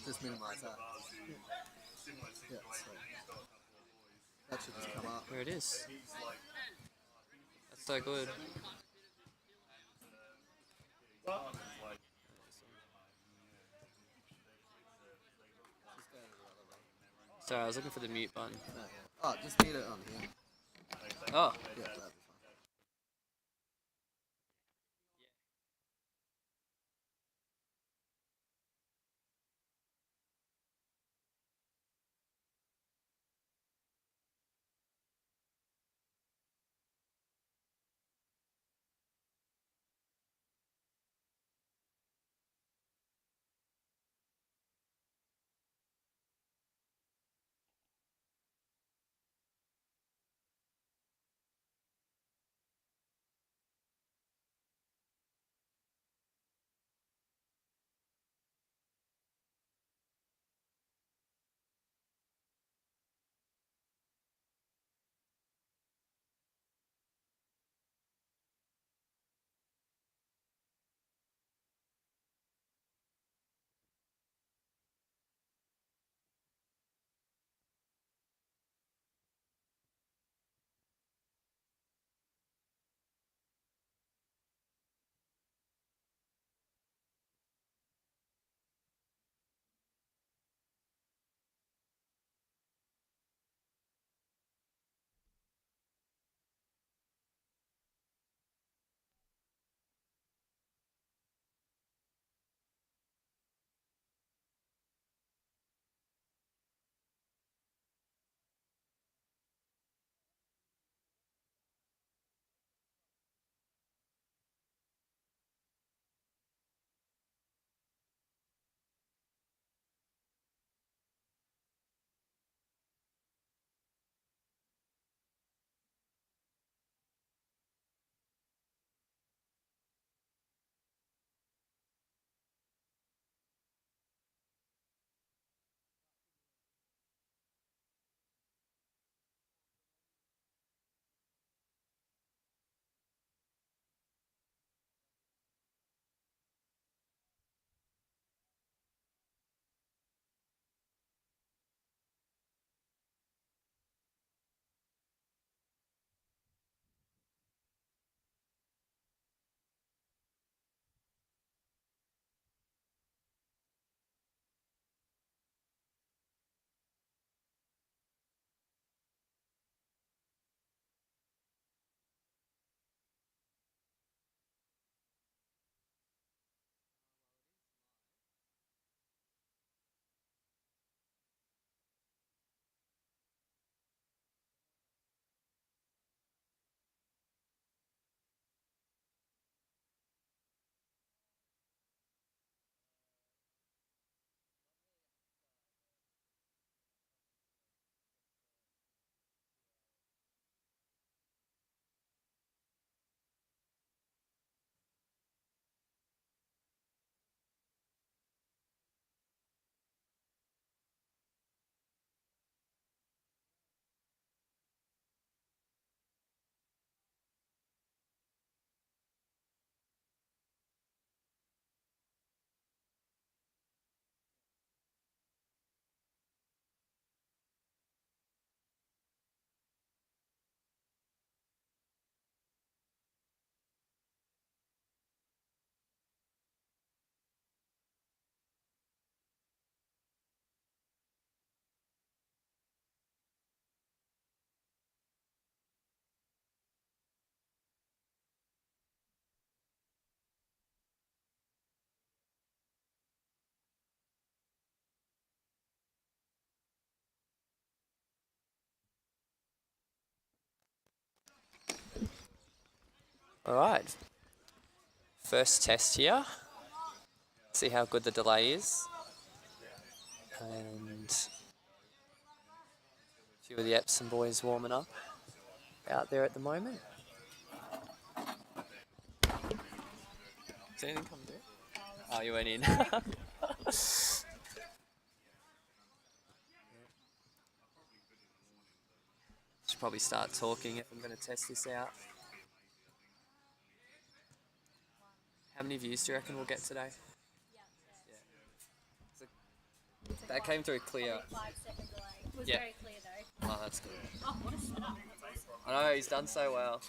Just minimise that. Yeah, so that should just come up. There it is. That's so good. Sorry, I was looking for the mute button. No. Oh, just mute it on here. Oh, Yeah, that'd be fine. all right. First test here. See how good the delay is. And a few of the Epsom boys warming up out there at the moment. Is anything coming through? Oh, you went in. Should probably start talking if I'm going to test this out. How many views do you reckon we'll get today? Yeah. That came through clear. 5-second delay. It was Yeah. very clear though. Oh, that's good. Oh, what a setup. That's awesome. I know, he's done so well.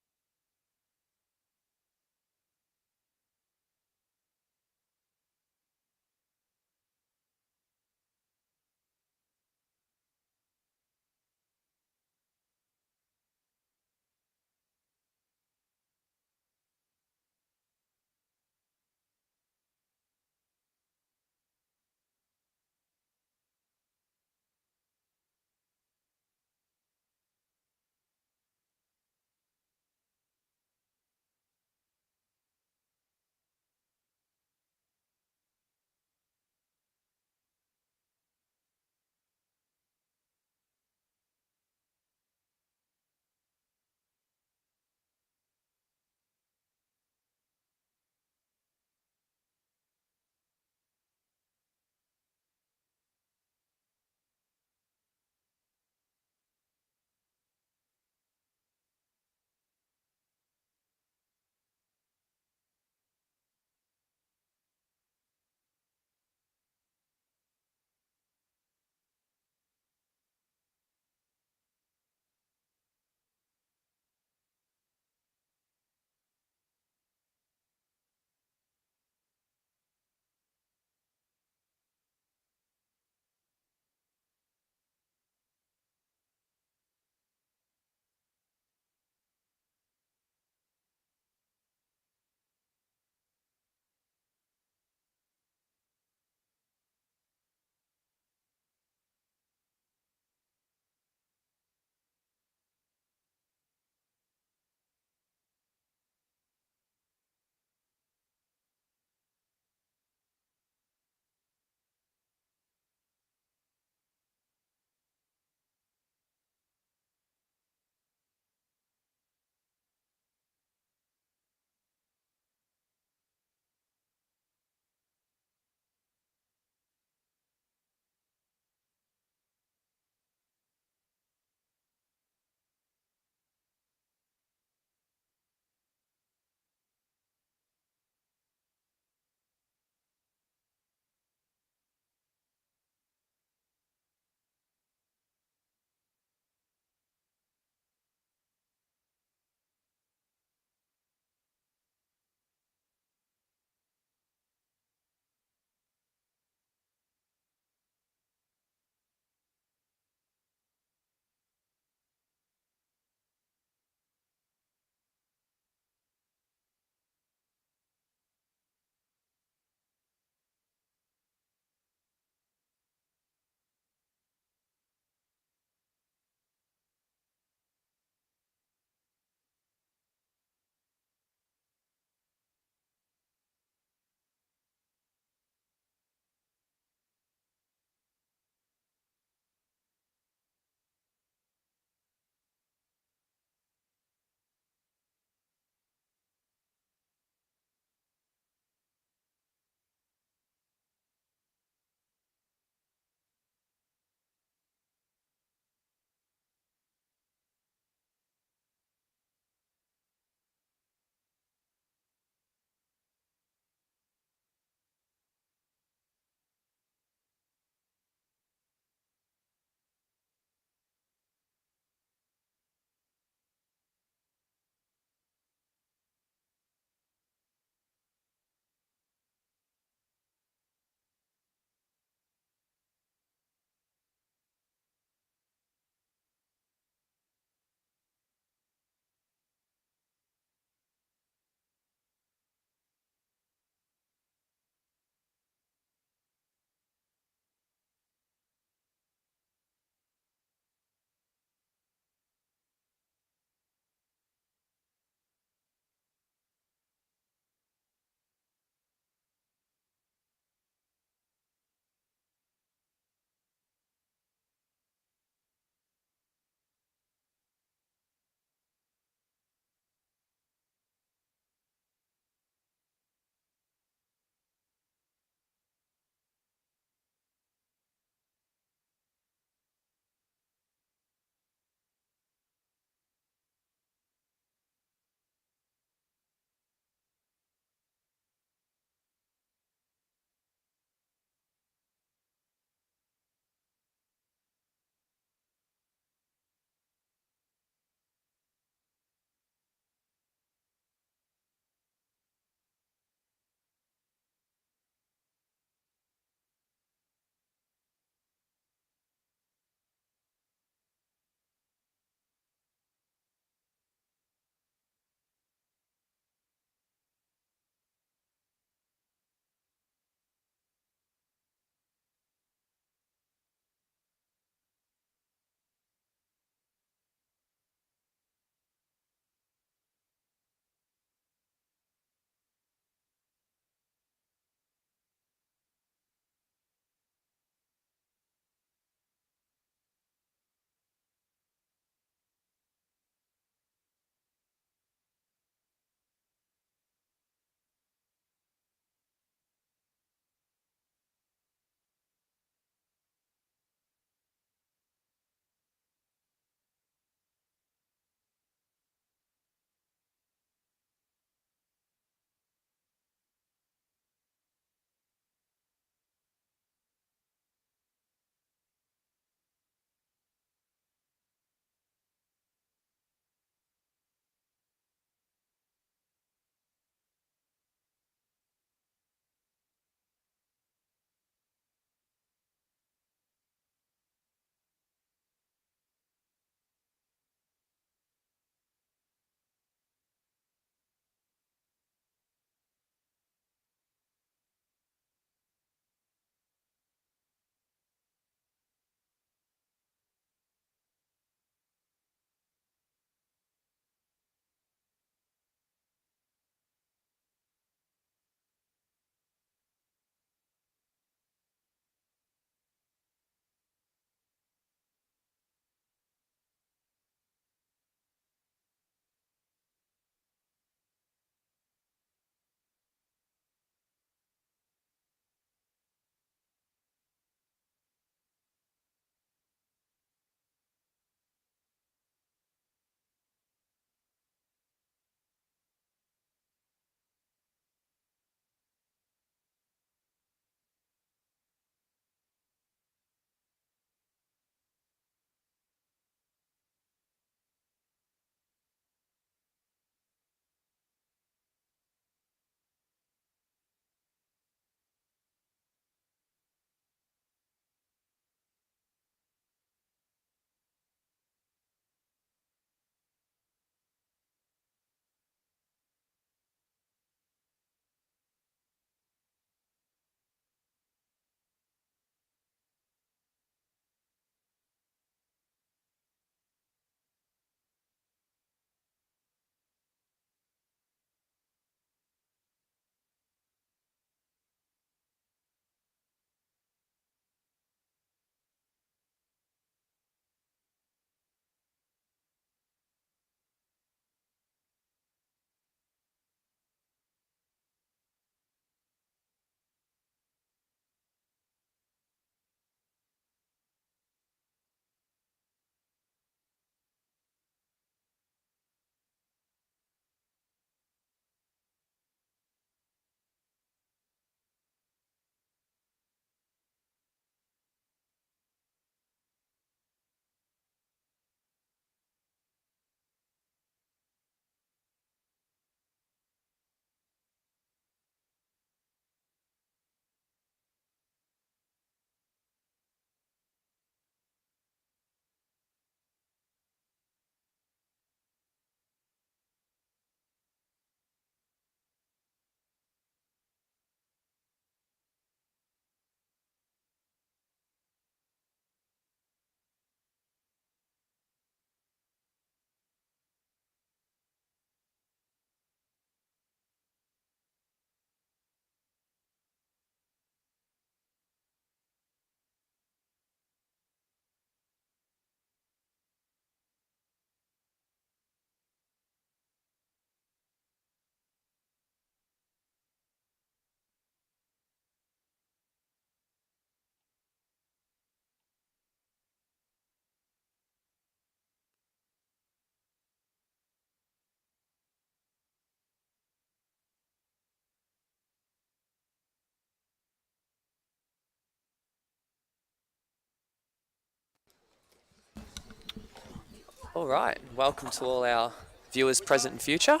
All right, welcome to all our viewers present and future.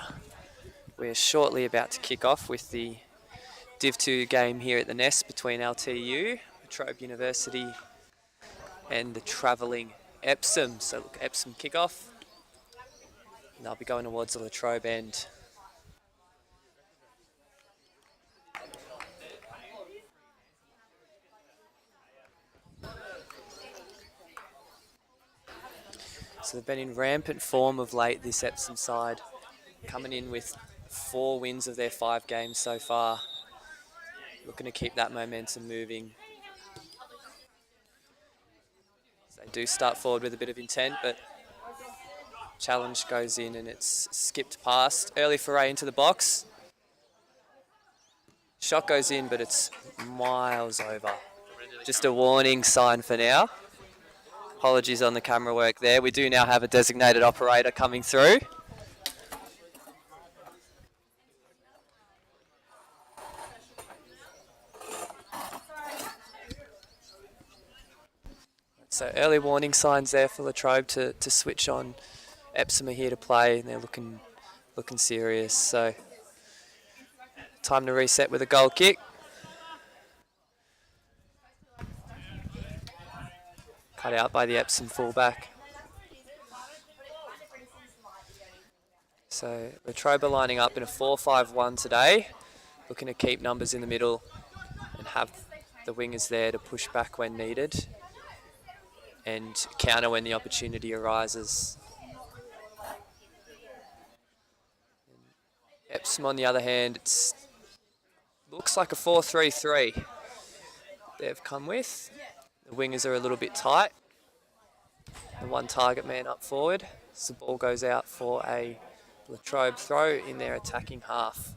We're shortly about to kick off with the Div 2 game here at the Nest between LTU, Trobe University, and the travelling Epsom. So look, Epsom kick off, and they'll be going towards the Latrobe end. So they've been in rampant form of late, this Epsom side, coming in with 4 wins of their 5 games so far. Looking to keep that momentum moving. So they do start forward with a bit of intent, but challenge goes in and it's skipped past. Early foray into the box. Shot goes in, but it's miles over. Just a warning sign for now. Apologies on the camera work there. We do now have a designated operator coming through. So early warning signs there for Latrobe to switch on. Epsom are here to play and they're looking serious. So time to reset with a goal kick. Cut out by the Epsom fullback. So Latrobe are lining up in a 4-5-1 today, looking to keep numbers in the middle and have the wingers there to push back when needed and counter when the opportunity arises. Epsom, on the other hand, it looks like a 4-3-3 they've come with. The wingers are a little bit tight. The one target man up forward. So the ball goes out for a Latrobe throw in their attacking half.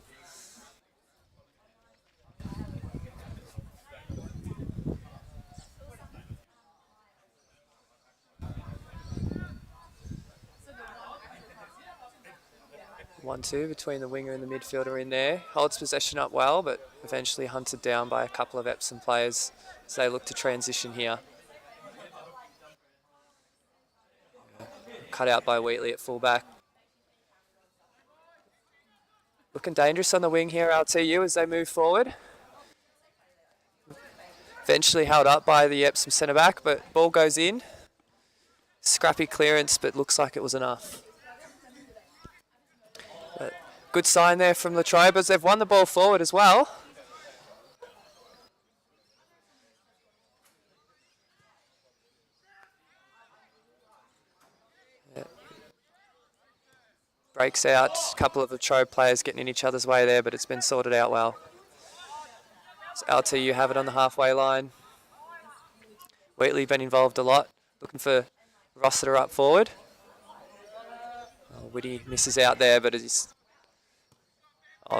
One-two between the winger and the midfielder in there. Holds possession up well, but eventually hunted down by a couple of Epsom players as they look to transition here. Cut out by Wheatley at fullback. Looking dangerous on the wing here, LTU, as they move forward. Eventually held up by the Epsom centre-back, but ball goes in. Scrappy clearance, but looks like it was enough. But good sign there from Latrobe as they've won the ball forward as well. Breaks out, a couple of the Trobe players getting in each other's way there, but it's been sorted out well. So LTU have it on the halfway line. Wheatley been involved a lot, looking for Rossiter up forward. Oh, Whitty misses out there, but it's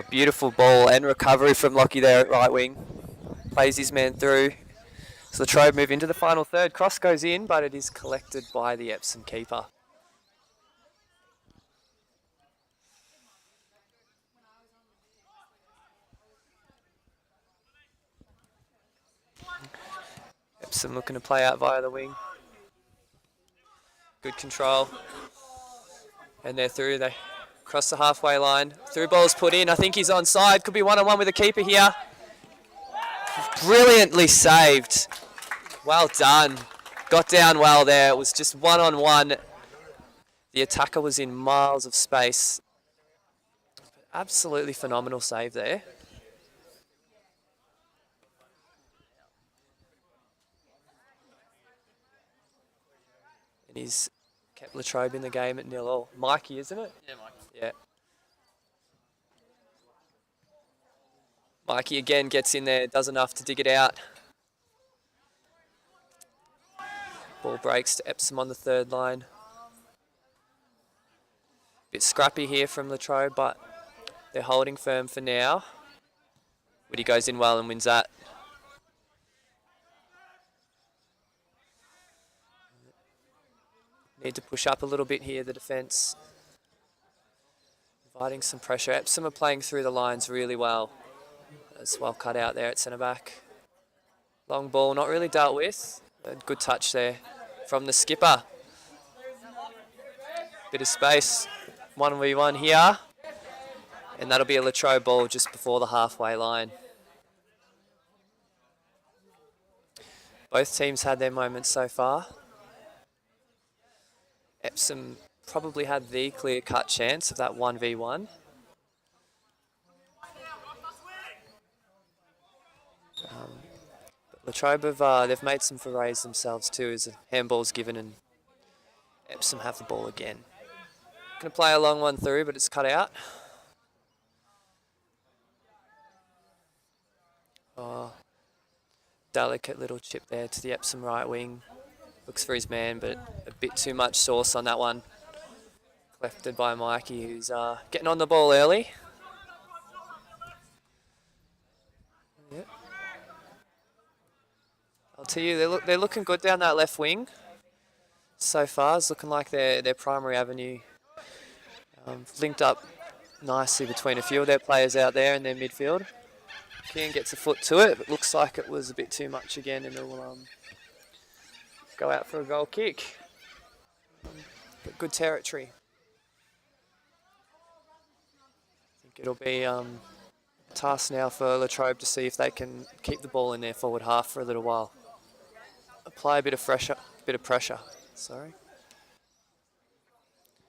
beautiful ball and recovery from Lockie there at right wing. Plays his man through. So the Trobe move into the final third. Cross goes in, but it is collected by the Epsom keeper. Epsom looking to play out via the wing. Good control. And they're through. They cross the halfway line. Through ball's put in. I think he's onside. Could be one-on-one with the keeper here. Brilliantly saved. Well done. Got down well there. It was just one-on-one. The attacker was in miles of space. Absolutely phenomenal save there. And he's kept Latrobe in the game at 0-0. Mikey, isn't it? Yeah, Mike. Yeah. Mikey again gets in there, does enough to dig it out. Ball breaks to Epsom on the third line. Bit scrappy here from Latrobe, but they're holding firm for now. Whitty goes in well and wins that. Need to push up a little bit here, the defence. Inviting some pressure. Epsom are playing through the lines really well. It's well cut out there at centre-back. Long ball, not really dealt with. A good touch there from the skipper. Bit of space. 1v1 here. And that'll be a Latrobe ball just before the halfway line. Both teams had their moments so far. Epsom probably had the clear-cut chance of that 1v1. Latrobe have they've made some forays themselves too, as a handball's given and Epsom have the ball again. Going to play a long one through, but it's cut out. Oh, delicate little chip there to the Epsom right wing. Looks for his man, but a bit too much sauce on that one. Clefted by Mikey, who's getting on the ball early. Yep. I'll tell you, they're looking good down that left wing. So far, it's looking like their primary avenue. Linked up nicely between a few of their players out there in their midfield. Keane gets a foot to it, but looks like it was a bit too much again, and it'll go out for a goal kick. But good territory. I think it'll be a task now for Latrobe to see if they can keep the ball in their forward half for a little while. Apply a bit of pressure. Sorry.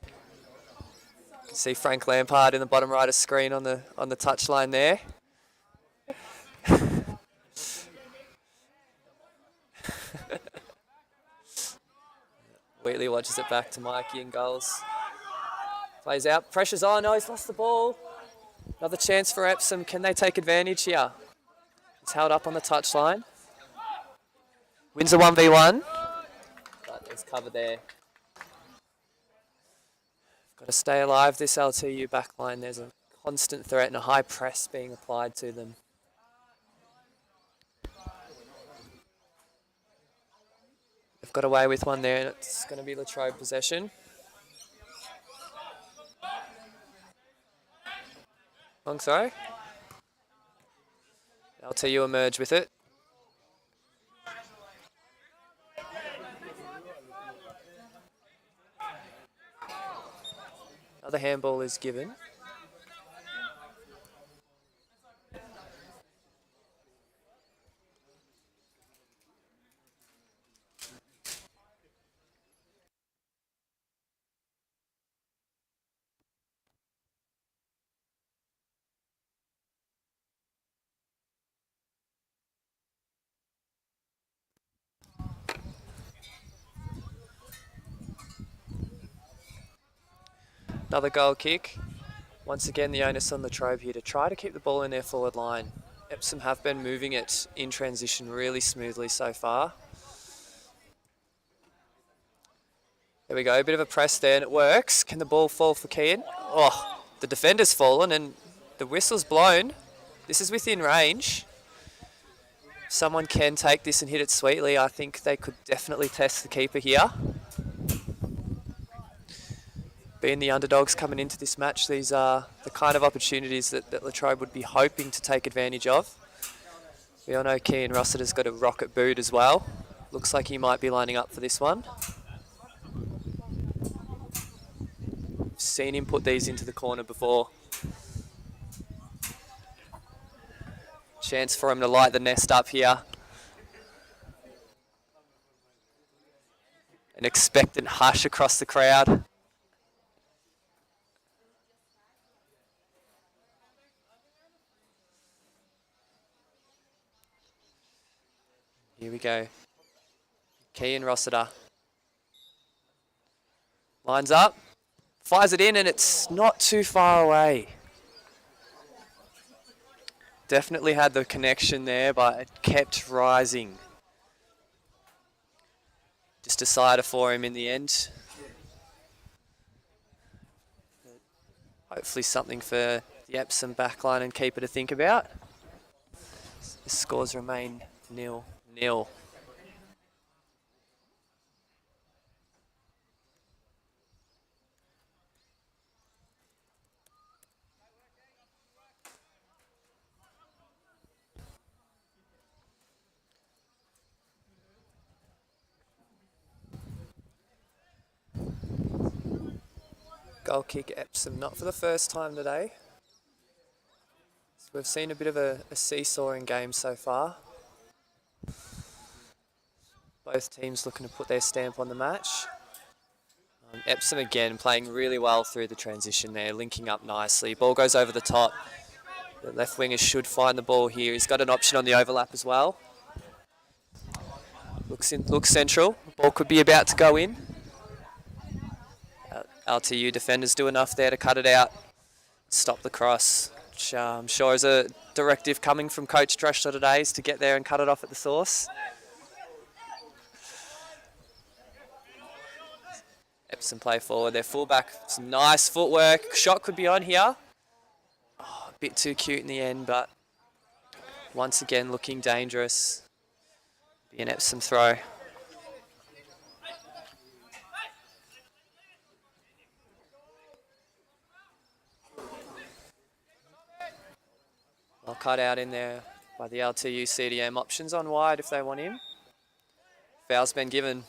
You can see Frank Lampard in the bottom right of screen on the touchline there. Wheatley watches it back to Mikey and goals. Plays out, pressure's on, oh, he's lost the ball. Another chance for Epsom, can they take advantage here? He's held up on the touchline. Wins a 1v1, but there's cover there. Got to stay alive, this LTU backline. There's a constant threat and a high press being applied to them. They've got away with one there, and it's going to be Latrobe possession. Long, sorry. LTU emerge with it. Another handball is given. Another goal kick. Once again, the onus on Latrobe here to try to keep the ball in their forward line. Epsom have been moving it in transition really smoothly so far. There we go, a bit of a press there and it works. Can the ball fall for Kean? Oh, the defender's fallen and the whistle's blown. This is within range. Someone can take this and hit it sweetly. I think they could definitely test the keeper here. Being the underdogs coming into this match, these are the kind of opportunities that Latrobe would be hoping to take advantage of. We all know Kean Rossiter's got a rocket boot as well. Looks like he might be lining up for this one. Seen him put these into the corner before. Chance for him to light the nest up here. An expectant hush across the crowd. Here we go. Kean Rossiter. Lines up. Fires it in and it's not too far away. Definitely had the connection there, but it kept rising. Just a cider for him in the end. Hopefully something for the Epsom backline and keeper to think about. The scores remain 0-0. Goal kick, Epsom, not for the first time today. So we've seen a bit of a seesawing game so far. Both teams looking to put their stamp on the match. Epsom again playing really well through the transition there, linking up nicely. Ball goes over the top. The left winger should find the ball here. He's got an option on the overlap as well. Looks central. Ball could be about to go in. LTU defenders do enough there to cut it out. Stop the cross, which I'm sure is a directive coming from Coach Drescher today, is to get there and cut it off at the source. Epsom play forward, their fullback, some nice footwork. Shot could be on here. Oh, a bit too cute in the end, but once again looking dangerous. Be an Epsom throw. Well cut out in there by the LTU CDM. Options on wide if they want him. Foul's been given.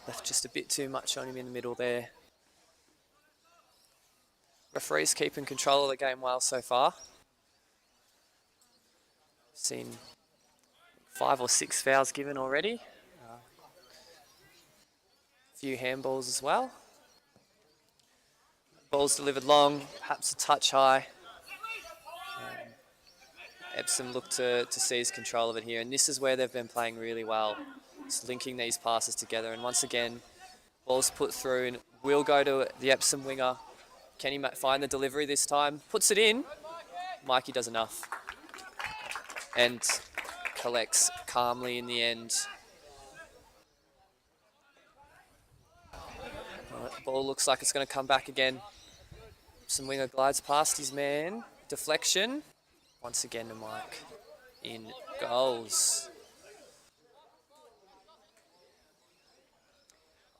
Left just a bit too much on him in the middle there. Referees keeping control of the game well so far. Seen 5 or 6 fouls given already. A few handballs as well. Ball's delivered long, perhaps a touch high. Epsom look to seize control of it here, and this is where they've been playing really well. It's linking these passes together, and once again, ball's put through and will go to the Epsom winger. Can he find the delivery this time? Puts it in. Mikey does enough. And collects calmly in the end. Ball looks like it's going to come back again. Epsom winger glides past his man. Deflection. Once again to Mike. In goals.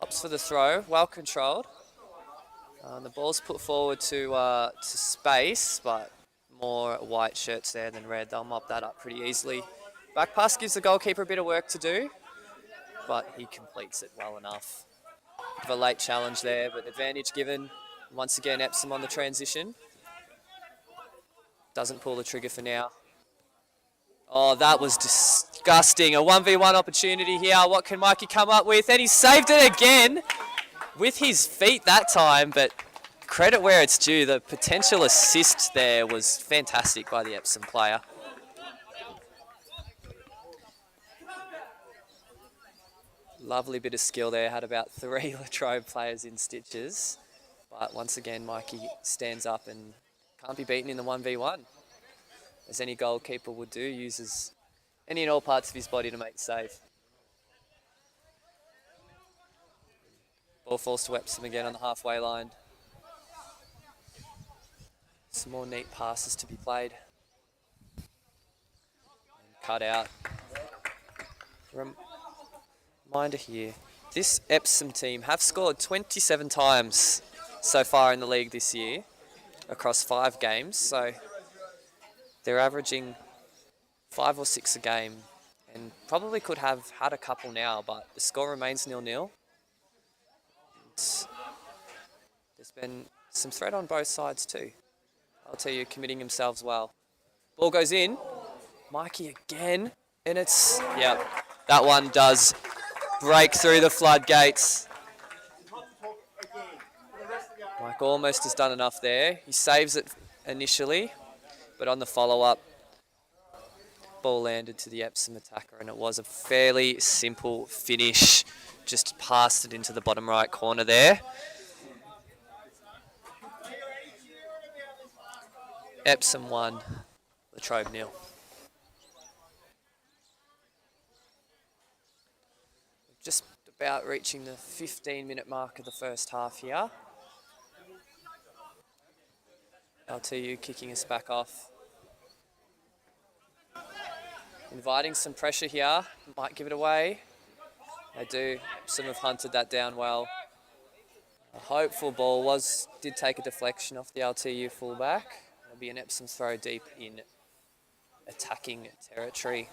Opts for the throw, well controlled. The ball's put forward to space, but more white shirts there than red. They'll mop that up pretty easily. Back pass gives the goalkeeper a bit of work to do, but he completes it well enough. Bit of a late challenge there, but advantage given. Once again, Epsom on the transition. Doesn't pull the trigger for now. Oh, that was disgusting. A 1v1 opportunity here. What can Mikey come up with? And he saved it again with his feet that time, but credit where it's due. The potential assist there was fantastic by the Epsom player. Lovely bit of skill there. Had about 3 Trobe players in stitches. But once again, Mikey stands up and can't be beaten in the 1v1. As any goalkeeper would do, uses any and all parts of his body to make the save. Ball falls to Epsom again on the halfway line. Some more neat passes to be played. And cut out. Reminder here, this Epsom team have scored 27 times so far in the league this year across 5 games, so they're averaging 5 or 6 a game and probably could have had a couple now, but the score remains 0-0. There's been some threat on both sides too. I'll tell you, committing themselves well. Ball goes in, Mikey again, and it's, yeah, that one does break through the floodgates. Mike almost has done enough there. He saves it initially, but on the follow-up, ball landed to the Epsom attacker, and it was a fairly simple finish. Just passed it into the bottom right corner there. Epsom 1, Trobe 0. Just about reaching the 15-minute mark of the first half here. LTU kicking us back off. Inviting some pressure here. Might give it away. They do. Epsom have hunted that down well. A hopeful ball did take a deflection off the LTU fullback. It'll be an Epsom throw deep in attacking territory.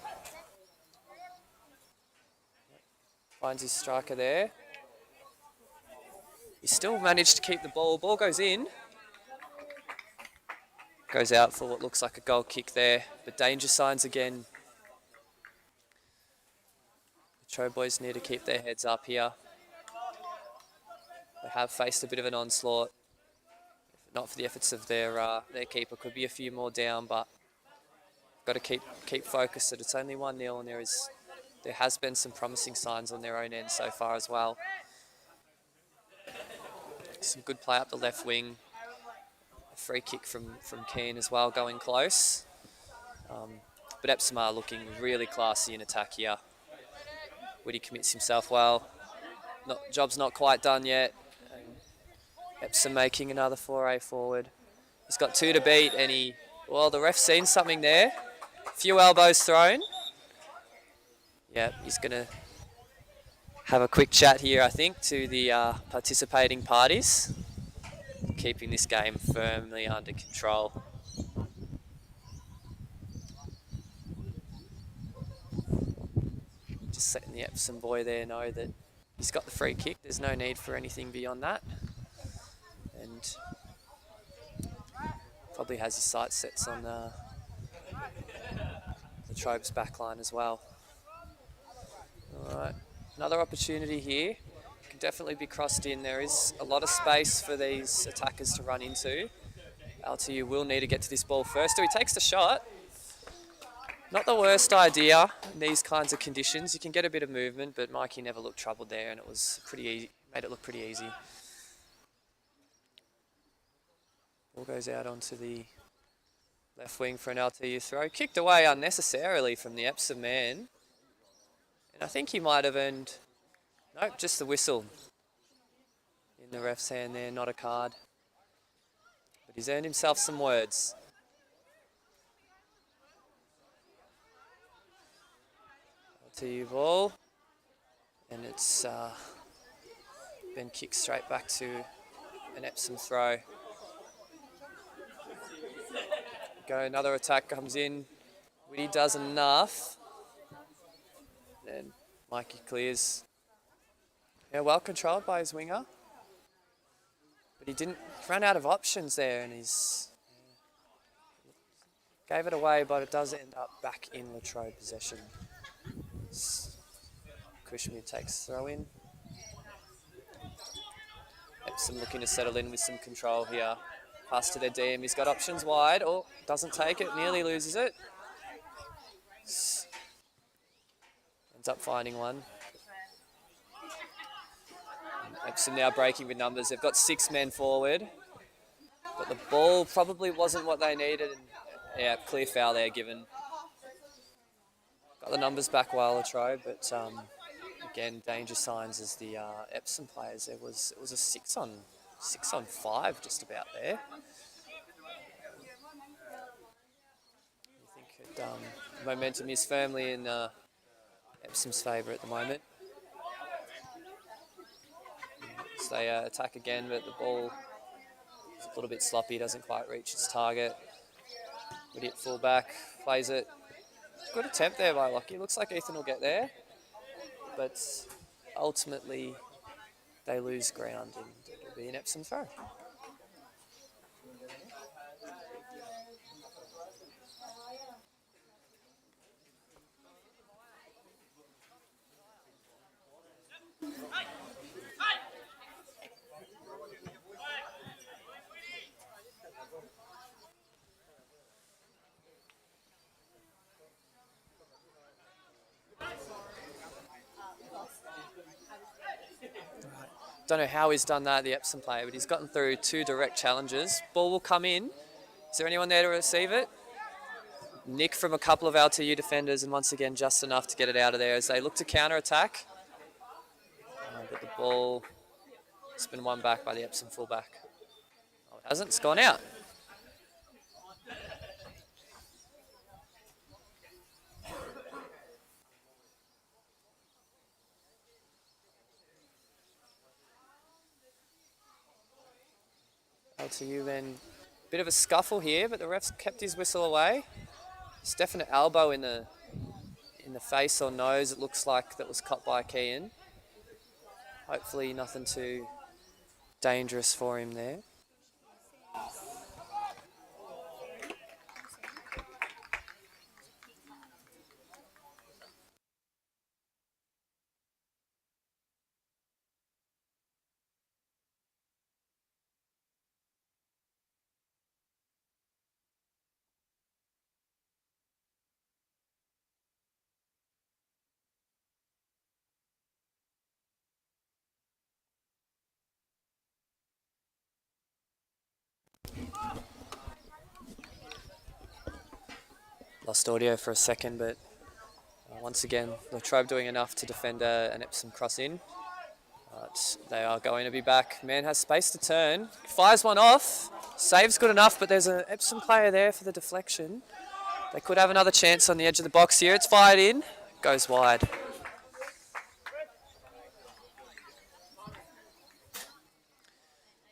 Finds his striker there. He still managed to keep the ball. Ball goes in. Goes out for what looks like a goal kick there. But danger signs again. The Trobe boys need to keep their heads up here. They have faced a bit of an onslaught. If not for the efforts of their keeper, could be a few more down, but got to keep focused. That it's only 1-0, and there has been some promising signs on their own end so far as well. Some good play up the left wing. A free kick from Keane as well, going close. But Epsom are looking really classy in attack here. Woody commits himself well. Job's not quite done yet. Epsom making another foray forward. He's got 2 to beat, and the ref's seen something there. A few elbows thrown. Yeah, he's going to have a quick chat here, I think, to the participating parties, keeping this game firmly under control. Just letting the Epsom boy there know that he's got the free kick. There's no need for anything beyond that. And probably has his sights set on the Trobe's backline as well. All right, another opportunity here. Can definitely be crossed in. There is a lot of space for these attackers to run into. LTU will need to get to this ball first. So he takes the shot. Not the worst idea in these kinds of conditions. You can get a bit of movement, but Mikey never looked troubled there, and it was pretty easy. Made it look pretty easy. Ball goes out onto the left wing for an LTU throw. Kicked away unnecessarily from the Epsom man. And I think he might have earned... Nope, just the whistle in the ref's hand there, not a card. But he's earned himself some words. LTU ball. And it's been kicked straight back to an Epsom throw. Another attack comes in. Whitty does enough. And Mikey clears. Yeah, well controlled by his winger. But he ran out of options there, and gave it away, but it does end up back in Latrobe possession. Kushmir takes throw in. Epsom looking to settle in with some control here. Pass to their DM, he's got options wide. Oh, doesn't take it, nearly loses it. Ends up finding one. Epsom now breaking with numbers. They've got 6 men forward. But the ball probably wasn't what they needed. And, yeah, clear foul there given. Got the numbers back well, Latrobe, but again, danger signs as the Epsom players. It was a 6 on 5 just about there. I think momentum is firmly in Epsom's favour at the moment. So they attack again, but the ball is a little bit sloppy, doesn't quite reach its target. Would hit full back, plays it. Good attempt there by Lockie. Looks like Ethan will get there, but ultimately they lose ground and it'll be an Epsom throw. Don't know how he's done that, the Epsom player, but he's gotten through 2 direct challenges. Ball will come in. Is there anyone there to receive it? Nick from a couple of LTU defenders, and once again just enough to get it out of there as they look to counter-attack. But the ball has been won back by the Epsom fullback. Oh, it hasn't. It's gone out. LTU then, bit of a scuffle here, but the ref's kept his whistle away. It's definite elbow in the face or nose, it looks like, that was caught by Keane. Hopefully nothing too dangerous for him there. Lost audio for a second, but once again, the Trobe doing enough to defend an Epsom cross in. But they are going to be back. Man has space to turn. Fires one off. Save's good enough, but there's an Epsom player there for the deflection. They could have another chance on the edge of the box here. It's fired in. Goes wide.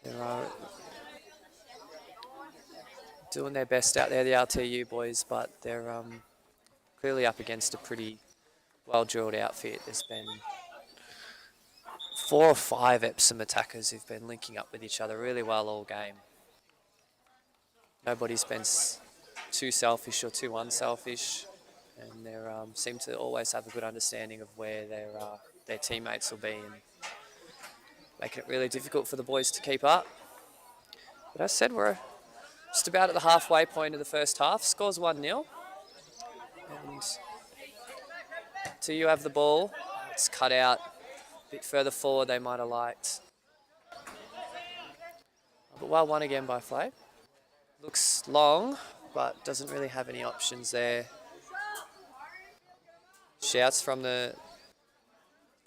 They're doing their best out there, the RTU boys, but they're clearly up against a pretty well-drilled outfit. There's been 4 or 5 Epsom attackers who've been linking up with each other really well all game. Nobody's been too selfish or too unselfish, and they seem to always have a good understanding of where their teammates will be, and making it really difficult for the boys to keep up. But as I said, we're just about at the halfway point of the first half. Scores 1-0. And till you have the ball, it's cut out a bit further forward they might have liked. But well won again by Flav. Looks long, but doesn't really have any options there. Shouts from the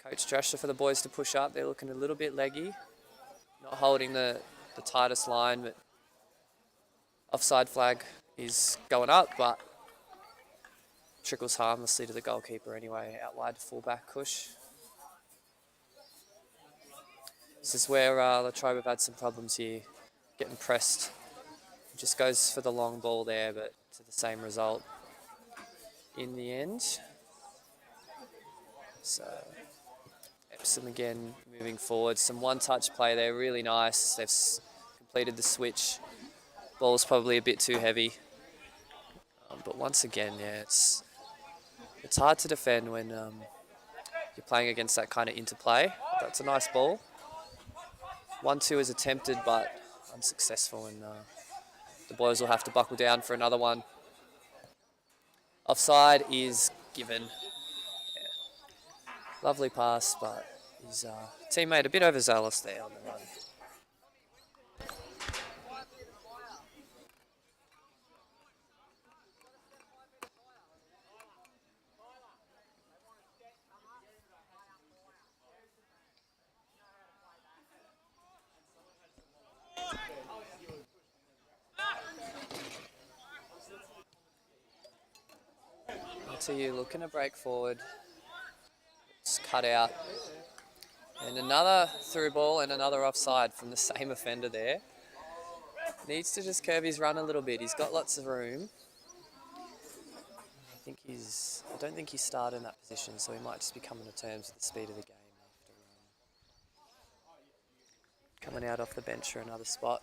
coach Drescher for the boys to push up. They're looking a little bit leggy. Not holding the tightest line, but offside flag is going up, but trickles harmlessly to the goalkeeper anyway. Out wide to fullback Cush. This is where the Trobe have had some problems here, getting pressed. Just goes for the long ball there, but to the same result in the end. So Epsom again moving forward. Some one-touch play there, really nice. They've completed the switch. Ball's probably a bit too heavy. But once again, yeah, it's hard to defend when you're playing against that kind of interplay. That's a nice ball. 1-2 is attempted, but unsuccessful, and the boys will have to buckle down for another one. Offside is given. Yeah. Lovely pass, but his teammate a bit overzealous there on the run. You looking to break forward. It's cut out. And another through ball and another offside from the same offender there. Needs to just curve his run a little bit. He's got lots of room. I don't think he started in that position, so he might just be coming to terms with the speed of the game after coming out off the bench for another spot.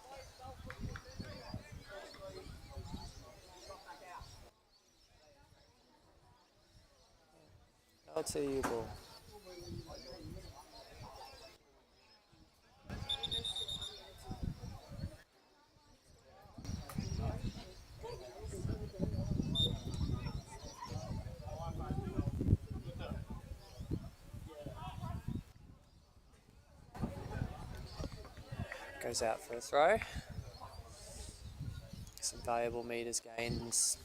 LTU ball. Goes out for a throw. Some valuable metres gains.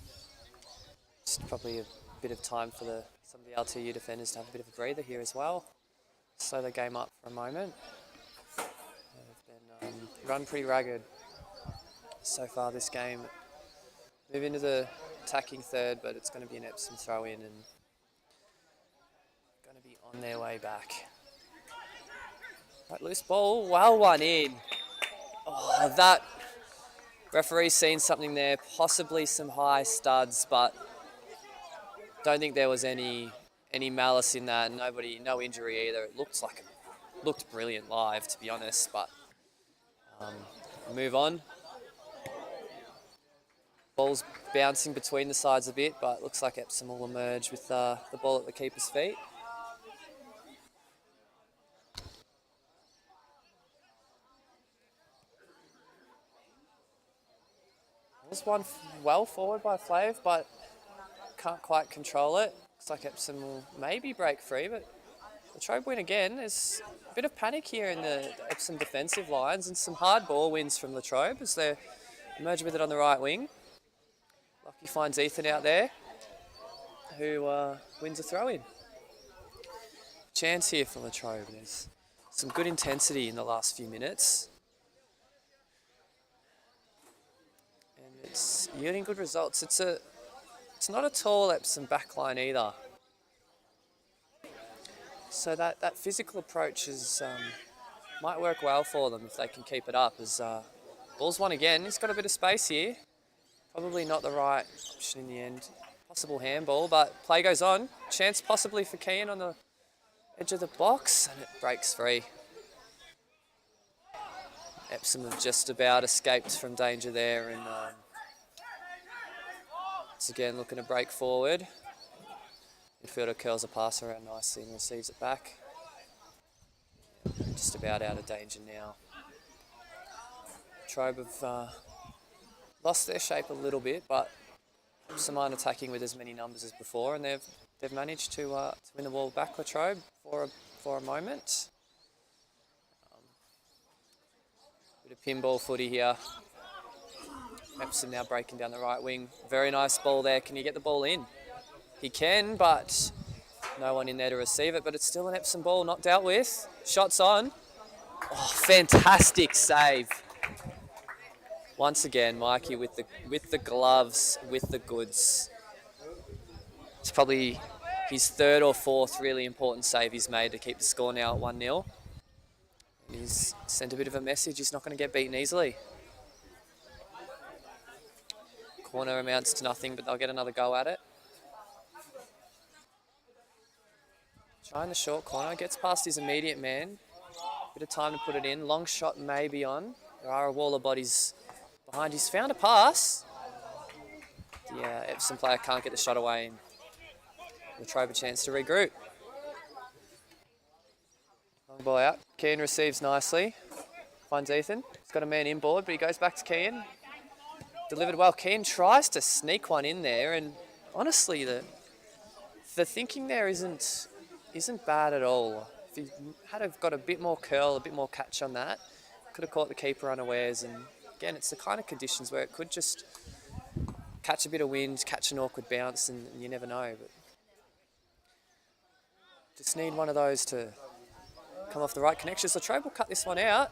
Just probably a bit of time for some of the LTU defenders to have a bit of a breather here as well. Slow the game up for a moment. They've been run pretty ragged so far this game. Move into the attacking third, but it's going to be an Epsom throw in and going to be on their way back. Right, loose ball, well one in. Oh, that referee's seen something there, possibly some high studs, but don't think there was any malice in that. No injury either. It looked brilliant live, to be honest, but Move on. Ball's bouncing between the sides a bit, but looks like Epsom will emerge with the ball at the keeper's feet. Was one well forward by Flav, but can't quite control it. Looks like Epsom will maybe break free, but the Trobe win again. There's a bit of panic here in the Epsom defensive lines and some hard ball wins from Latrobe as they emerge with it on the right wing. Lucky finds Ethan out there, who wins a throw-in. Chance here for Latrobe. There's some good intensity in the last few minutes. And it's yielding good results. It's not a tall Epsom backline either. So that physical approach might work well for them if they can keep it up. As ball's won again. He's got a bit of space here. Probably not the right option in the end. Possible handball, but play goes on. Chance possibly for Keane on the edge of the box, and it breaks free. Epsom have just about escaped from danger there, and it's again looking to break forward. Midfielder curls a pass around nicely and receives it back. Just about out of danger now. Trobe have lost their shape a little bit, but some aren't attacking with as many numbers as before, and they've managed to win the ball back, Latrobe, for a moment. Bit of pinball footy here. Epsom now breaking down the right wing. Very nice ball there. Can you get the ball in? He can, but no one in there to receive it. But it's still an Epsom ball, not dealt with. Shots on. Oh, fantastic save. Once again, Mikey with the gloves, with the goods. It's probably his third or fourth really important save he's made to keep the score now at 1-0. And he's sent a bit of a message. He's not going to get beaten easily. Corner amounts to nothing, but they'll get another go at it. Trying the short corner, gets past his immediate man. Bit of time to put it in. Long shot may be on. There are a wall of bodies behind. He's found a pass. The Epsom player can't get the shot away, and Latrobe a chance to regroup. Long ball out. Keane receives nicely. Finds Ethan. He's got a man inboard, but he goes back to Keane. Delivered well. Keane tries to sneak one in there, and honestly, the thinking there isn't bad at all. If he had got a bit more curl, a bit more catch on that, could have caught the keeper unawares. And again, it's the kind of conditions where it could just catch a bit of wind, catch an awkward bounce, and you never know. But just need one of those to come off the right connection. So Trobe will cut this one out,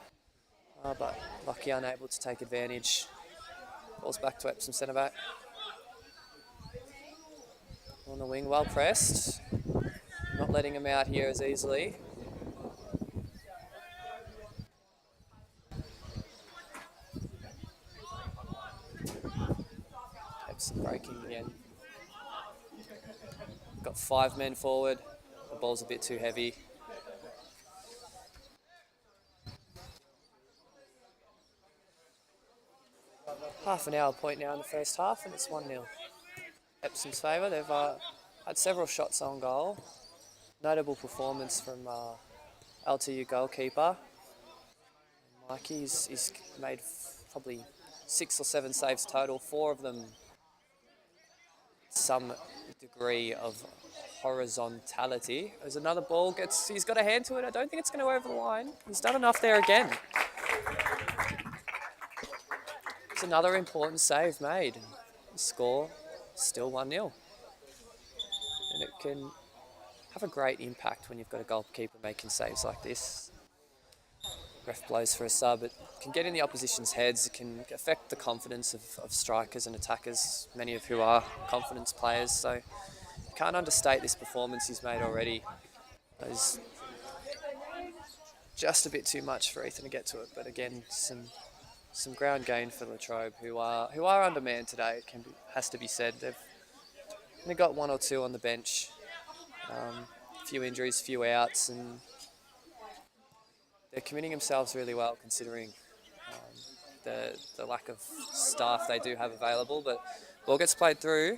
but Lucky unable to take advantage. Ball's back to Epsom centre back. On the wing, well pressed. Not letting him out here as easily. Epsom breaking again. Got 5 men forward. The ball's a bit too heavy. Half an hour point now in the first half, and it's 1-0. Epsom's favour. They've had several shots on goal. Notable performance from LTU goalkeeper. Mikey's made probably 6 or 7 saves total. 4 of them some degree of horizontality. As another ball he's got a hand to it. I don't think it's going to go over the line. He's done enough there again. It's another important save made. The score still 1-0. And it can have a great impact when you've got a goalkeeper making saves like this. Ref blows for a sub. It can get in the opposition's heads. It can affect the confidence of strikers and attackers, many of who are confidence players. So you can't understate this performance he's made already. It's just a bit too much for Ethan to get to it. But again, some ground gain for Latrobe, who are undermanned today. It has to be said. They've only got 1 or 2 on the bench. A few injuries, few outs, and they're committing themselves really well considering the lack of staff they do have available. But ball gets played through.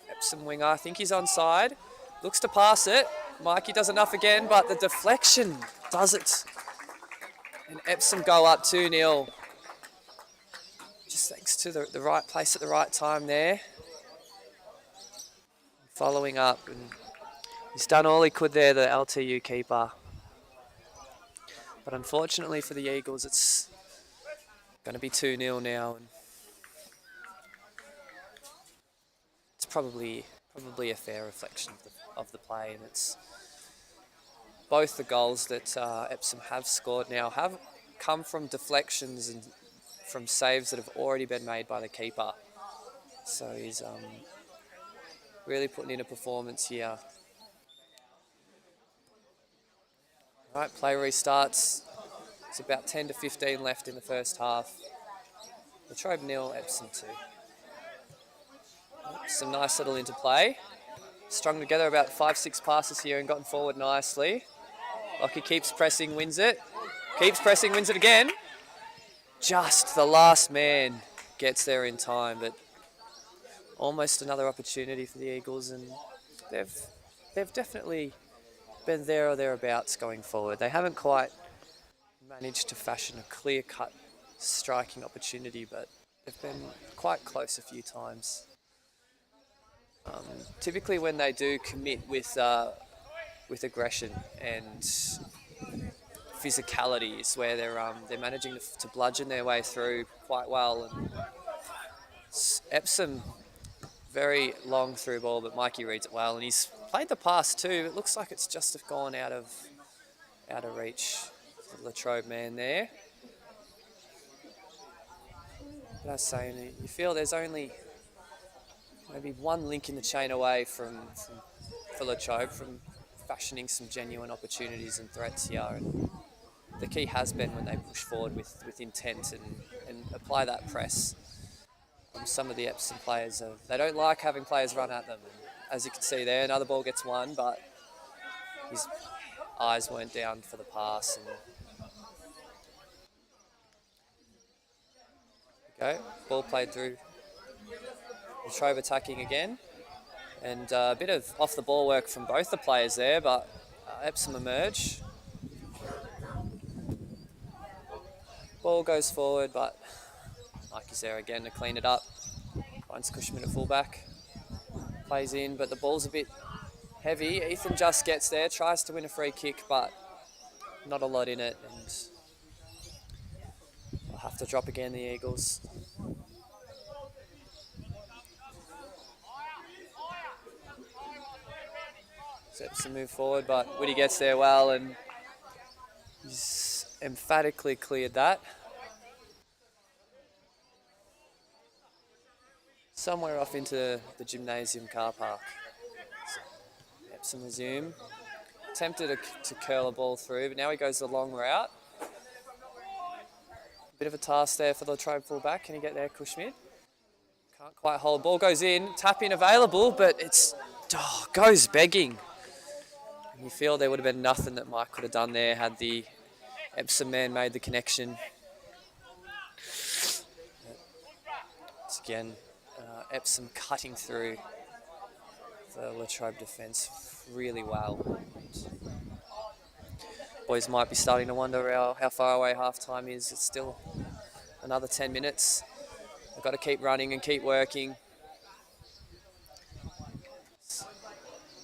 Epsom winger, I think he's onside. Looks to pass it. Mikey does enough again, but the deflection does it. And Epsom go up 2-0. Just thanks to the right place at the right time there. Following up, and he's done all he could there, the LTU keeper. But unfortunately for the Eagles, it's going to be 2-0 now. And it's probably a fair reflection of the play, and it's both the goals that Epsom have scored now have come from deflections and from saves that have already been made by the keeper. So he's really putting in a performance here. Right, play restarts. It's about 10 to 15 left in the first half. The Trobe 0, Epsom 2. Some nice little interplay. Strung together about 5-6 passes here and gotten forward nicely. Lockie keeps pressing, wins it. Keeps pressing, wins it again. Just the last man gets there in time, but almost another opportunity for the Eagles, and they've definitely been there or thereabouts going forward. They haven't quite managed to fashion a clear-cut striking opportunity, but they've been quite close a few times. Typically when they do commit with aggression and physicality is where they're managing to bludgeon their way through quite well. And Epsom, very long through ball, but Mikey reads it well, and he's played the pass too. It looks like it's just gone out of reach. The Trobe man there. But I was saying, you feel there's only maybe one link in the chain away for Trobe from fashioning some genuine opportunities and threats here. And the key has been when they push forward with intent and apply that press. Some of the Epsom players, they don't like having players run at them. And as you can see there, another ball gets won, but his eyes weren't down for the pass. And go, ball played through. The Trobe attacking again, and a bit of off the ball work from both the players there, but Epsom emerge. Ball goes forward, but Mikey's there again to clean it up. Finds Cushman at fullback, plays in, but the ball's a bit heavy. Ethan just gets there, tries to win a free kick, but not a lot in it, and they'll have to drop again, the Eagles. Epsom move forward, but Whitty gets there well, and he's emphatically cleared that. Somewhere off into the gymnasium car park. Epsom resume. Attempted to curl a ball through, but now he goes the long route. Bit of a task there for the Trobe fullback. Can he get there, Cushman? Can't quite hold. Ball goes in, tap in available, but it's goes begging. And you feel there would have been nothing that Mike could have done there had the Epsom man made the connection. It's again Epsom cutting through the La Trobe defence really well. Boys might be starting to wonder how far away half-time is. It's still another 10 minutes. They've got to keep running and keep working.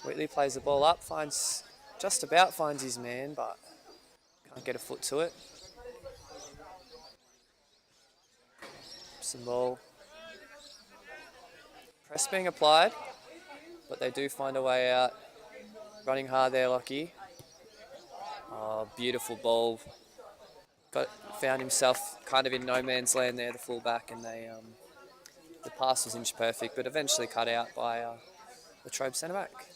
Whitley plays the ball up, just about finds his man, but can't get a foot to it. Some ball. Press being applied, but they do find a way out. Running hard there, Lockie. Oh, beautiful ball. Found himself kind of in no man's land there, the fullback, and the pass was inch perfect, but eventually cut out by the Trobe centre back.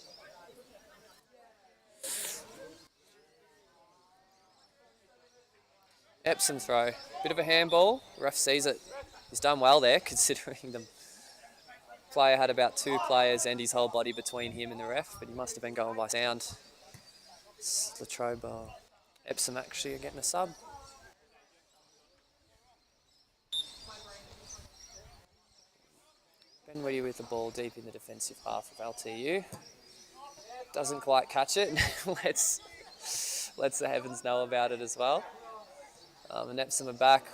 Epsom throw. Bit of a handball. Ref sees it. He's done well there, considering the player had about two players and his whole body between him and the ref, but he must have been going by sound. It's the Trobe. Epsom actually are getting a sub. Dinwiddie with the ball deep in the defensive half of LTU. Doesn't quite catch it. lets the heavens know about it as well. And Epsom are back.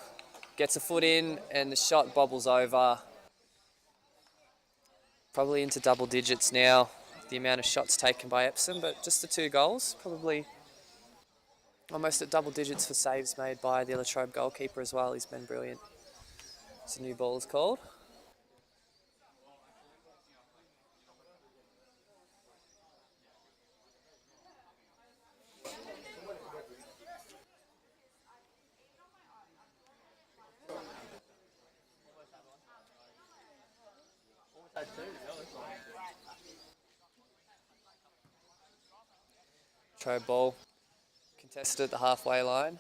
Gets a foot in and the shot bobbles over. Probably into double digits now, the amount of shots taken by Epsom, but just the 2 goals. Probably almost at double digits for saves made by the Trobe goalkeeper as well. He's been brilliant. It's a new ball is called. Trobe ball contested at the halfway line.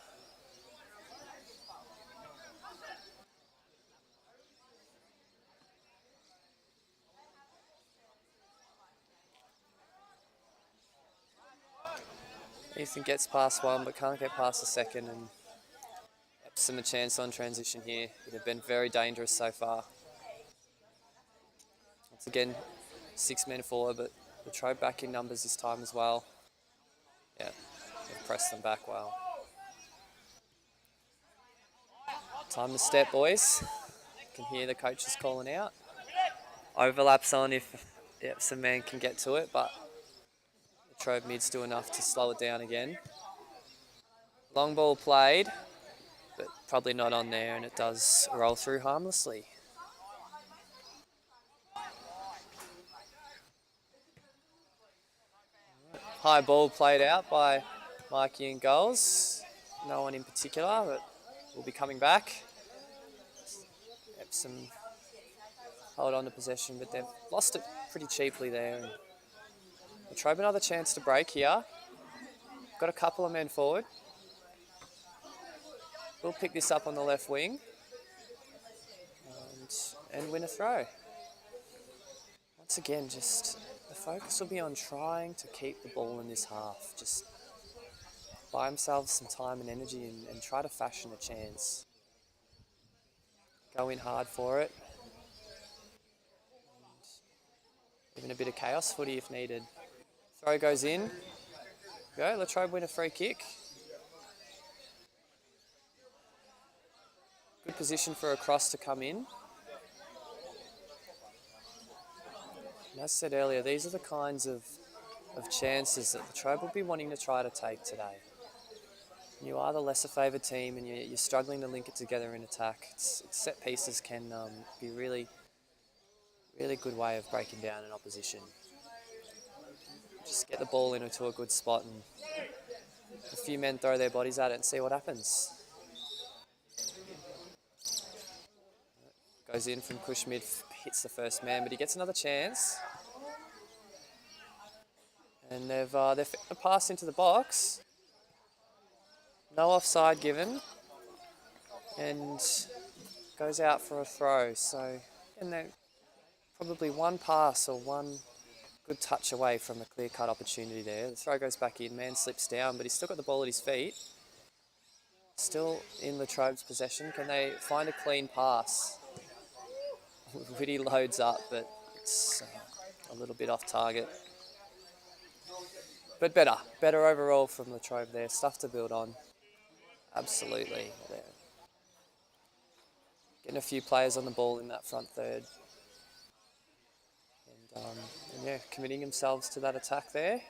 Ethan gets past one but can't get past the second, and Epsom a chance on transition here. It have been very dangerous so far. Once again, 6 men forward, but the Trobe back in numbers this time as well. Yeah, they've pressed them back well. Time to step, boys. You can hear the coaches calling out. Overlaps on if the Epsom man can get to it, but the Trobe mids do enough to slow it down again. Long ball played, but probably not on there, and it does roll through harmlessly. High ball played out by Mikey and goals. No one in particular, but we'll be coming back. Epsom hold on to possession, but they've lost it pretty cheaply there. And we'll try another chance to break here. Got a couple of men forward. We'll pick this up on the left wing and win a throw. Once again, just the focus will be on trying to keep the ball in this half. Just buy themselves some time and energy and try to fashion a chance. Go in hard for it. And even a bit of chaos footy if needed. Throw goes in. Go, Latrobe win a free kick. Good position for a cross to come in. And as I said earlier, these are the kinds of chances that the Trobe will be wanting to try to take today. You are the lesser favoured team and you're struggling to link it together in attack. Set pieces can be really good way of breaking down an opposition. Just get the ball into a good spot and a few men throw their bodies at it and see what happens. Goes in from push mid, hits the first man, but he gets another chance. And they've a pass into the box. No offside given. And goes out for a throw. So, and they're probably one pass or one good touch away from a clear-cut opportunity there. The throw goes back in, man slips down, but he's still got the ball at his feet. Still in Latrobe's possession. Can they find a clean pass? Whitty loads up, but it's a little bit off target. But better overall from Latrobe there. Stuff to build on. Absolutely. They're getting a few players on the ball in that front third. And yeah, committing themselves to that attack there.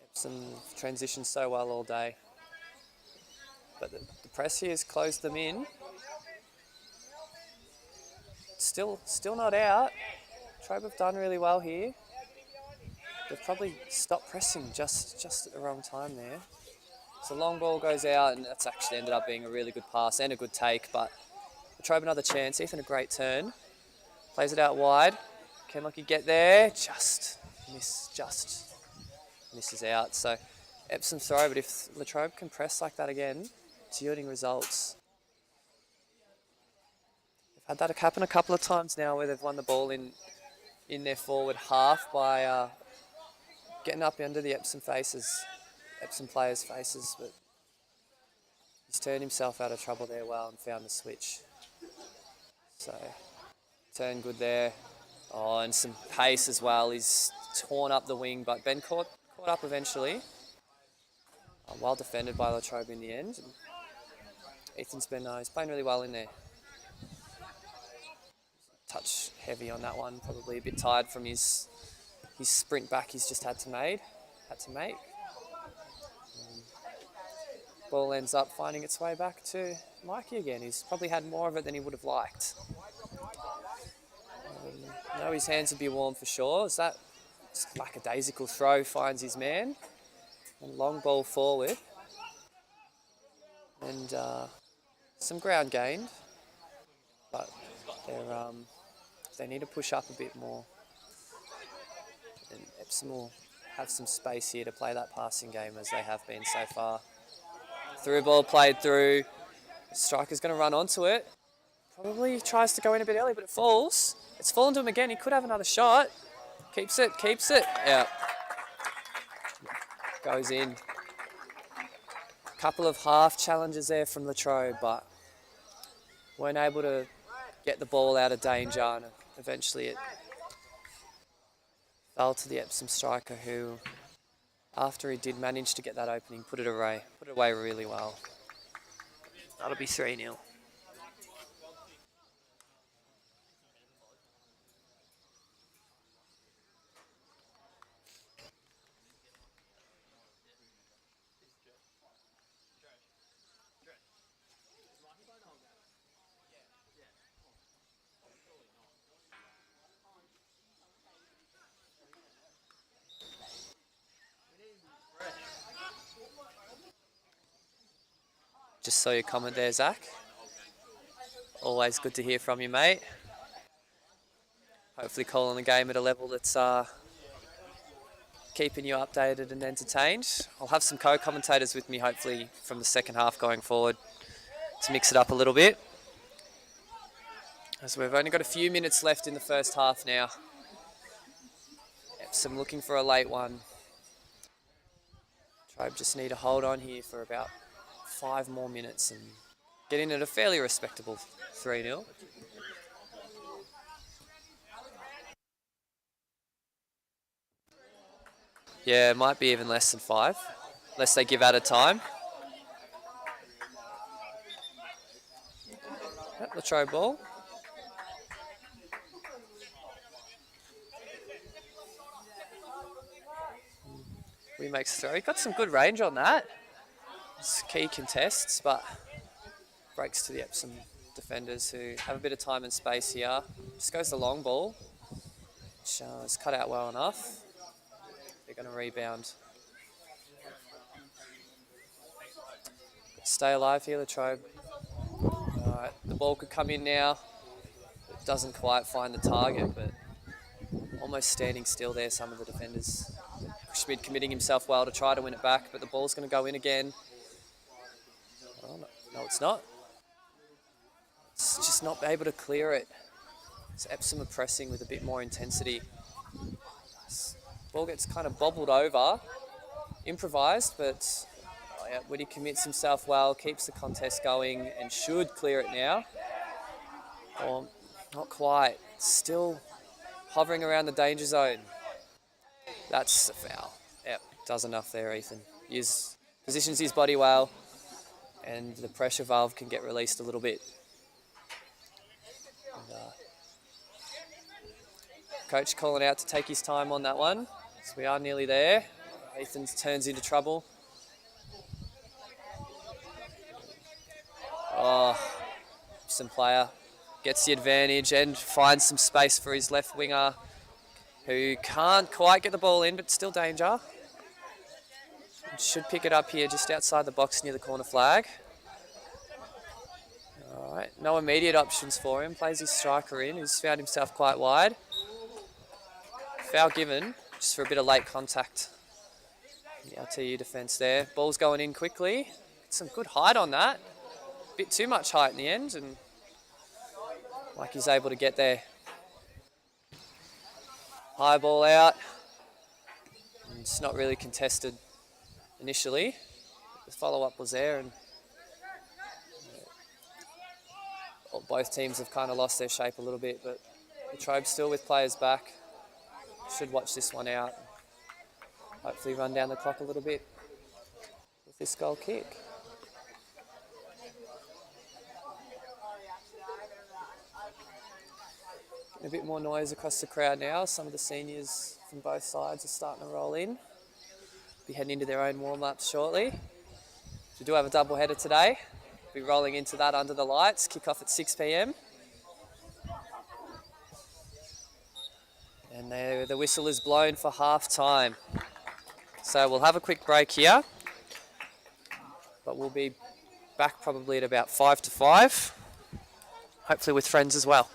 Epsom transitioned so well all day. But the press here has closed them in. Still not out. Trobe have done really well here. They've probably stopped pressing just at the wrong time there. So long ball goes out, and that's actually ended up being a really good pass and a good take, but Trobe another chance. Ethan a great turn. Plays it out wide. Can Lucky get there? Just misses out. So Epsom throw, but if Latrobe can press like that again, it's yielding results. They've had that happen a couple of times now where they've won the ball in their forward half by getting up under the Epsom players' faces, but He's turned himself out of trouble there well and found the switch. So, turn good there. Oh, and some pace as well. He's torn up the wing, but Ben caught up eventually. Well defended by Trobe in the end. And Ethan's been he's playing really well in there. Touch heavy on that one, probably a bit tired from his sprint back he's just had to make. Ball ends up finding its way back to Mikey again. He's probably had more of it than he would have liked. Now his hands would be warm for sure. As that lackadaisical throw finds his man. And long ball forward. And some ground gained. But they need to push up a bit more. And Epsom will have some space here to play that passing game as they have been so far. Through ball played through. The striker's going to run onto it. Probably tries to go in a bit early, but it falls. It's fallen to him again. He could have another shot. Keeps it. Yeah. Goes in. A couple of half challenges there from Latrobe, but weren't able to get the ball out of danger, and eventually it fell to the Epsom striker who, after he did manage to get that opening, put it away really well. That'll be 3-0. Just saw your comment there, Zach. Always good to hear from you, mate. Hopefully calling the game at a level that's keeping you updated and entertained. I'll have some co-commentators with me, hopefully, from the second half going forward to mix it up a little bit. As we've only got a few minutes left in the first half now. Epsom looking for a late one. Trobe just need to hold on here for about 5 more minutes and get in at a fairly respectable 3-0. Yeah, it might be even less than 5, unless they give out a time. Yep, the throw ball. He makes a throw. He got some good range on that. It's key contests, but breaks to the Epsom defenders who have a bit of time and space here. Just goes the long ball, which is cut out well enough. They're going to rebound. Stay alive here, Latrobe. Alright, the ball could come in now. It doesn't quite find the target, but almost standing still there, some of the defenders. Schmid committing himself well to try to win it back, but the ball's going to go in again. Oh, no, it's not. It's just not able to clear it. So Epsom are pressing with a bit more intensity. Ball gets kind of bobbled over, improvised, but Woody commits himself well, keeps the contest going, and should clear it now. Or not quite. Still hovering around the danger zone. That's a foul. Yep, does enough there, Ethan. Positions his body well, and the pressure valve can get released a little bit. And, coach calling out to take his time on that one. So we are nearly there. Ethan turns into trouble. Oh, some player gets the advantage and finds some space for his left winger, who can't quite get the ball in, but still danger. Should pick it up here just outside the box near the corner flag. All right, no immediate options for him. Plays his striker in, who's found himself quite wide. Foul given, just for a bit of late contact. The LTU defence there. Ball's going in quickly. Some good height on that. Bit too much height in the end, and like he's able to get there. High ball out. And it's not really contested initially. The follow-up was there, and both teams have kind of lost their shape a little bit, but the Trobe still with players back. Should watch this one out. Hopefully run down the clock a little bit with this goal kick. A bit more noise across the crowd now. Some of the seniors from both sides are starting to roll in. Be heading into their own warm-ups shortly. We do have a double header today. Be rolling into that under the lights. Kick off at 6 p.m. And the whistle is blown for half time. So we'll have a quick break here, but we'll be back probably at about 5 to 5, hopefully with friends as well.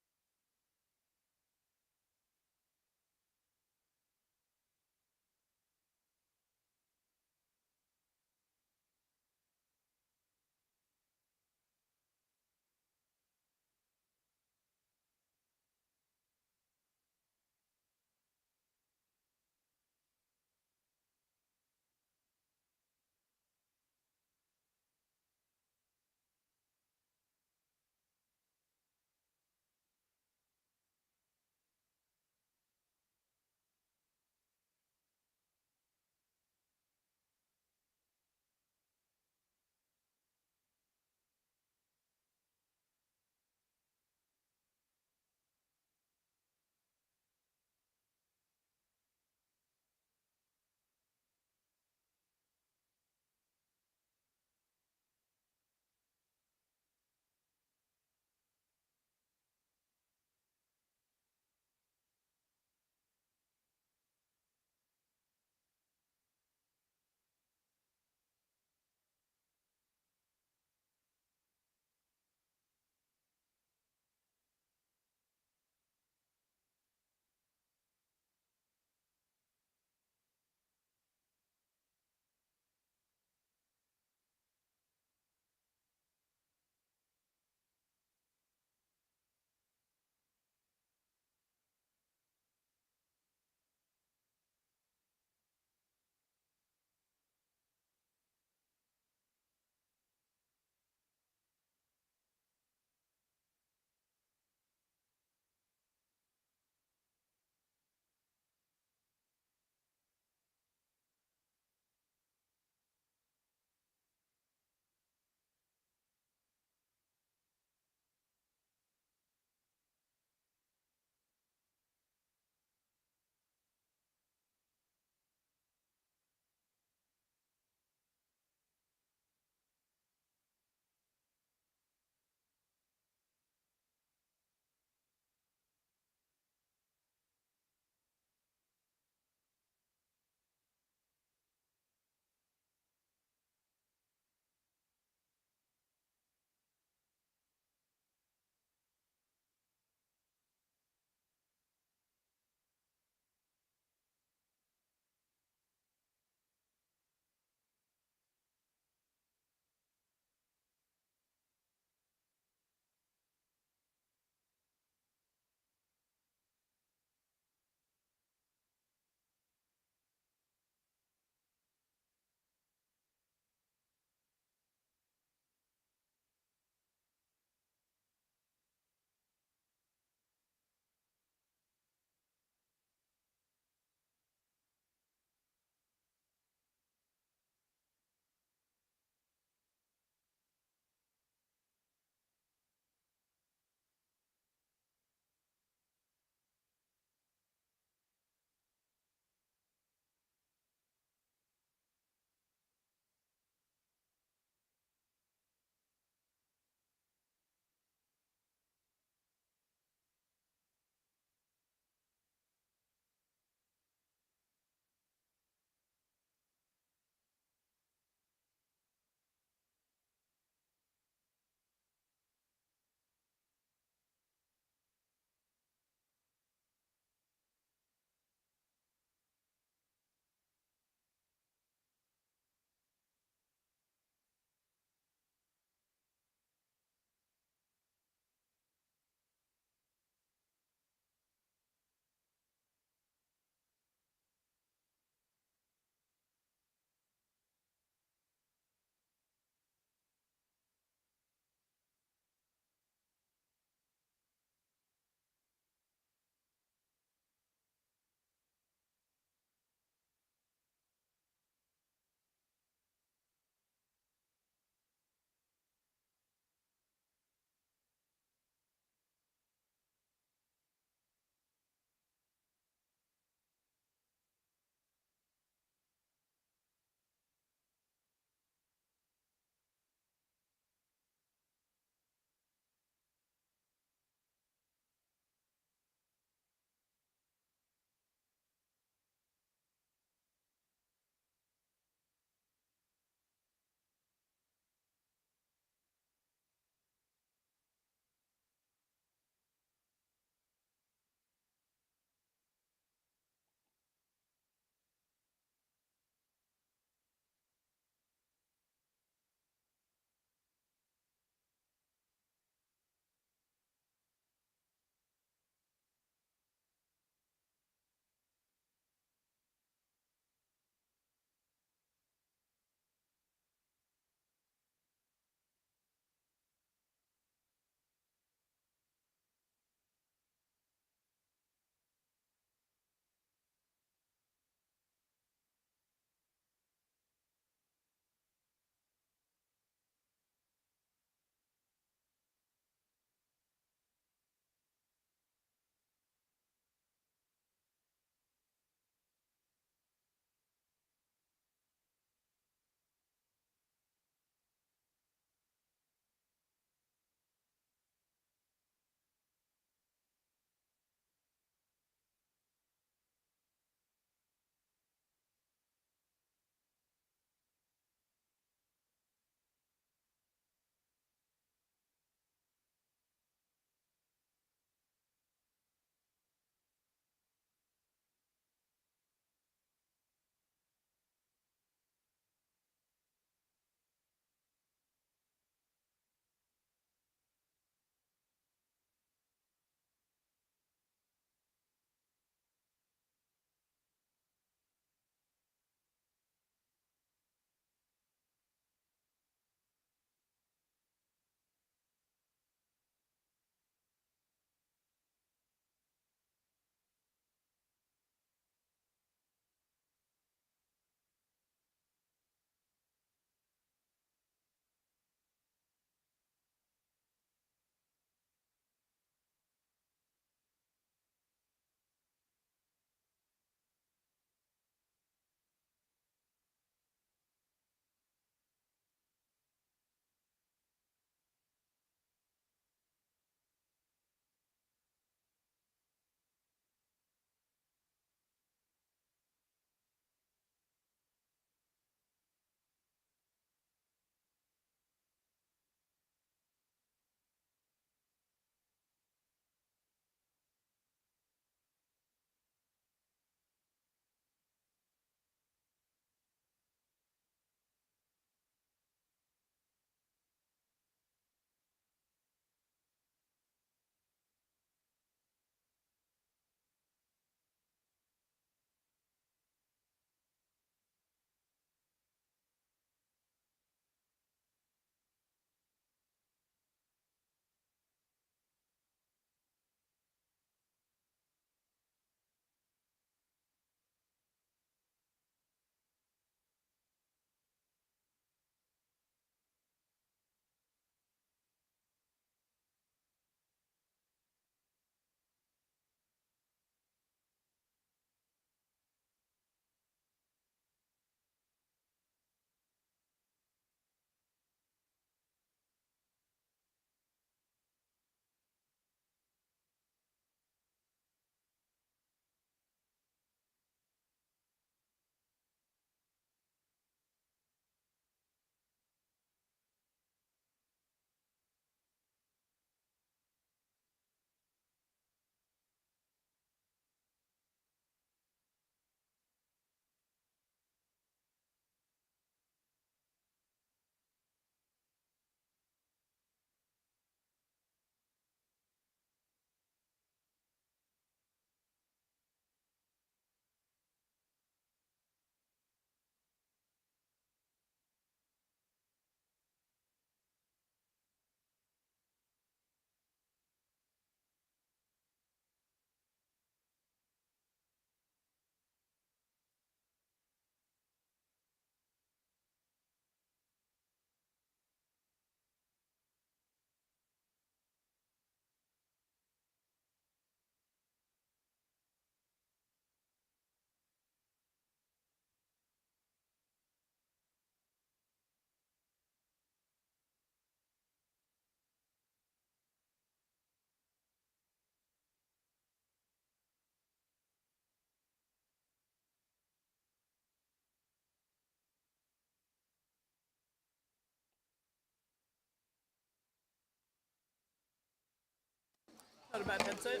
Not a bad headset.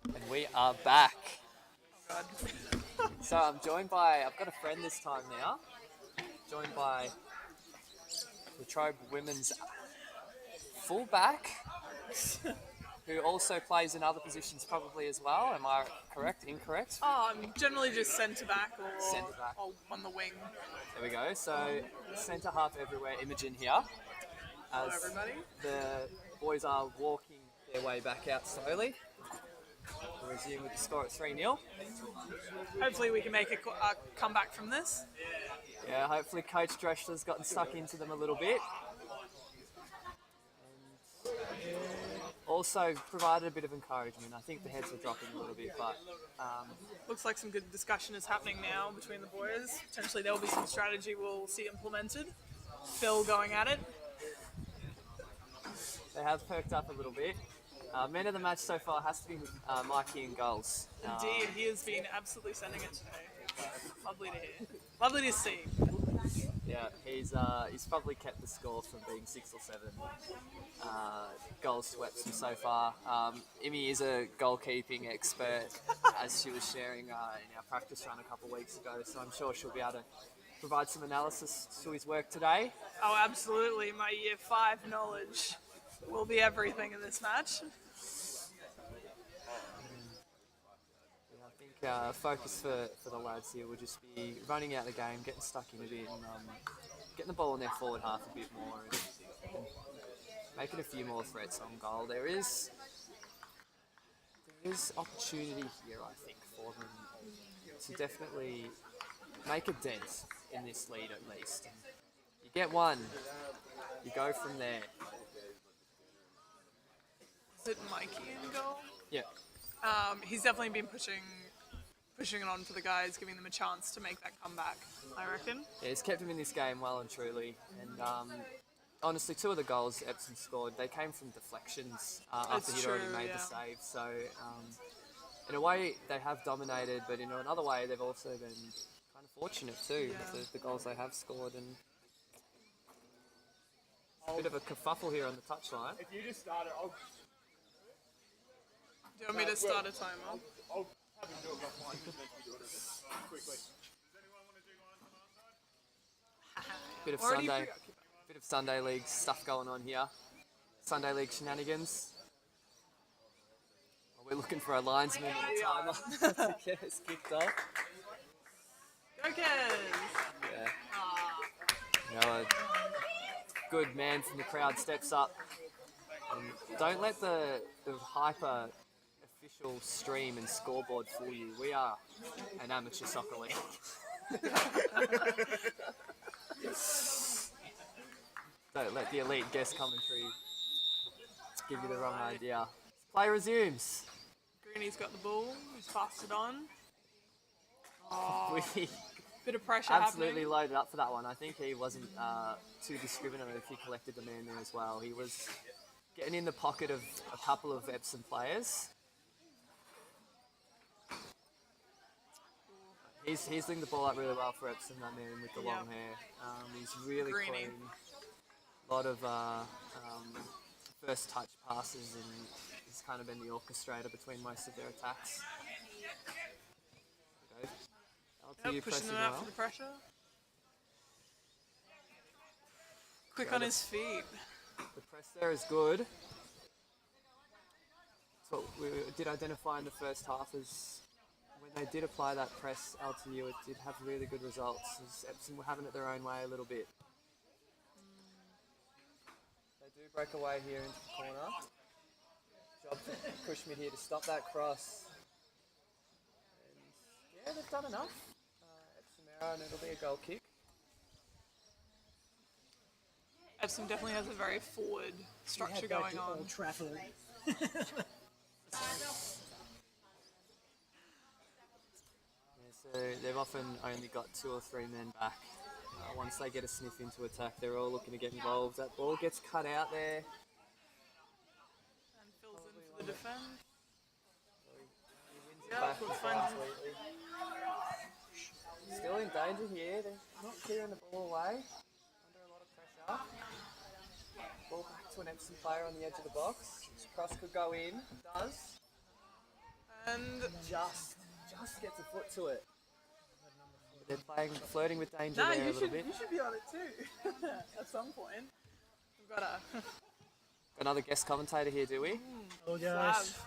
And we are back. God. So I'm joined by, I've got a friend this time now, joined by the Trobe women's fullback, who also plays in other positions probably as well. Am I correct? Incorrect? Oh, I'm generally just centre back or, Centre back. or on the wing. There we go. So centre half everywhere, Imogen here. Hello, As everybody. the boys are walking their way back out slowly. We'll resume with the score at 3-0. Hopefully we can make a comeback from this. Yeah, hopefully Coach Dreschler's gotten stuck into them a little bit. Also provided a bit of encouragement. I think the heads were dropping a little bit, but Looks like some good discussion is happening now between the boys. Potentially there will be some strategy we'll see implemented. Phil going at it. they have perked up a little bit. Man of the match so far has to be Mikey in goals. Indeed, he has been absolutely sending it today. Lovely to hear. Lovely to see. Yeah, he's probably kept the score from being 6 or 7 goals to Epsom so far. Imi is a goalkeeping expert, as she was sharing in our practice run a couple of weeks ago, so I'm sure she'll be able to provide some analysis to his work today. Oh, absolutely. My year 5 knowledge will be everything in this match. I think focus for the lads here will just be running out the game, getting stuck in a bit, and getting the ball in their forward half a bit more, and making a few more threats on goal. There is opportunity here, I think, for them to definitely make a dent in this lead at least. And you get one, you go from there. Is it Mikey in goal? Yeah. He's definitely been pushing it on for the guys, giving them a chance to make that comeback, I reckon. Yeah, he's kept him in this game well and truly. And honestly, 2 of the goals Epsom scored, they came from deflections after he'd already made the save. So in a way, they have dominated, but in another way, they've also been kind of fortunate too with the goals they have scored. And a bit of a kerfuffle here on the touchline. If you just start it, Do you want me to start a timer? I'll have him do it offline. Just make me do it quickly. Bit of Already Sunday League stuff going on here. Sunday League shenanigans. We're looking for a linesman and a timer to get us kicked off. Go Kids! Yeah. A good man from the crowd steps up. And don't let the hyper official stream and scoreboard fool you. We are an amateur soccer league. Don't let the elite guest commentary give you the wrong idea. Play resumes. Greeny's got the ball. He's passed it on. Oh, We bit of pressure absolutely happening. loaded up for that one. I think he wasn't too discriminating if he collected the man there as well. He was getting in the pocket of a couple of Epsom players. He's linked the ball up really well for Epsom, that man with the long hair. He's really Greeny. clean. A lot of first touch passes, and he's kind of been the orchestrator between most of their attacks. Yep, LTU pushing pressing them out well. for the pressure. Quick on his feet. The press there is good. That's what we did identify in the first half, is when they did apply that press LTU, it did have really good results, as Epsom were having it their own way a little bit. They do break away here into the corner. Job for Cushmid here to stop that cross. And yeah, they've done enough. Epsom error, and it'll be a goal kick. Epsom definitely has a very forward structure going on. Trafford. So they've often only got 2 or 3 men back. Once they get a sniff into attack, they're all looking to get involved. That ball gets cut out there. And fills in for the defence. He wins it Yeah, back looks quite fine. sweetly. Still in danger here. They're not clearing the ball away. Under a lot of pressure. Ball back to to an Epsom player on the edge of the box. Cross could go in. Does. And Just gets a foot to it. They're flirting with danger nah, there a you little should bit. be on it too. At some point, we've got a Another guest commentator here, do we? Hello guys,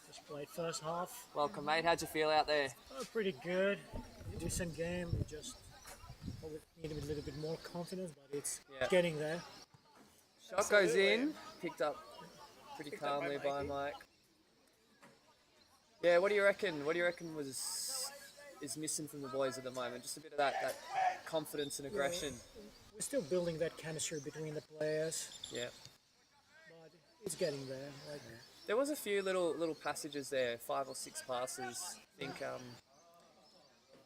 just played first half. Welcome, mate. How'd you feel out there? Oh, pretty good, decent game. We just probably need a little bit more confidence, but it's getting there. Shot goes in, picked up pretty calmly by Mike. Yeah, what do you reckon? What do you reckon is missing from the boys at the moment? Just a bit of that confidence and aggression. We're still building that chemistry between the players, Yeah. but it's getting there. Like, There was a few little passages there, 5 or 6 passes. I think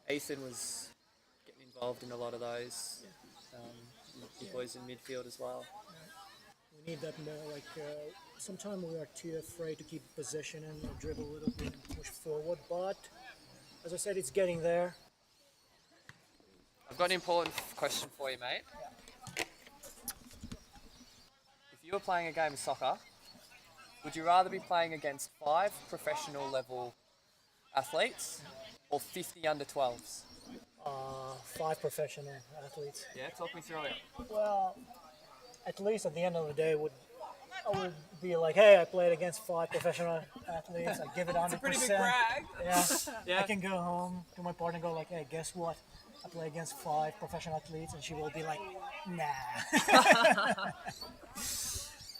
Ethan was getting involved in a lot of those. The boys in midfield as well. we need that more. Like sometimes we are too afraid to keep possession and dribble a little bit and push forward. But as I said, it's getting there. I've got an important question for you, mate. If you were playing a game of soccer, would you rather be playing against 5 professional level athletes or 50 under 12s? 5 professional athletes. Yeah, talk me through it. Well, at least at the end of the day, I would be like, hey, I played against 5 professional athletes. I give it 100%. it's a pretty big brag. Yeah. I can go home to my partner and go like, hey, guess what? I play against 5 professional athletes, and she will be like, nah.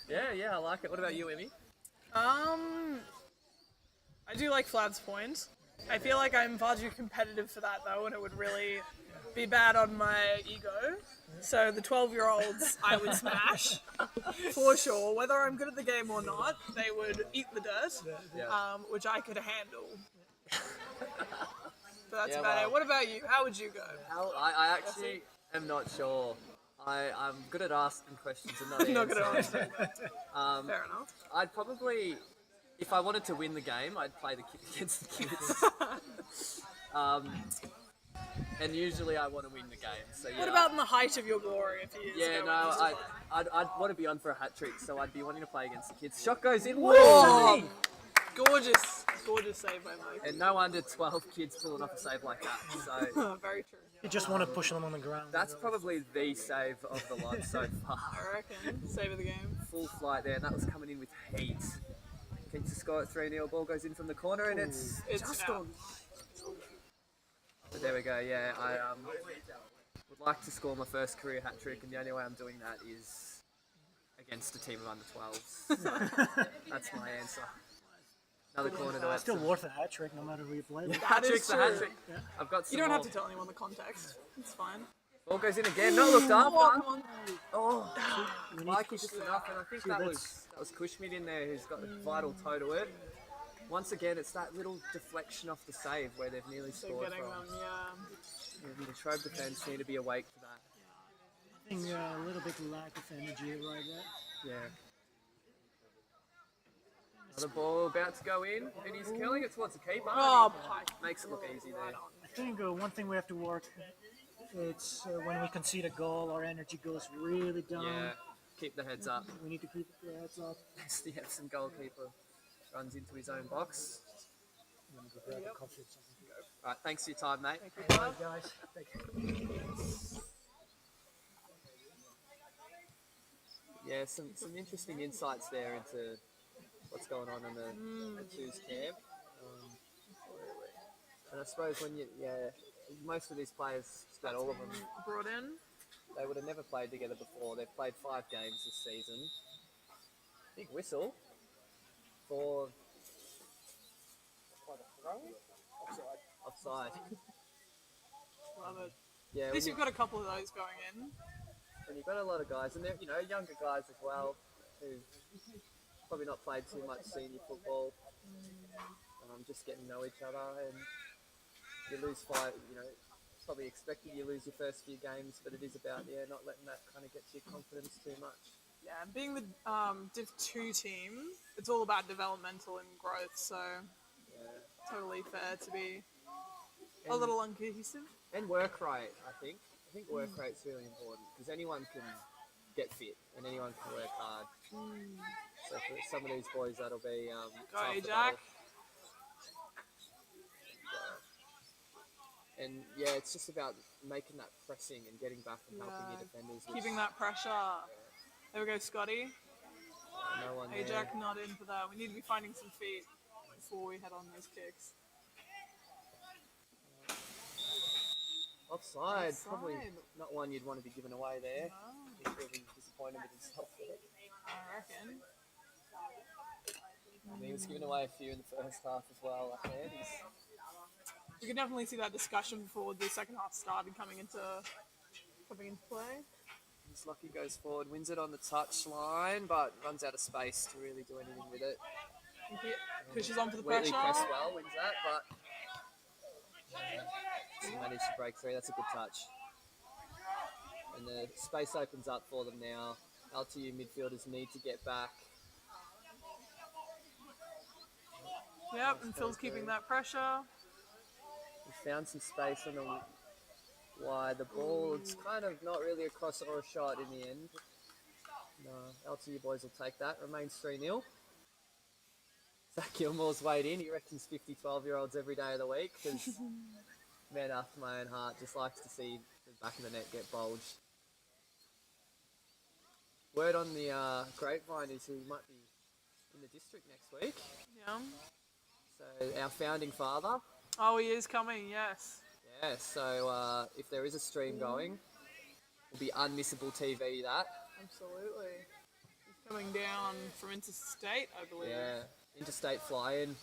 Yeah, I like it. What about you, Emmy? I do like Flav's point. I feel like I'm far too competitive for that though, and it would really be bad on my ego. So the 12-year-olds I would smash for sure. Whether I'm good at the game or not, they would eat the dirt, which I could handle. But that's about it. What about you? How would you go? I actually am not sure. I'm good at asking questions and not Not good at answering. answering. Fair enough. I'd probably, if I wanted to win the game, I'd play against the kids. And usually I want to win the game. So yeah. What about in the height of your glory if he is Yeah, going no, to I'd want to be on for a hat trick, so I'd be wanting to play against the kids. Shot goes in. Whoa! Gorgeous save by Mike. And no under 12 kids pulling off a save like that. So Very true. You just want to push them on the ground. that's probably the save of the lot so far. I reckon. Save of the game. Full flight there, and that was coming in with heat. Keeps the score at 3-0. Ball goes in from the corner, and it's just out. on. But there we go. Yeah, I would like to score my first career hat trick, and the only way I'm doing that is against a team of under 12s. So that's my answer. Another corner to It's still Epsom. worth a hat trick no matter who you play with. Hat trick's a hat true. trick. I've got some You don't more. have to tell anyone the context. It's fine. Ball goes in again. Not looked after. Come on. Oh, We need Mikey just enough, and I think that was Kushmid in there who's got a vital toe to it. Once again, it's that little deflection off the save where they've nearly So scored getting from. them, yeah. And the Trobe defence need to be awake for that. I think a little bit lack of energy right there. Yeah. Another ball about to go in, and he's curling it towards the keeper. Oh, Pike. Makes it look easy there. I think one thing we have to work, it's when we concede a goal, our energy goes really down. Yeah, keep the heads up. We need to keep the heads up. As the Epsom goalkeeper runs into his own box. Grab the confidence. Right, thanks for your time, mate. Alright, guys. Thank you. Yeah, some interesting insights there into what's going on in the twos camp. And I suppose when most of these players, about all of them, Brought in. they would have never played together before. They've played 5 games this season. Big whistle for offside. Love it. Yeah, At least you've got a couple of those going in. and you've got a lot of guys, and they're younger guys as well, who probably not played too much senior football. Just getting to know each other, and you lose 5. It's probably expected you lose your first few games, but it is about not letting that kind of get to your confidence too much. Yeah, and being the Div 2 team, it's all about developmental and growth, so totally fair to be a little uncohesive. And work rate, I think. I think work rate's really important because anyone can get fit, and anyone can work hard. So for some of these boys, that'll be Go, tough to Jack. battle. And yeah, it's just about making that pressing and getting back and helping your defenders. Keeping that pressure. There we go, Scotty. No one there. Ajax not in for that. We need to be finding some feet before we head on those kicks. Offside. Probably not one you'd want to be giving away there. He's really disappointed with himself there. I reckon. And he was giving away a few in the first half as well. Up there. We can definitely see that discussion before the second half started coming into play. He's lucky, goes forward, wins it on the touch line, but runs out of space to really do anything with it. Pushes on for the Wheatley pressure. Cresswell wins that, but doesn't manage to break through. That's a good touch. And the space opens up for them now. LTU midfielders need to get back. Yep, and Phil's keeping that pressure. He found some space on the wide. The ball, it's kind of not really a cross or a shot in the end. No, LTU boys will take that. Remains 3-0. Zach Gilmore's weighed in. He reckons 50 12-year-olds every day of the week because man after my own heart just likes to see the back of the net get bulged. Word on the grapevine is he might be in the district next week. Yeah. So our founding father. Oh, he is coming, yes. Yeah, so if there is a stream going, it'll be unmissable TV that. Absolutely. He's coming down from interstate, I believe. Yeah, interstate fly-in.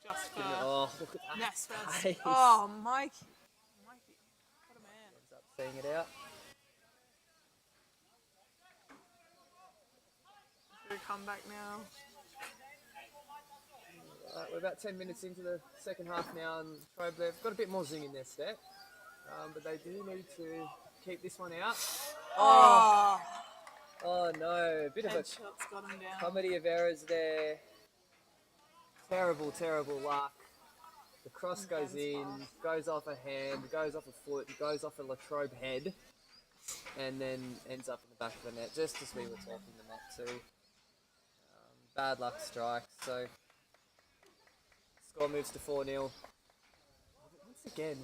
Just for Oh, look at that. Nest Fest. pace. Oh, Mikey. Mikey. What a man. Ends up seeing it out. Gonna come back now. We're about 10 minutes into the second half now, and Trobe, they've got a bit more zing in their step, but they do need to keep this one out. Oh, Oh no, a bit of a headshots got him down. comedy of errors there. Terrible, terrible luck. The cross goes in, goes off a hand, goes off a foot, goes off a Latrobe head, and then ends up in the back of the net, just as we were talking the net too. Bad luck strike, so score moves to 4-0. Once again,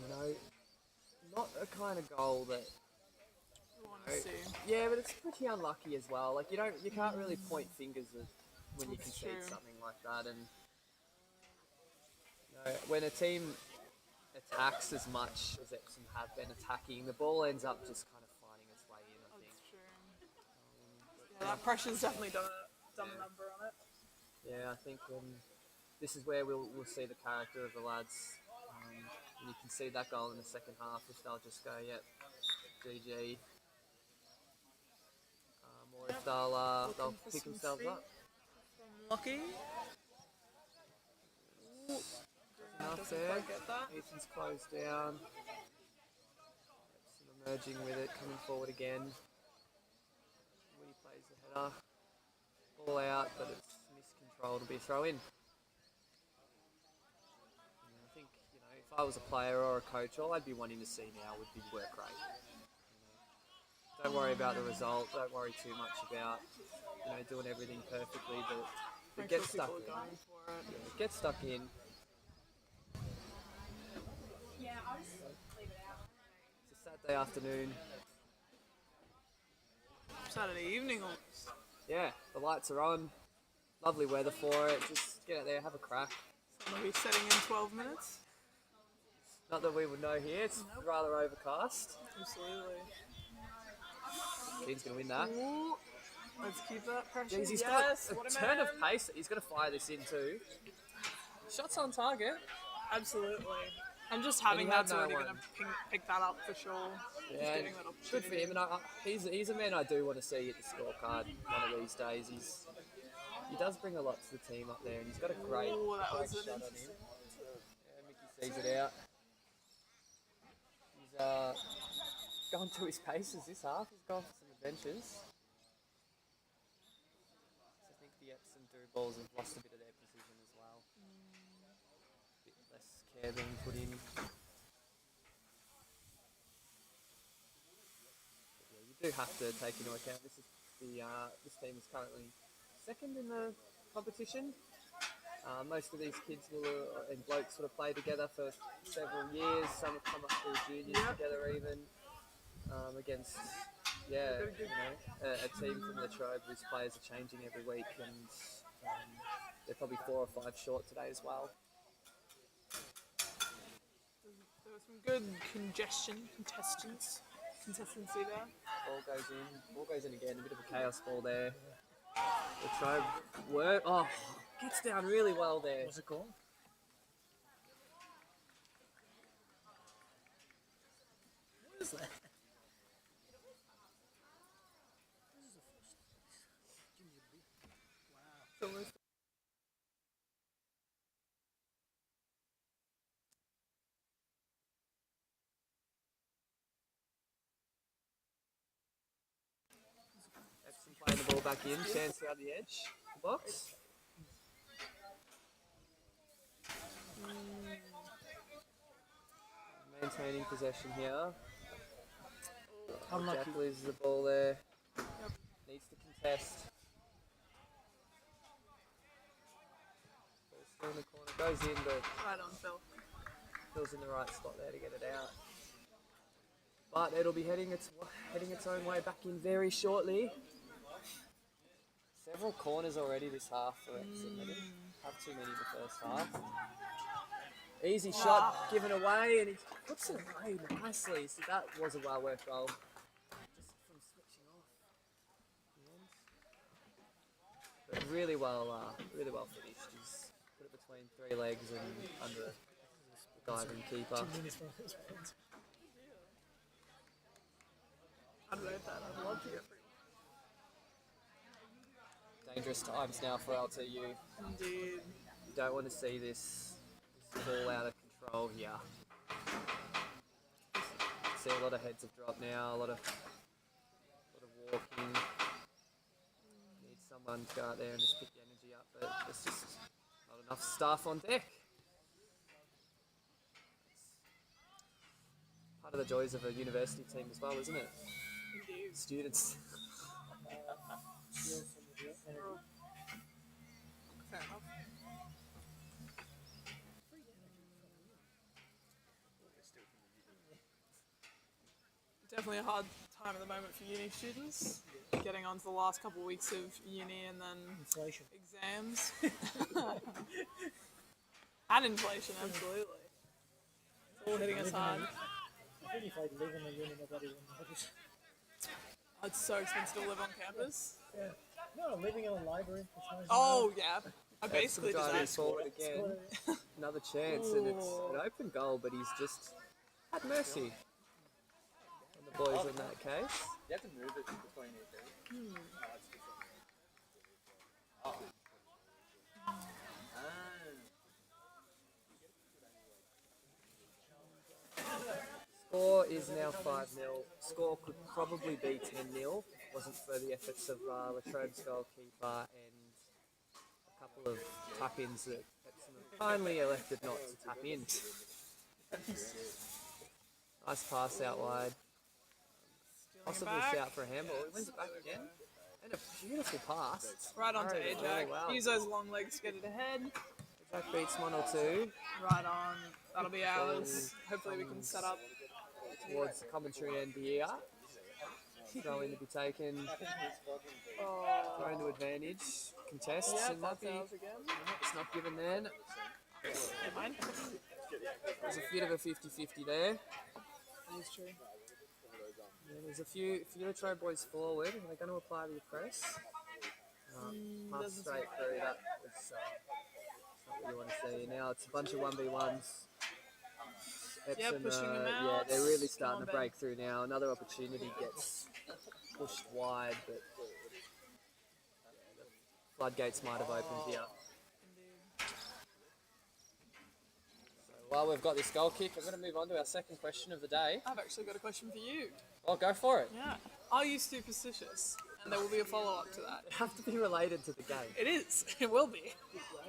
not a kind of goal that. You want to see. Yeah, but it's pretty unlucky as well. Like you can't really point fingers when you That's concede true. something like that, and when a team attacks as much as Epsom have been attacking, the ball ends up just kind of finding its way in. I think. That's true. Yeah, that pressure's definitely done a number on it. Yeah, I think this is where we'll see the character of the lads. And you can see that goal in the second half if they'll just go, yep, GG. Or if they'll for pick some themselves feet. up. Lucky. Enough Doesn't there. quite get that. Ethan's closed down. Epsom emerging with it, coming forward again. When he plays the header. Ball out, but it's miscontrolled. It'll be a throw in. I think, if I was a player or a coach, all I'd be wanting to see now would be work rate. Don't worry about the result. Don't worry too much about, doing everything perfectly, but Make get sure stuck people in. are going for it. Get stuck in. Yeah, I'll just leave it out. It's a Saturday afternoon. Saturday evening almost. Yeah, the lights are on. Lovely weather for it. Just get out there, have a crack. So we'll be setting in 12 minutes. Not that we would know here. It's rather overcast. Absolutely. Dean's going to win that. Ooh, let's keep that pressure. Jeez, he's yes, got what a a turn man. of pace. He's going to fire this in too. Shots on target. Absolutely. And just having And he had that's already no going to pick that up for sure. Just Yeah, getting that good for opportunity. him. And he's a man I do want to see at the scorecard one of these days. He does bring a lot to the team up there, and he's got a great, Ooh, that great was an shot on him. interesting. Yeah, Mickey sees it out. He's gone to his paces this half. He's gone for some adventures. I think the Epsom do balls have lost a bit of their precision as well. A bit less care being put in. But yeah, you do have to take into account this team is currently second in the competition. Most of these kids and blokes sort of play together for several years. Some have come up through juniors together even against a team from the Trobe whose players are changing every week, and they're probably 4 or 5 short today as well. There was some good consistency there. Ball goes in again. A bit of a chaos ball there. The Trobe gets down really well there. What's it called? What is that? Epsom playing the ball back in. Chance around the edge. The box. Maintaining possession here. Unlucky. Jack loses the ball there. Needs to contest. Ball still in the corner. Goes in, but Right on, Phil. Phil's in the right spot there to get it out. But it'll be heading its own way back in very shortly. Several corners already this half for Epsom. They didn't have too many in the first half. Easy shot given away, and he puts it away nicely. So that was a well-worked goal. Just from switching off. But really well finished. He's put it between 3 legs and under the diving keeper. 2 minutes from this point. I'd rate that. I'd love to get free. Dangerous times now for LTU. Indeed. You don't want to see this ball out of control here. See a lot of heads have dropped now, a lot of walking. Need someone to go out there and just pick the energy up, but there's just not enough staff on deck. It's part of the joys of a university team as well, isn't it? Indeed. Students. Fair enough. Definitely a hard time at the moment for uni students. Getting on to the last couple of weeks of uni and then Inflation. exams. And inflation, absolutely. It's all hitting us hard. I think if I live in a uni, nobody would notice. It's so expensive to live on campus. Yeah. No, living in a library. It's nice. Oh, yeah. I basically Epsom just driving asked forward again. Another chance, and it's an open goal, but he's just had mercy on the boys in that case. You have to move it between each other. Score is now 5-0. Score could probably be 10-0. Wasn't for the efforts of Latrobe's goalkeeper and a couple of tap-ins that Epsom kindly elected not to tap in. Nice pass out wide. Possible shout for a handball. He wins it back again. And a beautiful pass. right onto Very Ajax. well. Use those long legs to get it ahead. Ajax beats 1 or 2 Right on. That'll be ours. Hopefully we can set up. towards the commentary end here. Throw in to be taken. Throw into advantage. Contests. Yeah, and that's nothing. ours again. It's not given then. Never mind. There's a bit of a 50-50 there. That is true. Yeah, there's a few Latrobe boys forward. Are they going to apply the press? Pass doesn't straight seem through. That was not what you want to see. Now it's a bunch of 1v1s. Epsom, pushing them yeah, out. they're really Come starting on, to Ben. break through now. Another opportunity gets pushed wide, but the floodgates might have opened here. So while we've got this goal kick, I'm going to move on to our second question of the day. I've actually got a question for you. Oh, go for it. Yeah. Are you superstitious? And there will be a follow-up to that. It have to be related to the game. It is. It will be.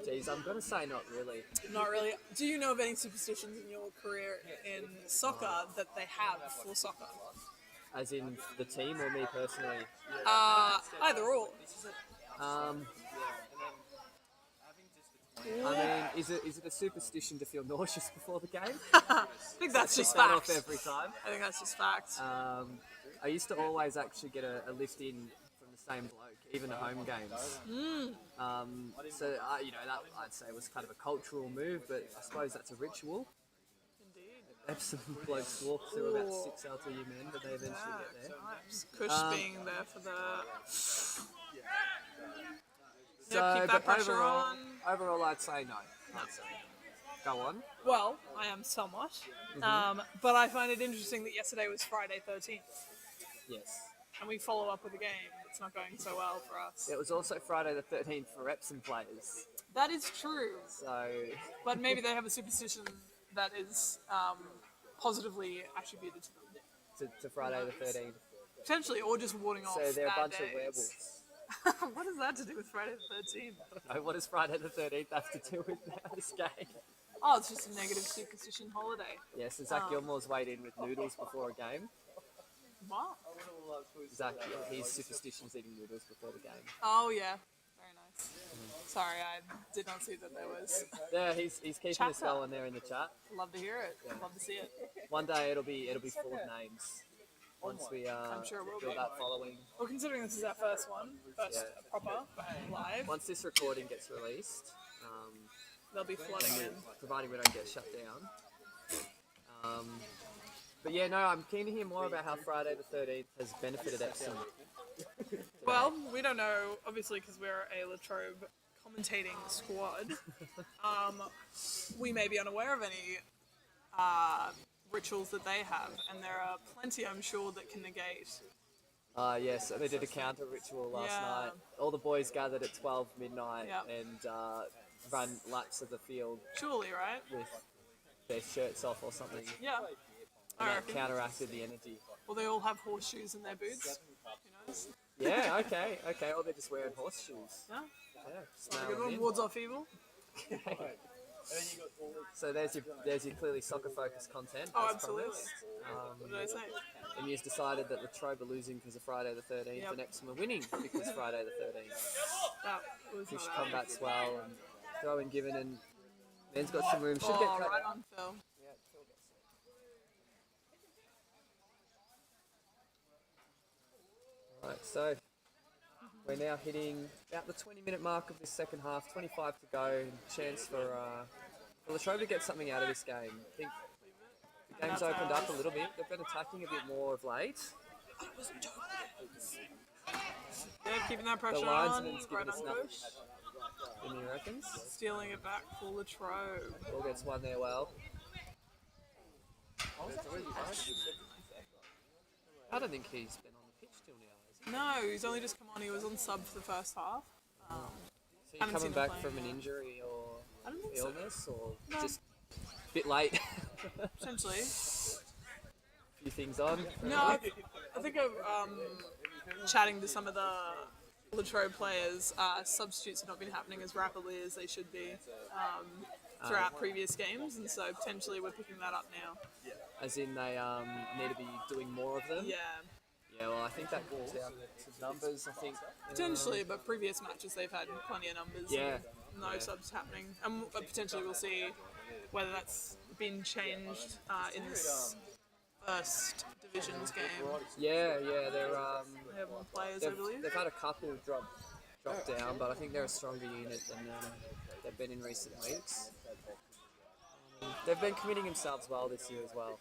Jeez, I'm going to say not really. Not really. Do you know of any superstitions in your career in soccer that they have for soccer? As in the team or me personally? Either or. I mean, is it a superstition to feel nauseous before the game? I think that's just That off fact. every time. I think that's just fact. I used to always actually get a lift in from the same bloke, even at home games. So that I'd say was kind of a cultural move, but I suppose that's a ritual. Indeed. Epsom blokes walk through about 6 LTU men, but they eventually get there. Nice. Kush being there for the. So, Yeah, keep that but pressure on. overall, I'd say no. Go on. Well, I am somewhat. But I find it interesting that yesterday was Friday 13th, Yes. and we follow up with a game that's not going so well for us. It was also Friday the 13th for Epsom players. That is true, So, but maybe they have a superstition that is positively attributed to them. to Friday the 13th. Potentially, or just warding off. So they're a bad bunch days. of werewolves. What has that to do with Friday the 13th? No, what does Friday the 13th have to do with this game? Oh, it's just a negative superstition holiday. Yes, and Zach Gilmore's weighed in with noodles before a game. What? Zach, he's superstitious eating noodles before the game. Oh, yeah. Very nice. Sorry, I did not see that there was. Yeah, he's keeping us Chatter. going there in the chat. Love to hear it. Love to see it. One day it'll be full of names. Once we I'm sure it will build be. that following. Well, considering this is our first proper live, Once this recording gets released, they'll be flooding in. providing we don't get shut down. But yeah, no, I'm keen to hear more about how Friday the 13th has benefited Epsom. Well, we don't know, obviously, because we're a Latrobe commentating squad. We may be unaware of any rituals that they have, and there are plenty, I'm sure, that can negate. Yes, so they did a counter ritual last Yeah. night. All the boys gathered at 12 midnight Yep. and ran laps of the field Surely, right? with their shirts off or something. Yeah. And I that reckon. counteracted the energy. Well, they all have horseshoes in their boots. Who knows? Yeah, okay. Or they're just wearing horseshoes. Yeah. Yeah, Good snail one. in. Wards off evil. So there's your clearly soccer focused content. Oh, as absolutely. promised. What did I say? And you've decided that Latrobe are losing because of Friday the 13th Yep. and Epsom are winning because Friday the 13th. That was Fish not combats well and throwing given and men's got some room. Should Oh, get cut. right on, Phil. Right, so we're now hitting about the 20-minute mark of this second half. 25 to go. Chance for Latrobe to get something out of this game. I think the game's That's opened up a ours. little bit. They've been attacking a bit more of late. Yeah, keeping that The pressure on. linesman's Right giving us on nothing. push. And he reckons. Stealing it back for Latrobe. Ball gets one there well. I don't think he's been on the pitch till now, has he? No, he's only just come on. He was on sub for the first half. So you Haven't coming seen him back playing from an yet. injury or I don't think so. illness or No. just a bit late? Potentially. Few things on. No, I think of chatting to some of the Latrobe players. Substitutes have not been happening as rapidly as they should be throughout previous games, and so potentially we're picking that up now. As in they need to be doing more of them. Yeah, Yeah, well, I think that comes down to numbers. I think potentially, but previous matches they've had plenty of numbers. Yeah. and no subs happening, and potentially we'll see whether that's been changed in this first divisions game. Yeah, they're They have more players, I believe. they've had a couple drop down, but I think they're a stronger unit than they've been in recent weeks. They've been committing themselves well this year as well.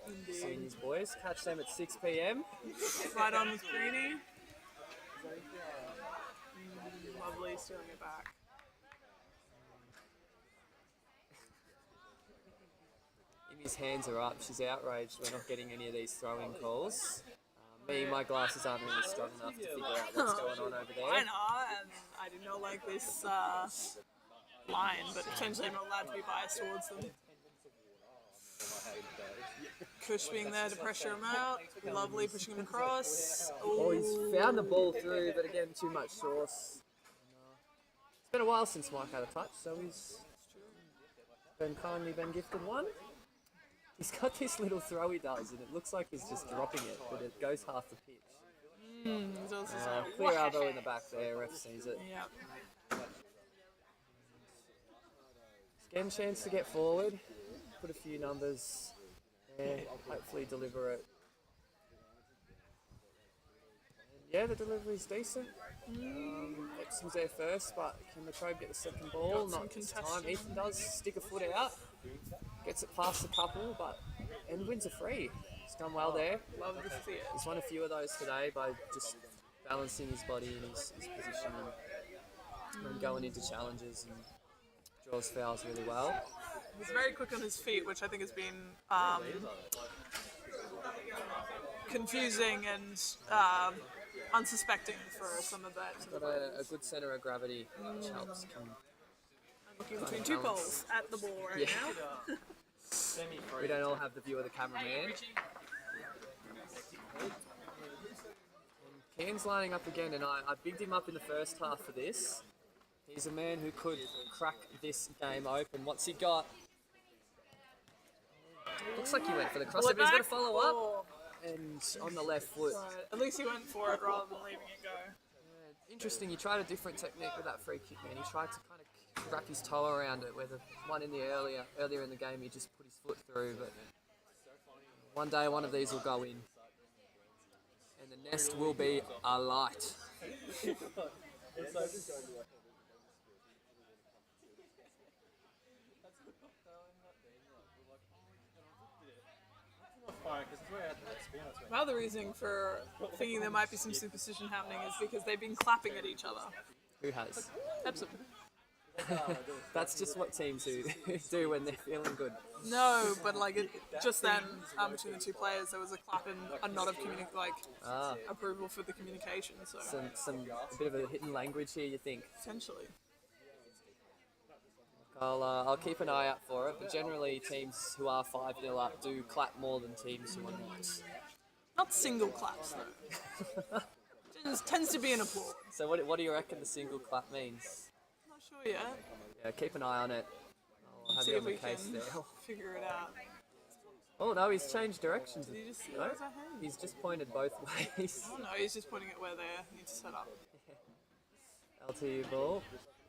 Indeed. Seniors boys, catch them at 6 p.m. Right on with Greeny. Lovely, stealing it back. Amy's hands are up. She's outraged we're not getting any of these throwing calls. Me, my glasses aren't really strong enough to figure out what's going on over I there. know, and I do not like this line, but potentially I'm not allowed to be biased towards them. Kush being there to pressure him out. Lovely, pushing him across. Oh, he's found the ball through, but again, too much sauce. It's been a while since Mike had a touch, so he's been kindly been gifted one. He's got this little throw he does, and it looks like he's just dropping it, but it goes half the pitch. It's also so Clear elbow in the back there, ref sees it. yeah. Getting a chance to get forward, put a few numbers there, hopefully deliver it. And yeah, the delivery's decent. Epsom's there first, but can the Trobe get the second ball? Not this time. Ethan does stick a foot out, gets it past the couple, and wins a free. He's done well there. Love to see it. He's won a few of those today by just balancing his body and his position and going into challenges and draws fouls really well. He's very quick on his feet, which I think has been confusing and unsuspecting for some of that. Got a good centre of gravity, which helps. Looking between two poles at the ball right now. We don't all have the view of the cameraman. Cairns lining up again, and I bigged him up in the first half for this. He's a man who could crack this game open. What's he got? Looks like he went for the cross, but he's going to follow up. And on the left foot. At least he went for it rather than leaving it go. Interesting, he tried a different technique with that free kick, man. He tried to kind of wrap his toe around it, where the one in the earlier in the game, he just put his foot through. But one day, one of these will go in. And the nest will be alight. My other reasoning for thinking there might be some superstition happening is because they've been clapping at each other. Who has? Epsom. That's just what teams do when they're feeling good. No, but just then between the two players there was a clap and a nod of approval for the communication. So A bit of a hidden language here, you think? potentially. I'll keep an eye out for it, but generally teams who are 5-0 up do clap more than teams who are not. Not single claps though. Tends to be an applause. So what do you reckon the single clap means? Not sure yet. Yeah, keep an eye on it. I'll have See you if on the we case can there. figure it out. Oh no, he's changed directions. Did you just see No? those hands? He's just pointed both ways. Oh no, he's just pointing at where they need to set up. LTU ball.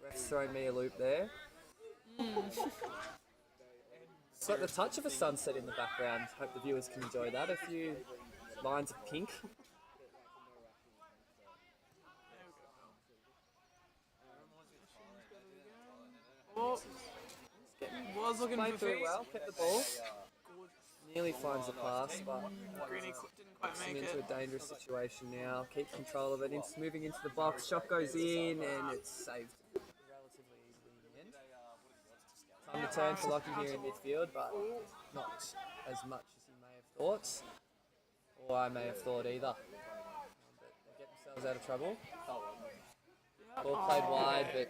Ref's throwing me a loop there. It's like the touch of a sunset in the background. Hope the viewers can enjoy that. A few lines of pink. Oh, was looking Played for through feet. well, kept the ball. Nearly finds the pass, but Greeny didn't quite make into it. a dangerous situation now. Keeps control of it. It's moving into the box. Shot goes in, and it's saved relatively easily in the end. Time to turn for Lockie here in midfield, but not as much as he may have thought, or I may have thought either. But they get themselves out of trouble. Ball played wide, but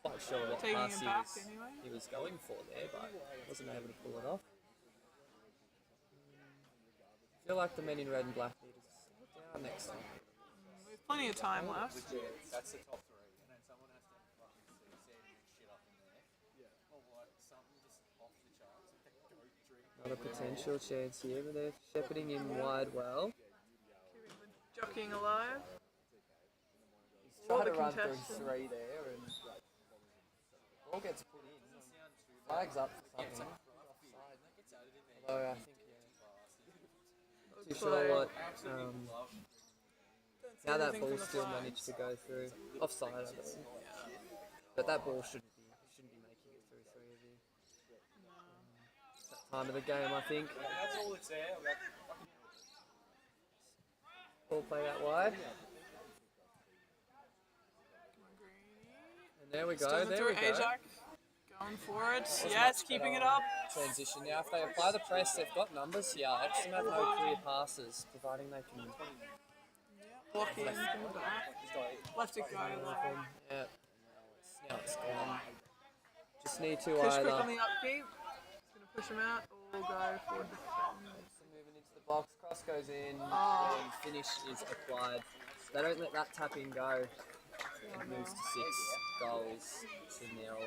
quite sure what Taking pass it back anyway. he was going for there, but wasn't able to pull it off. I feel like the men in red and black need to slow down next time. There's plenty of time left. That's the top three, and then someone has to fucking see shit up in there. Or something just off the charts. Goat drink. Not a potential chance here, but they're shepherding him wide well. Keeping the jockeying alive. He's All trying the to run through contestants. three there, and ball gets put in. Flags up for something. Although I think, too sure what. Now that ball still managed to go through. Offside, I believe. But that ball shouldn't be making it through three of you. It's that time of the game, I think. That's all that's there. Ball played out wide. And there we go. Doesn't There throw we go. Ajax. Going for it. Yes, keeping it up. Transition now. If they apply the press, they've got numbers here. Epsom have no clear passes, providing they can. Blocking from the back. Left it go though. Yeah. Now it's gone. Just need to Push quick either. on the upkeep. He's going to push him out or go for defend. Moving into the box, cross goes in, Oh. and finish is applied. They don't let that tapping go. It moves to 6 goals to 0.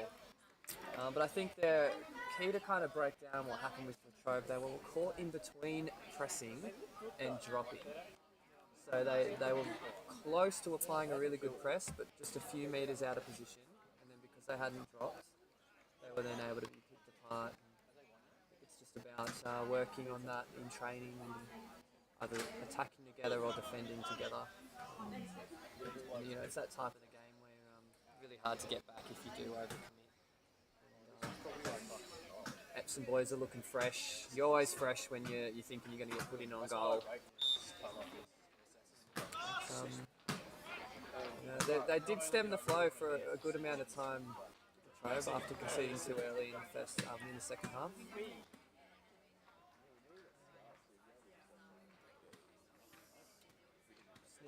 But I think they're key to kind of break down what happened with the Trobe, they were caught in between pressing and dropping. So they were close to applying a really good press, but just a few metres out of position. And then because they hadn't dropped, they were then able to be picked apart. It's just about working on that in training and either attacking together or defending together. And, you know, it's that type of the game where really hard to get back if you do overcommit. Epsom boys are looking fresh. You're always fresh when you're thinking you're going to get put in on goal. They did stem the flow for a good amount of time, Trobe, after conceding too early in the second half.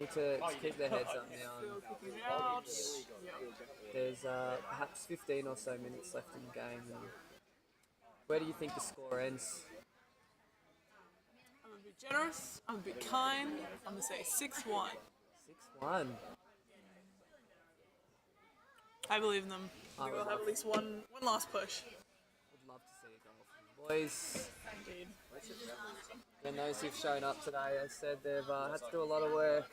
Need to keep their heads up now. There's perhaps 15 or so minutes left in the game. And where do you think the score ends? I'm gonna be generous. I'm gonna be kind. I'm gonna say 6-1. 6-1. I believe in them. I think they'll have at least one last push. Would love to see a goal from the boys. Indeed. And those who've shown up today, as said, they've had to do a lot of work.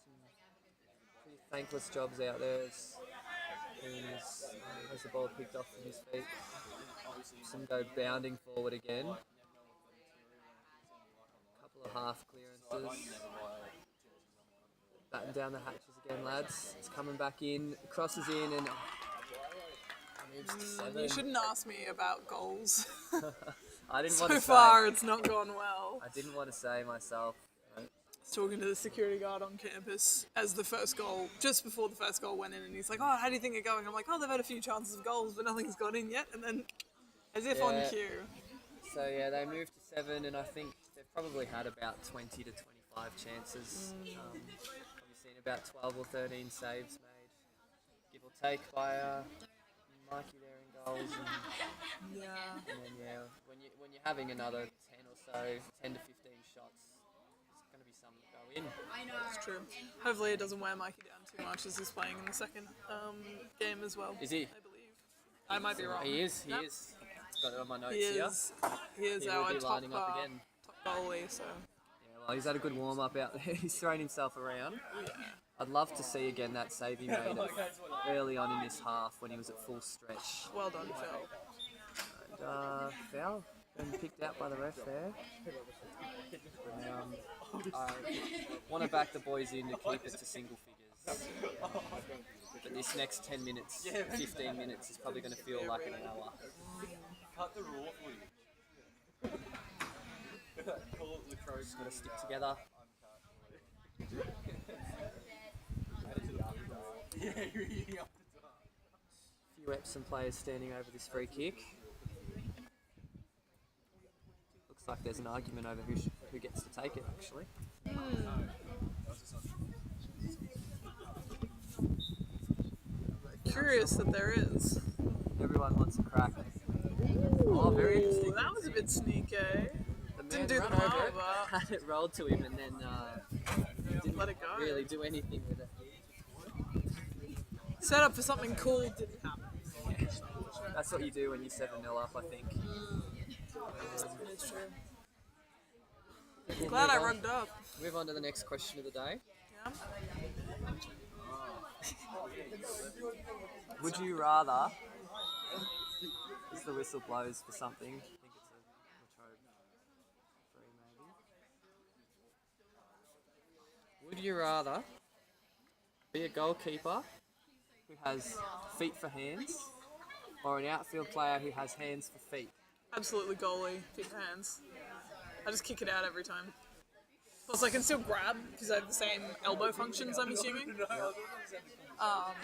Some pretty thankless jobs out there as the ball picked off from his feet. Some go bounding forward again. Couple of half clearances. Batten down the hatches again, lads. It's coming back in, crosses in, and moves to 7. You shouldn't ask me about goals. I didn't So want to far, say. it's not gone well. I didn't want to say myself. I was talking to the security guard on campus as the first goal, just before the first goal went in, and he's like, "Oh, how do you think it's going?" I'm like, "Oh, they've had a few chances of goals, but nothing's gone in yet." And then, as if on cue. So yeah, they moved to 7, and I think they've probably had about 20 to 25 chances. Probably seen about 12 or 13 saves made, give or take, by Mikey there in goals. And then when you're having another 10 or so, 10 to 15 shots, there's going to be some that go in. It's true. Hopefully, it doesn't wear Mikey down too much as he's playing in the second game as well. Is he? I believe. I might be wrong. He is. Yep. Got it on my notes He here. is. He is He our will be top lining up again. goalie. So. Yeah, well, he's had a good warm up out there. He's thrown himself around. Yeah. I'd love to see again that save he made early on in this half when he was at full stretch. Well done, Phil. And foul been picked out by the ref there. I want to back the boys in to keep it to single figures. But this next 10 minutes, 15 minutes is probably going to feel like an hour. Cut the raw footage. Call it lacrosse. Just got to stick together. Yeah, you're eating up the top. A few Epsom players standing over this free kick. Looks like there's an argument over who gets to take it, actually. Curious that there is. Everyone wants a crack. Oh, very interesting. Ooh, that was a bit sneaky. The Didn't man do ran the over it, mark, had it rolled to him, and then didn't let it go. really do anything with it. Set up for something cool didn't happen. That's what you do when you're 7-0 up, I think. It's true. Glad I rugged up. Move on to the next question of the day. Yeah. Would you rather, as the whistle blows for something, I think it's a Trobe 3 maybe. Would you rather be a goalkeeper who has feet for hands, or an outfield player who has hands for feet? Absolutely goalie, feet for hands. I just kick it out every time. Plus, I can still grab because I have the same elbow functions, I'm assuming. I'm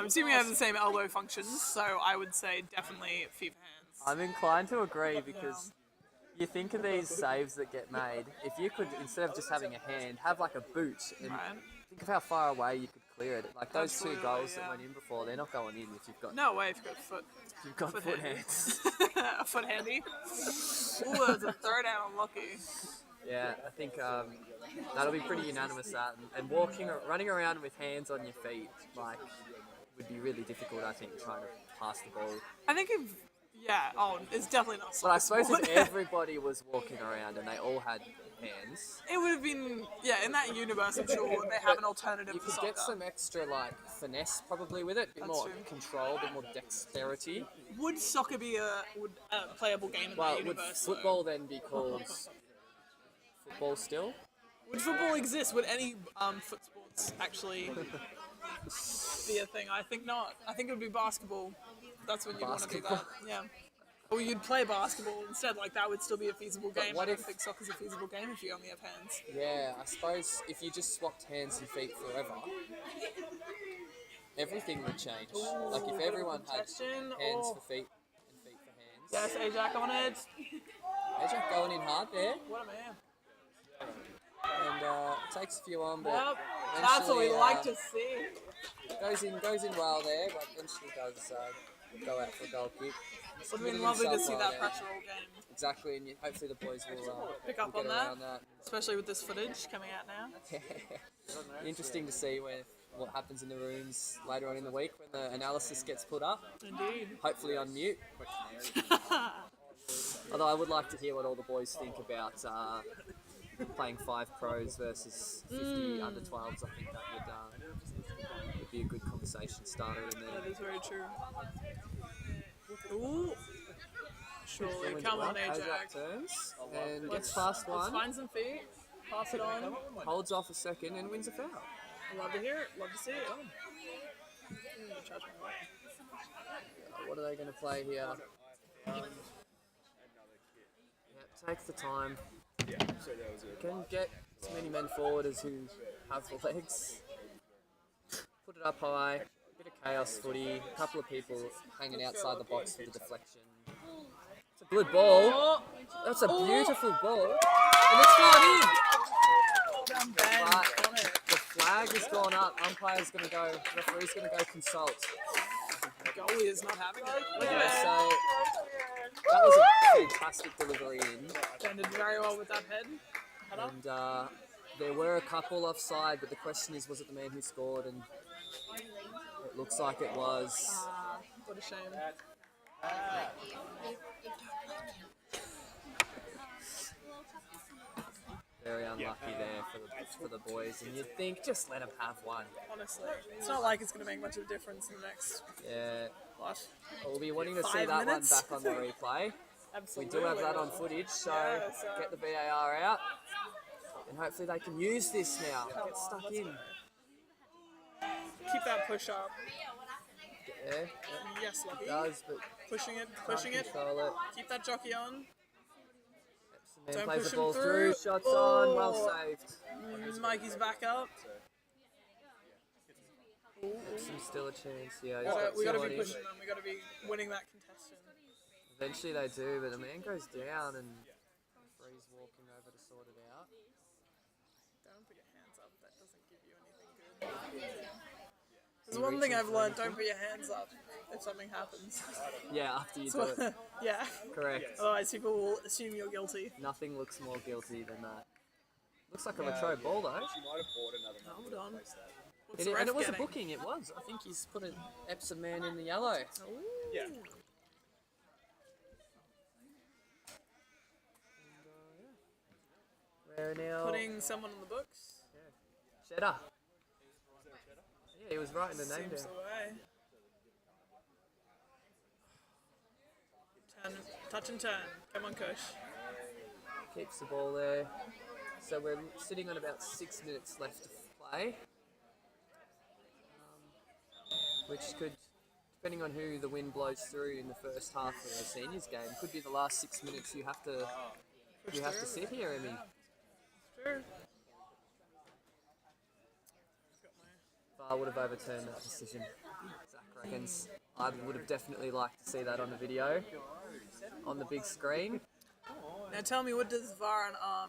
assuming I have the same elbow functions, so I would say definitely feet for hands. I'm inclined to agree because you think of these saves that get made, if you could, instead of just having a hand, have like a boot and Right. think of how far away you could clear it. Like those two Absolutely, goals that yeah. went in before, they're not going in if you've got No way if you've got foot. foot hands. A foot handy. Ooh, that's a throw down unlucky. Yeah, I think that'll be pretty unanimous. That and running around with hands on your feet, like, would be really difficult. I think trying to pass the ball. I think it's definitely not. But I suppose sport. if everybody was walking around and they all had hands, It would have been, in that universe, I'm sure they have an alternative you to could soccer. get some extra like finesse probably with it, a bit That's more true. control, a bit more dexterity. Would soccer be a playable game in Well, that would universe? football then be called football still? Would football exist? Would any foot sports actually be a thing? I think not. I think it would be basketball. That's when you'd want to do that. Basketball? Yeah. Or you'd play basketball instead. Like that would still be a feasible game. what I don't if- think soccer's a feasible game if you only have hands. Yeah, I suppose if you just swapped hands and feet forever, everything would change. Like if everyone had Contestation, hands or- for feet and feet for hands. Yes, Ajax on it. Ajak going in hard there, What a man. and takes a few on, but Yep. That's what we eventually, like to see. goes in well there, but eventually does go out for a goal kick. Would have been Committed lovely to himself see well that there. pressure all game. Exactly, and hopefully the boys will Pick up will on get that. around that. Especially with this footage coming out now. Interesting to see what happens in the rooms later on in the week when the analysis gets put up. Indeed. Hopefully on mute. Although I would like to hear what all the boys think about playing 5 pros versus 50 under 12s. I think that would be a good conversation starter in there. That is very true. Ooh. Surely. Wins Come it on, well. Ajax. Turns and gets past Let's one, find some feet. Pass it on. holds off a second and wins a foul. Love to hear it. Love to see it. What are they going to play here? Takes the time. Can get as many men forward as who have the legs. Put it up high. Bit of chaos footy. A couple of people hanging outside the box for the deflection. It's a good ball. Oh, That's a beautiful ball. And it's gone in. Ben But on it. the flag has gone up. Umpire's going to go. Referee's going to go consult. Goalie is not having it. Look Yeah, at so that was a fantastic delivery in. Ben did very well with that head. Header. And there were a couple offside, but the question is, was it the man who scored? And it looks like it was. What a shame. Very unlucky there for the boys. And you'd think, just let them have one. Honestly, it's not like it's going to make much of a difference in the next Yeah. what? We'll be wanting to see 5 that minutes? one back on the replay. We Absolutely. do have that on footage, so Yeah, so- get the VAR out. And hopefully they can use this now. Get stuck in. Keep that push up. Yeah, Yes, Lucky. it does, but Pushing it, can't pushing it. control it. Keep that jockey on. Epsom man Don't plays push the him ball through. through. Shots on. Well Oh. saved. Mikey's back up. Epsom's still a chance. Yeah, he's We got got to two on be him. pushing them. We got to be winning that contestation. Eventually they do, but the man goes down and referee's walking over to sort it out. Don't put your hands up. That doesn't give you anything good. There's one thing I've learned: don't put your hands up if something happens. Yeah, after you do it. Yeah. Correct. Otherwise, people will assume you're guilty. Nothing looks more guilty than that. Looks like a Latrobe ball though. Hold on. What's It, the and ref it was getting? a booking, it was. I think he's put an Epsom man in the yellow. Yeah. We're now Putting someone on the books. Cheddar. Yeah, he was writing the name Seems down. the way. Turn, touch and turn. Come on, Kush. Keeps the ball there. So we're sitting on about 6 minutes left to play. Which could, depending on who the wind blows through in the first half of the seniors game, could be the last 6 minutes you have to sit here, Emmy. Sure. VAR would have overturned that decision. Zach reckons. I would have definitely liked to see that on the video, on the big screen. Now tell me, what does VAR and R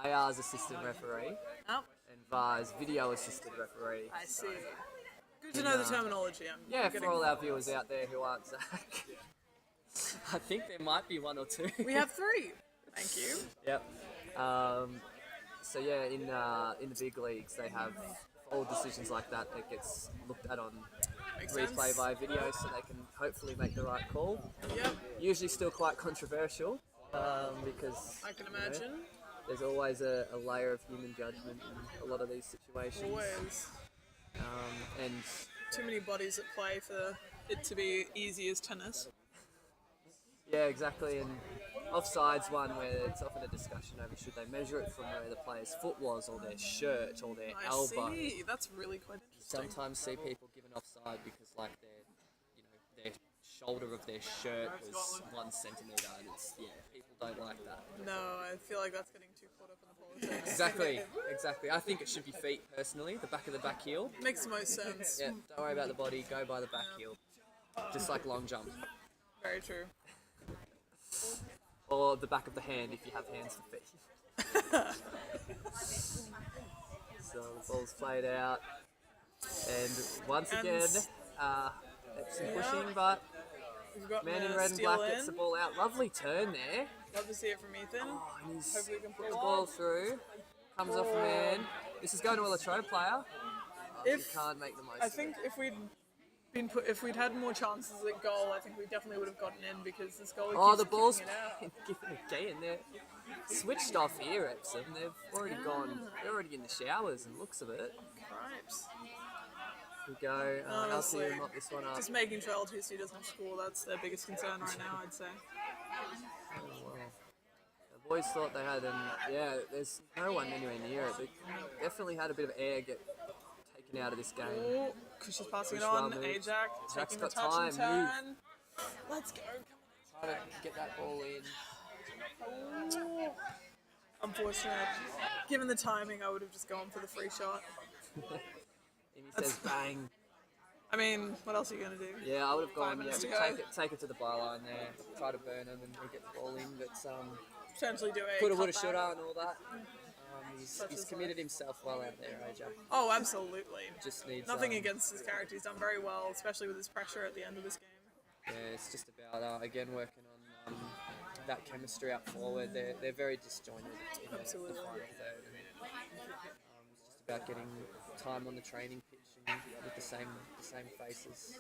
mean? AR's assistant referee Oh, and VAR's video assistant referee. I see. Good to know the terminology. I'm Yeah, getting- for all our viewers out there who aren't Zach. I think there might be one or two. We have 3. Thank you. Yep. So yeah, in the big leagues, they have all decisions like that that gets looked at on Makes replay sense. via video, so they can hopefully make the right call. Yep, Usually still quite controversial because I can you know, imagine. there's always a layer of human judgment in a lot of these situations. Always. And Too many bodies at play for it to be easy as tennis. yeah, exactly. And offside's one where it's often a discussion over should they measure it from where the player's foot was, or their shirt, or their I elbow. see. That's really quite interesting. Sometimes see people given offside because like their shoulder of their shirt was 1 centimetre. And it's, yeah, people don't like that. No, I feel like that's getting too caught up in the politics. Exactly. I think it should be feet personally, the back of the back heel. Makes the most sense. Yeah, don't worry about the body, go by the back heel. Just like long jump. Very true. Or the back of the hand if you have hands for feet. So the ball's played out. And once again, Epsom pushing, but We've got man in the red and steal black gets the ball out. Lovely turn there. Love to see it from Ethan. And he's Hopefully we can put put the it ball on. through. Comes off the man. This is going to a Trobe player. If You can't make the most I of think it. if we'd had more chances at goal, I think we definitely would have gotten in because this goalie Oh, keeps the ball's kicking it out. given again. They're switched off here, Epsom. They've already gone. They're already in the showers and looks of it. Cripes. We go. Honestly, LTU mop this one up. Just making sure LTC doesn't score, that's their biggest concern right now, I'd say. Oh, wow. The boys thought they had, and yeah, there's no one anywhere near it. They definitely had a bit of air get taken out of this game. Oh, because she's passing it Push on. well moved. Ajax Jack's taking the got touch and time, move. turn. Let's go. Try to get that ball in. Oh. Unfortunate. Given the timing, I would have just gone for the free shot. And he says bang. I mean, what else are you going to do? Yeah, I would have gone. 5 Yeah, minutes to go. take it to the byline there. Try to burn him and get the ball in, but Potentially do a coulda, woulda, cutback. shoulda, and all that. He's Such he's is committed himself well out there, Ajax. Oh, absolutely. Just needs Nothing against his character. He's done very well, especially with his pressure at the end of this game. Yeah, it's just about again working on that chemistry up forward. They're very disjointed in the Absolutely. final third. And, it's just about getting time on the training pitch and with the same faces.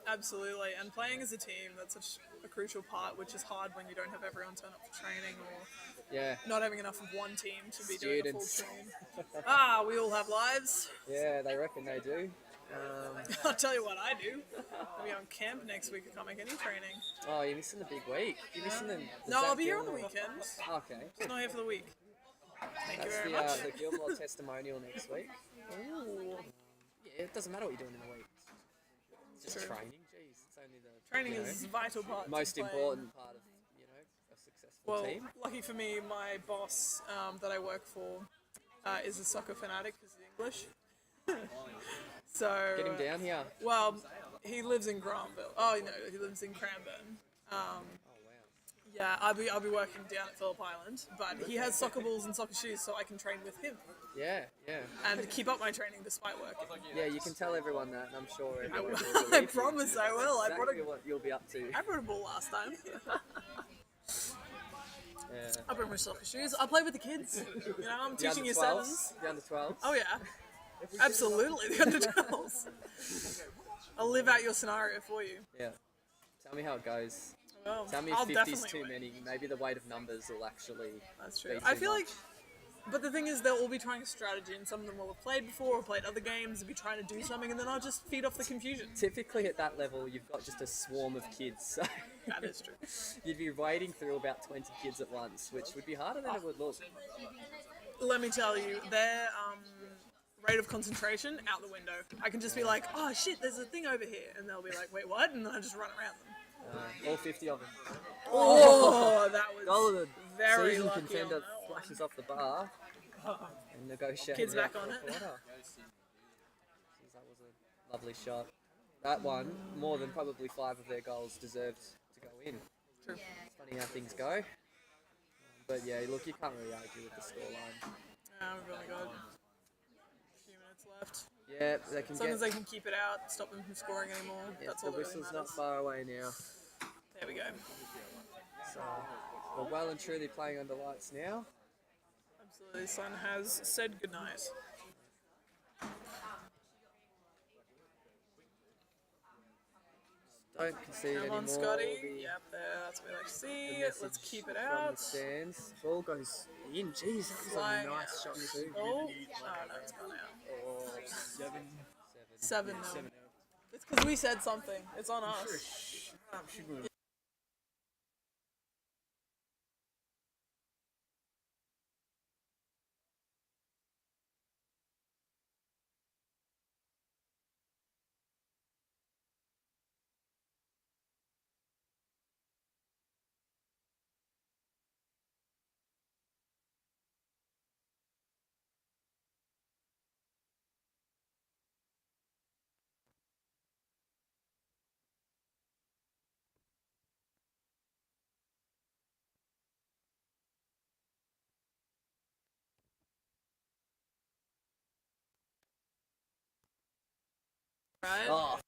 Absolutely. And playing as a team, that's such a crucial part, which is hard when you don't have everyone turn up for training or Yeah, not having enough of one team to be Students. doing a full team. We all have lives. yeah, they reckon they do. I'll tell you what I do. I'll be on camp next week. I can't make any training. Oh, you're missing the big week. You're missing the No, Zach I'll be here on the Gilmore. weekend. Okay. Just not here for the week. Thank you That's very much. the Gilmore testimonial next week. Ooh. Yeah, it doesn't matter what you're doing in the week. It's just True. training. Jeez, it's only the Training you know, is a vital part. to most playing. important part of a successful Well, team. lucky for me, my boss that I work for is a soccer fanatic because he's English. So Get him down here. Well, he lives in Granville. Oh, no, he lives in Cranbourne. Oh wow. Yeah, I'll be working down at Phillip Island, but he has soccer balls and soccer shoes, so I can train with him Yeah. and keep up my training despite work. Yeah, you can tell everyone that, and I'm sure I, everyone will. will I believe you. promise I will. Exactly what you'll be up to. I brought a ball last time. Yeah. I bring my soccer shoes. I play with the kids. You know, I'm The teaching under year 12s? sevens. The under 12s? Oh yeah, absolutely the under 12s. I'll live out your scenario for you. Yeah. Tell me how it goes. Well, Tell me if I'll 50's definitely too win. many. Maybe the weight of numbers will actually. That's true. be I too feel much. like, but the thing is, they'll all be trying a strategy, and some of them will have played before or played other games and be trying to do something, and then I'll just feed off the confusion. Typically at that level, you've got just a swarm of kids, so That is true. you'd be wading through about 20 kids at once, which would be harder than it would look. Let me tell you, their rate of concentration out the window. I can just be like, oh shit, there's a thing over here, and they'll be like, wait, what? And then I just run around them. All 50 of them. Oh, that Goal of was the very season lucky on contender that one. flashes off the bar and negotiates. Kids back on it. That was a lovely shot. That one, more than probably 5 of their goals, deserved to go in. True. It's funny how things go. But yeah, look, you can't really argue with the scoreline. We've only got a few minutes left. Yeah, they can As long get. as they can keep it out, stop them from scoring anymore. Yeah, That's the all that really whistle's matters. not far away now. There we go. So We're well and truly playing under lights now. Absolutely, the sun has said goodnight. Don't concede Come anymore. on, Scotty. The- Yep, there. That's what we like to the see. Let's message keep it from out. the stands. Ball goes in. Jeez, that was Flying a nice out. shot too. Oh, no, it's gone out. Oh, 7 0. It's because we said something. It's on us. Right? Oh,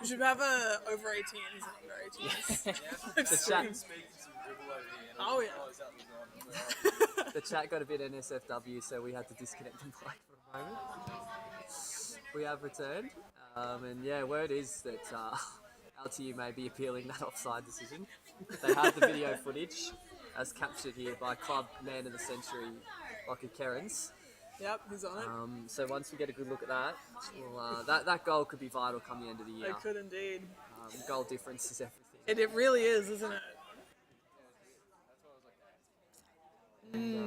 We should have a over 18s and under 18s. the chat, Oh, yeah. the chat got a bit NSFW, so we had to disconnect the mic for a moment. We have returned, and yeah, word is that LTU may be appealing that offside decision. They have the video footage, as captured here by club man of the century, Lockie Kerrins. Yep, he's on it. So once we get a good look at that, that goal could be vital come the end of the year. They could indeed. Goal difference is everything. It really is, isn't it?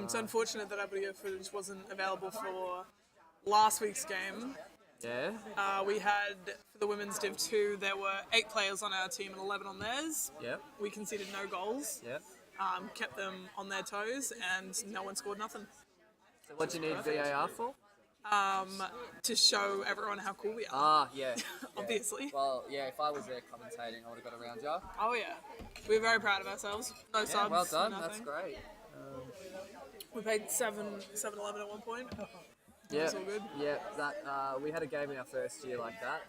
It's unfortunate that our video footage wasn't available for last week's game. Yeah. We had, for the women's Div 2, there were 8 players on our team and 11 on theirs. Yep. We conceded no goals, Yep. kept them on their toes, and no one scored nothing. So what do you need VAR for? To show everyone how cool we are, Ah, yeah. obviously. Well, yeah. If I was there commentating, I would have got around you. Oh yeah, we're very proud of ourselves. No Yeah, subs. well done. Nothing. That's great. We paid 7-11 at one point. Yeah. It's all good. Yeah. That we had a game in our first year like that,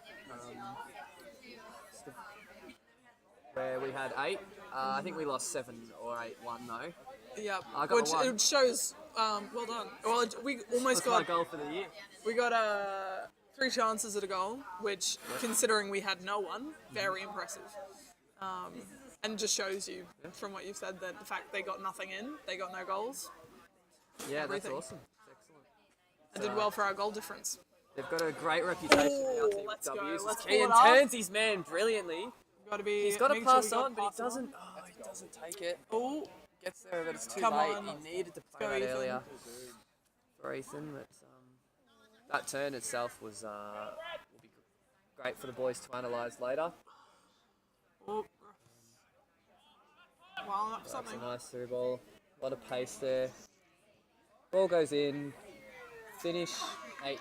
where we had 8. I think we lost 7 or 8-1 though. Yeah, I got which the one. it shows. Well done. Well, we almost That's my got goal for the year. we got 3 chances at a goal, which, considering we had no one, very impressive. And just shows you from what you've said that the fact they got nothing in, they got no goals. Yeah, Everything. that's awesome. That's excellent. I did well for our goal difference. They've got a great reputation. Ooh, our team let's with go. W's. Let's Ian pull it up. turns his man brilliantly. Got to be. He's got to making sure pass we got on, but he pass on. doesn't. Oh, he doesn't take it. Oh, Gets there, but it's too Come late. on. He needed to go, play that Ethan. earlier for Ethan. But that turn itself was will be great for the boys to analyse later. oh. Well, up That's something. a nice through ball. A lot of pace there. Ball goes in. Finish 8-0.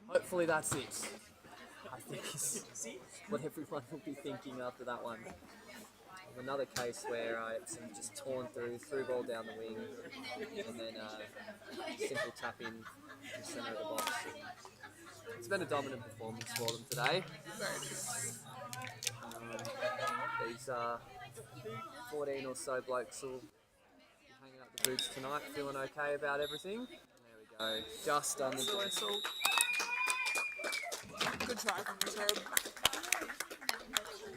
Hopefully that's it. I think is what everyone will be thinking after that one. Another case where Epsom just torn through ball down the wing, and then simple tap in the centre of the box. It's been a dominant performance for them today. These 14 or so blokes will be hanging up the boots tonight, feeling okay about everything. There we go, just on the So whistle. Good try from the Trobe.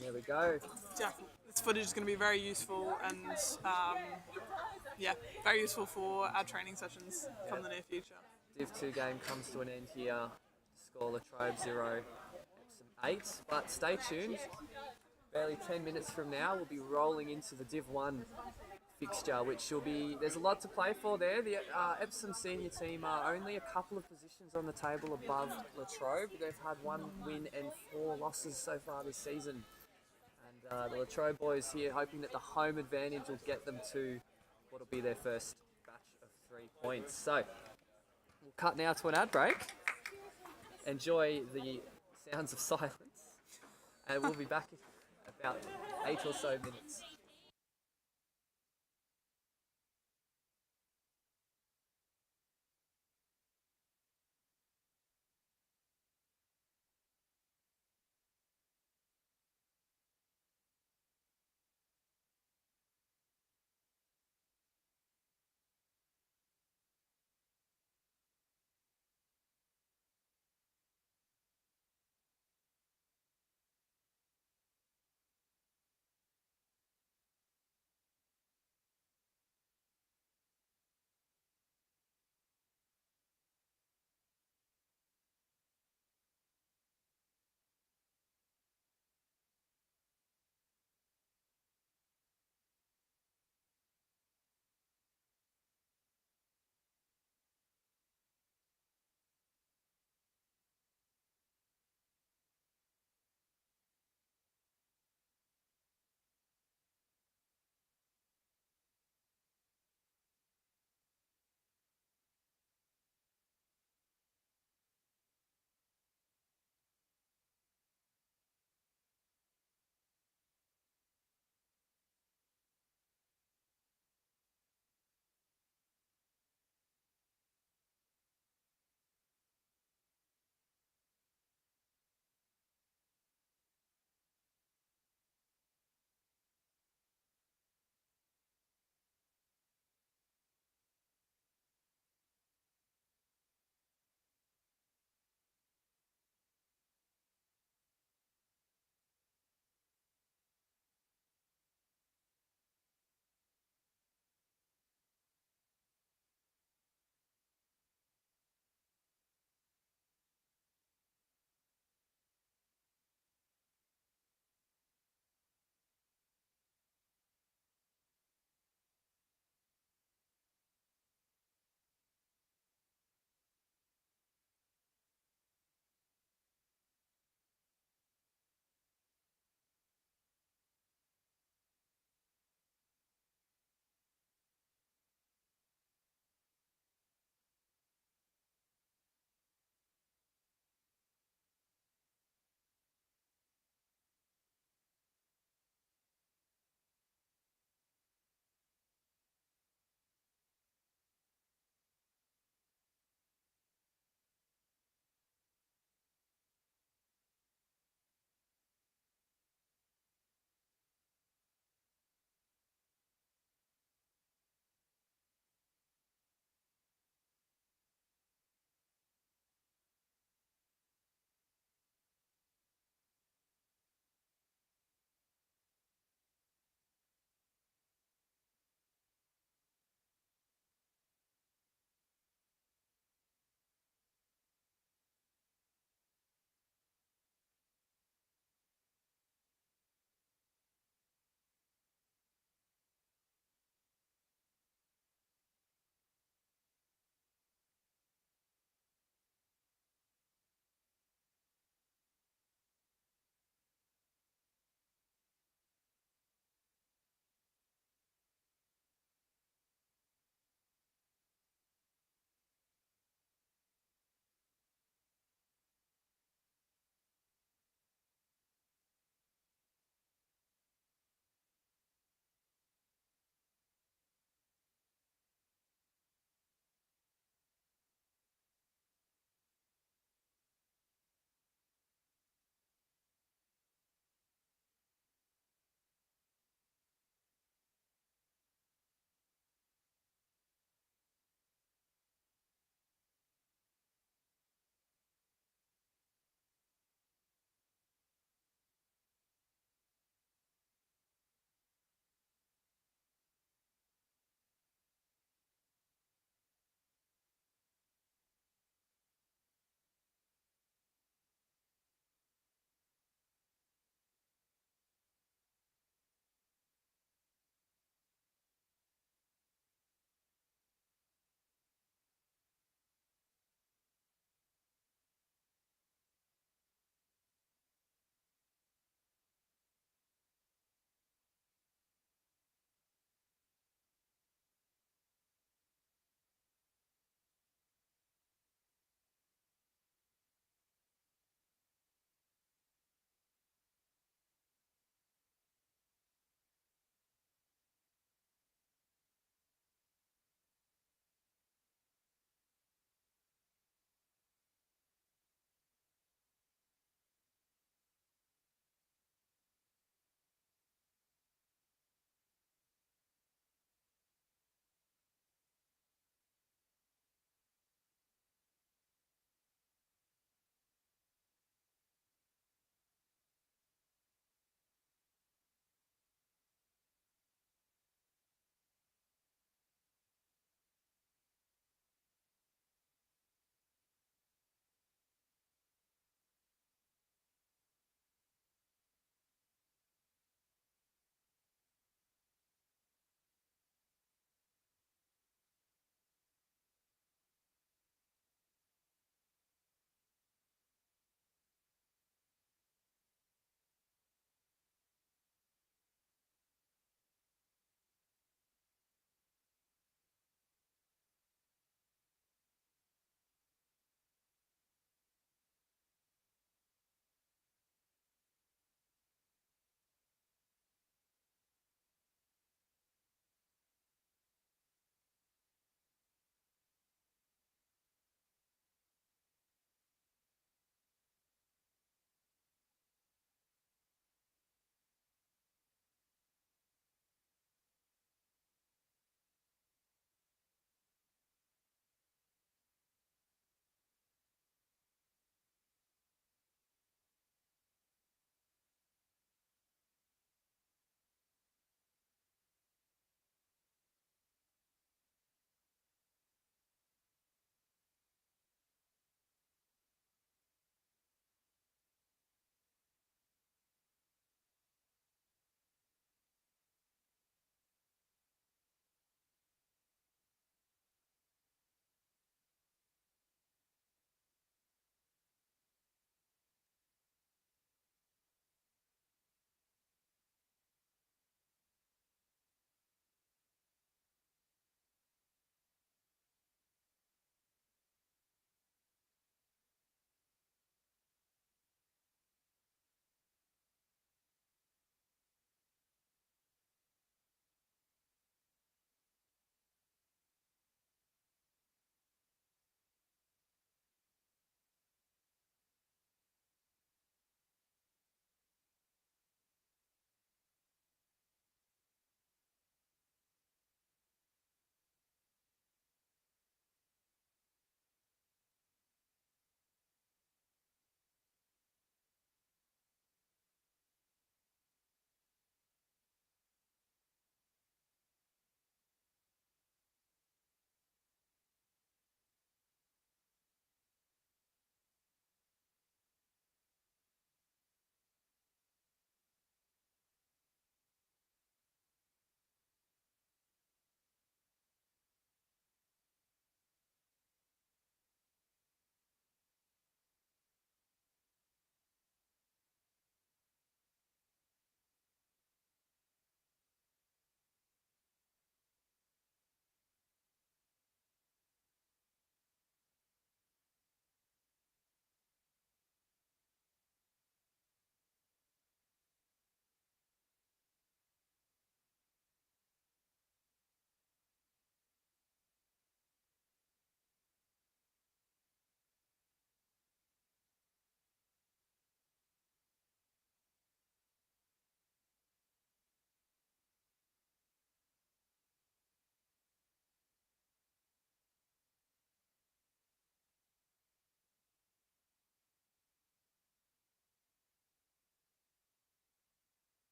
There we go. Yeah, this footage is going to be very useful and yeah, very useful for our training sessions come the near future. Div 2 game comes to an end here. Score Trobe 0, Epsom 8. But stay tuned. Barely 10 minutes from now, we'll be rolling into the Div 1 fixture, which will be. There's a lot to play for there. The Epsom senior team are only a couple of positions on the table above Latrobe. They've had 1 win and 4 losses so far this season. And the Latrobe boys here hoping that the home advantage will get them to what will be their first batch of 3 points. So we'll cut now to an ad break. Enjoy the sounds of silence, and we'll be back in about 8 or so minutes.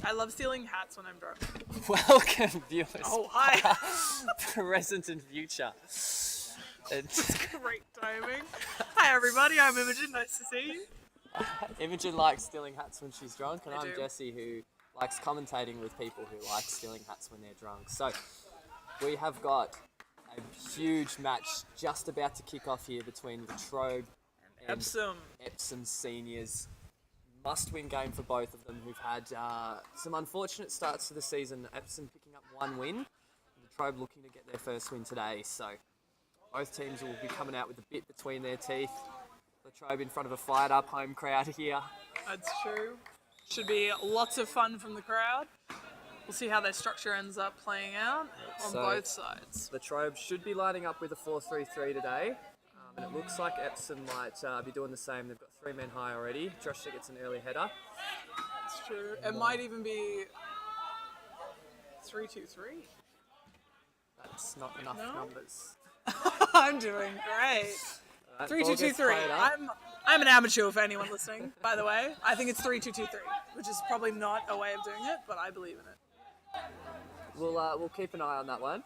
I love stealing hats when I'm drunk. Welcome, viewers. Oh, hi. Present and future. It's Great timing. Hi, everybody. I'm Imogen. Nice to see you. Imogen likes stealing hats when she's drunk, and I I'm do. Jesse, who likes commentating with people who like stealing hats when they're drunk. So we have got a huge match just about to kick off here between the Trobe and Epsom. Epsom seniors. Must-win game for both of them, who've had some unfortunate starts to the season. Epsom picking up one win, and the Trobe looking to get their first win today. So both teams will be coming out with a bit between their teeth. The Trobe in front of a fired-up home crowd here. That's true. Should be lots of fun from the crowd. We'll see how their structure ends up playing out on So- both sides. The Trobe should be lining up with a 4-3-3 today. And it looks like Epsom might be doing the same. They've got 3 men high already. Joshua gets an early header. That's true. It might even be 3-2-3. That's not enough No? numbers. I'm doing great. Right, 3-2-2-3. ball gets played up. I'm an amateur for anyone listening, by the way. I think it's 3-2-2-3, which is probably not a way of doing it, but I believe in it. We'll keep an eye on that one.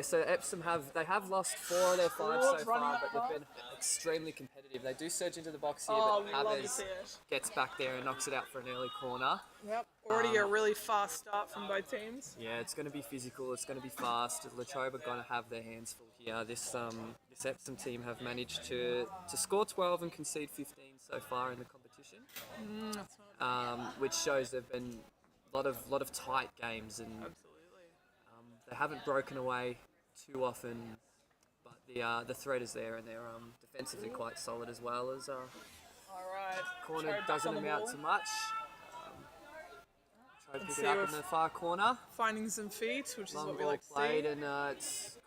So Epsom have lost 4 of their 5 so far, but they've been extremely competitive. They do surge into the box here, Oh, but we love to Havers see it. gets back there and knocks it out for an early corner. Yep. Already a really fast start from both teams. Yeah, it's going to be physical. It's going to be fast. Latrobe are going to have their hands full here. This Epsom team have managed to score 12 and concede 15 so far in the competition, That's not which shows there've been a lot of tight games, and absolutely. they haven't broken away too often. But the threat is there, and they're defensively quite solid as well. As All right. corner Trobe back doesn't on the amount ball. to much. Trobe Let's pick see it up if- in the far corner. Finding some feet, which is Long what we ball like to played, see. and it's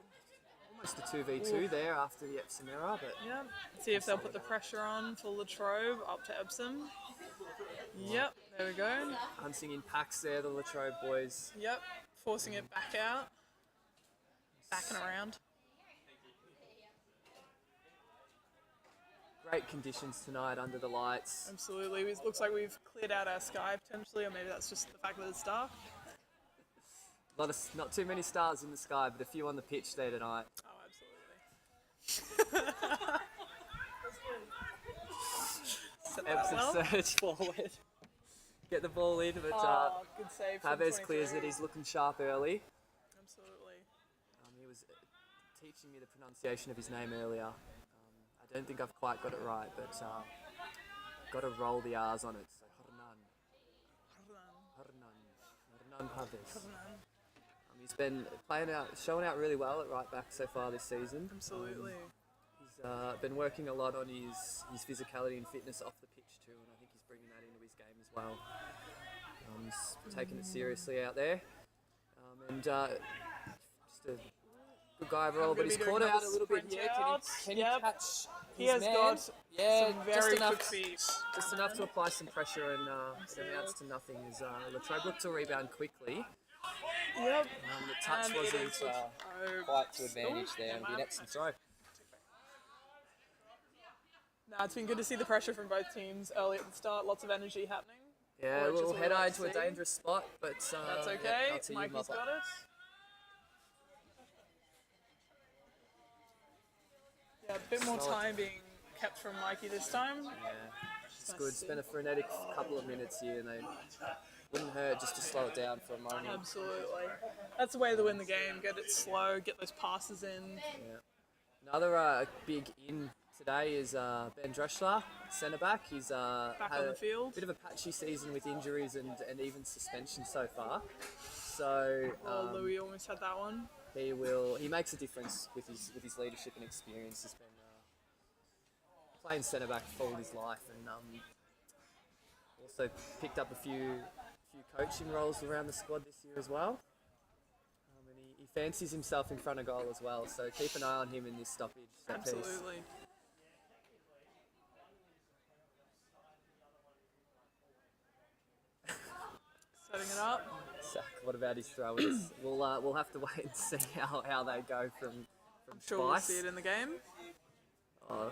almost a 2v2 there after the Epsom error, but Yep. See if they'll put the pressure on for Latrobe up to Epsom. Yep. There we go. hunting in packs there, the Latrobe boys. Yep. Forcing it back out. Back and around. Great conditions tonight under the lights. Absolutely. It looks like we've cleared out our sky potentially, or maybe that's just the fact that it's dark. Not too many stars in the sky, but a few on the pitch there tonight. Oh, absolutely. Set that Epsom well. surge forward. Get the ball in, but Oh, good save from Havers 23. clears it. He's looking sharp early. Absolutely. He was teaching me the pronunciation of his name earlier. I don't think I've quite got it right, but got to roll the R's on it. So Harnan Havers. He's been showing out really well at right back so far this season. Absolutely. He's been working a lot on his physicality and fitness off the pitch too, and I think he's bringing that into his game as well. He's taking it seriously out there, and just a good guy overall. But gonna he's be caught doing out a little bit sprint here. out. Can he Yep. catch? He his has man? got some very just quick enough. feet. Just enough to apply some pressure, and it amounts to nothing. As Latrobe looked to rebound quickly. Yep. The touch And it wasn't is Latrobe. quite to advantage there. It'll be an Epsom throw. Nah, it's been good to see the pressure from both teams early at the start. Lots of energy happening. Yeah, a Which is little what we header like into to a see. dangerous spot, but That's yeah, okay. I'll tell you, Mikey's Mopper. got it. Yeah, a bit more Solid. time being kept from Mikey this time. Yeah, it's Nice good. to It's see. been a frenetic couple of minutes here, and they wouldn't hurt just to slow it down for a moment. Absolutely. That's the way to win the game. Get it slow, get those passes in. Yeah. Another big in today is Ben Dreschler, centre back. He's Back had on the a field. bit of a patchy season with injuries and even suspension so far. So Oh, Louis almost had that one. he makes a difference with his leadership and experience. He's been playing centre back for all his life, and also picked up a few coaching roles around the squad this year as well. And he fancies himself in front of goal as well, so keep an eye on him in this stoppage set piece. Absolutely. Setting it up. Zach, what about his throw-ins? We'll have to wait and see how they go from I'm sure we'll Spice. see it in the game. Oh,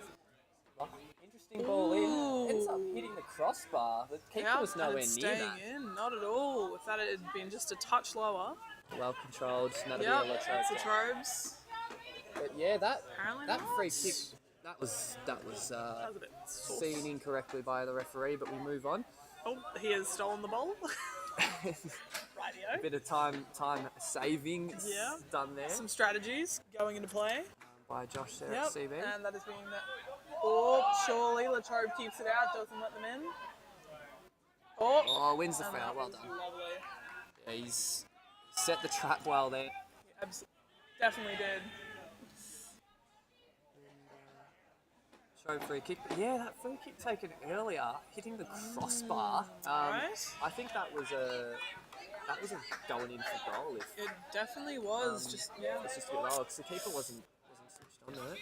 interesting Interesting ball in. Ends up hitting the crossbar. The keeper was and nowhere it's near staying that. in, not at all. If that had been just a touch lower. Well controlled. That'll Yep, be a that's the Latrobe. Trobes. But yeah, that Apparently free not. kick, that was That was a bit sauce. seen incorrectly by the referee. But we move on. Oh, he has stolen the ball. A Rightio. bit of time saving Yeah. done there Some strategies going into play. by Josh there Yep, at CB. and that has been. Oh, surely Latrobe keeps it out, doesn't let them in. Oh, wins the and foul. that Well was done. Lovely. Yeah, he's set the trap well there. Definitely did. Trobe free kick. But yeah, that free kick taken earlier, hitting the crossbar. Right. I think that was a going in for goal. If It definitely was. it's just just a bit lower because the keeper wasn't switched on to it.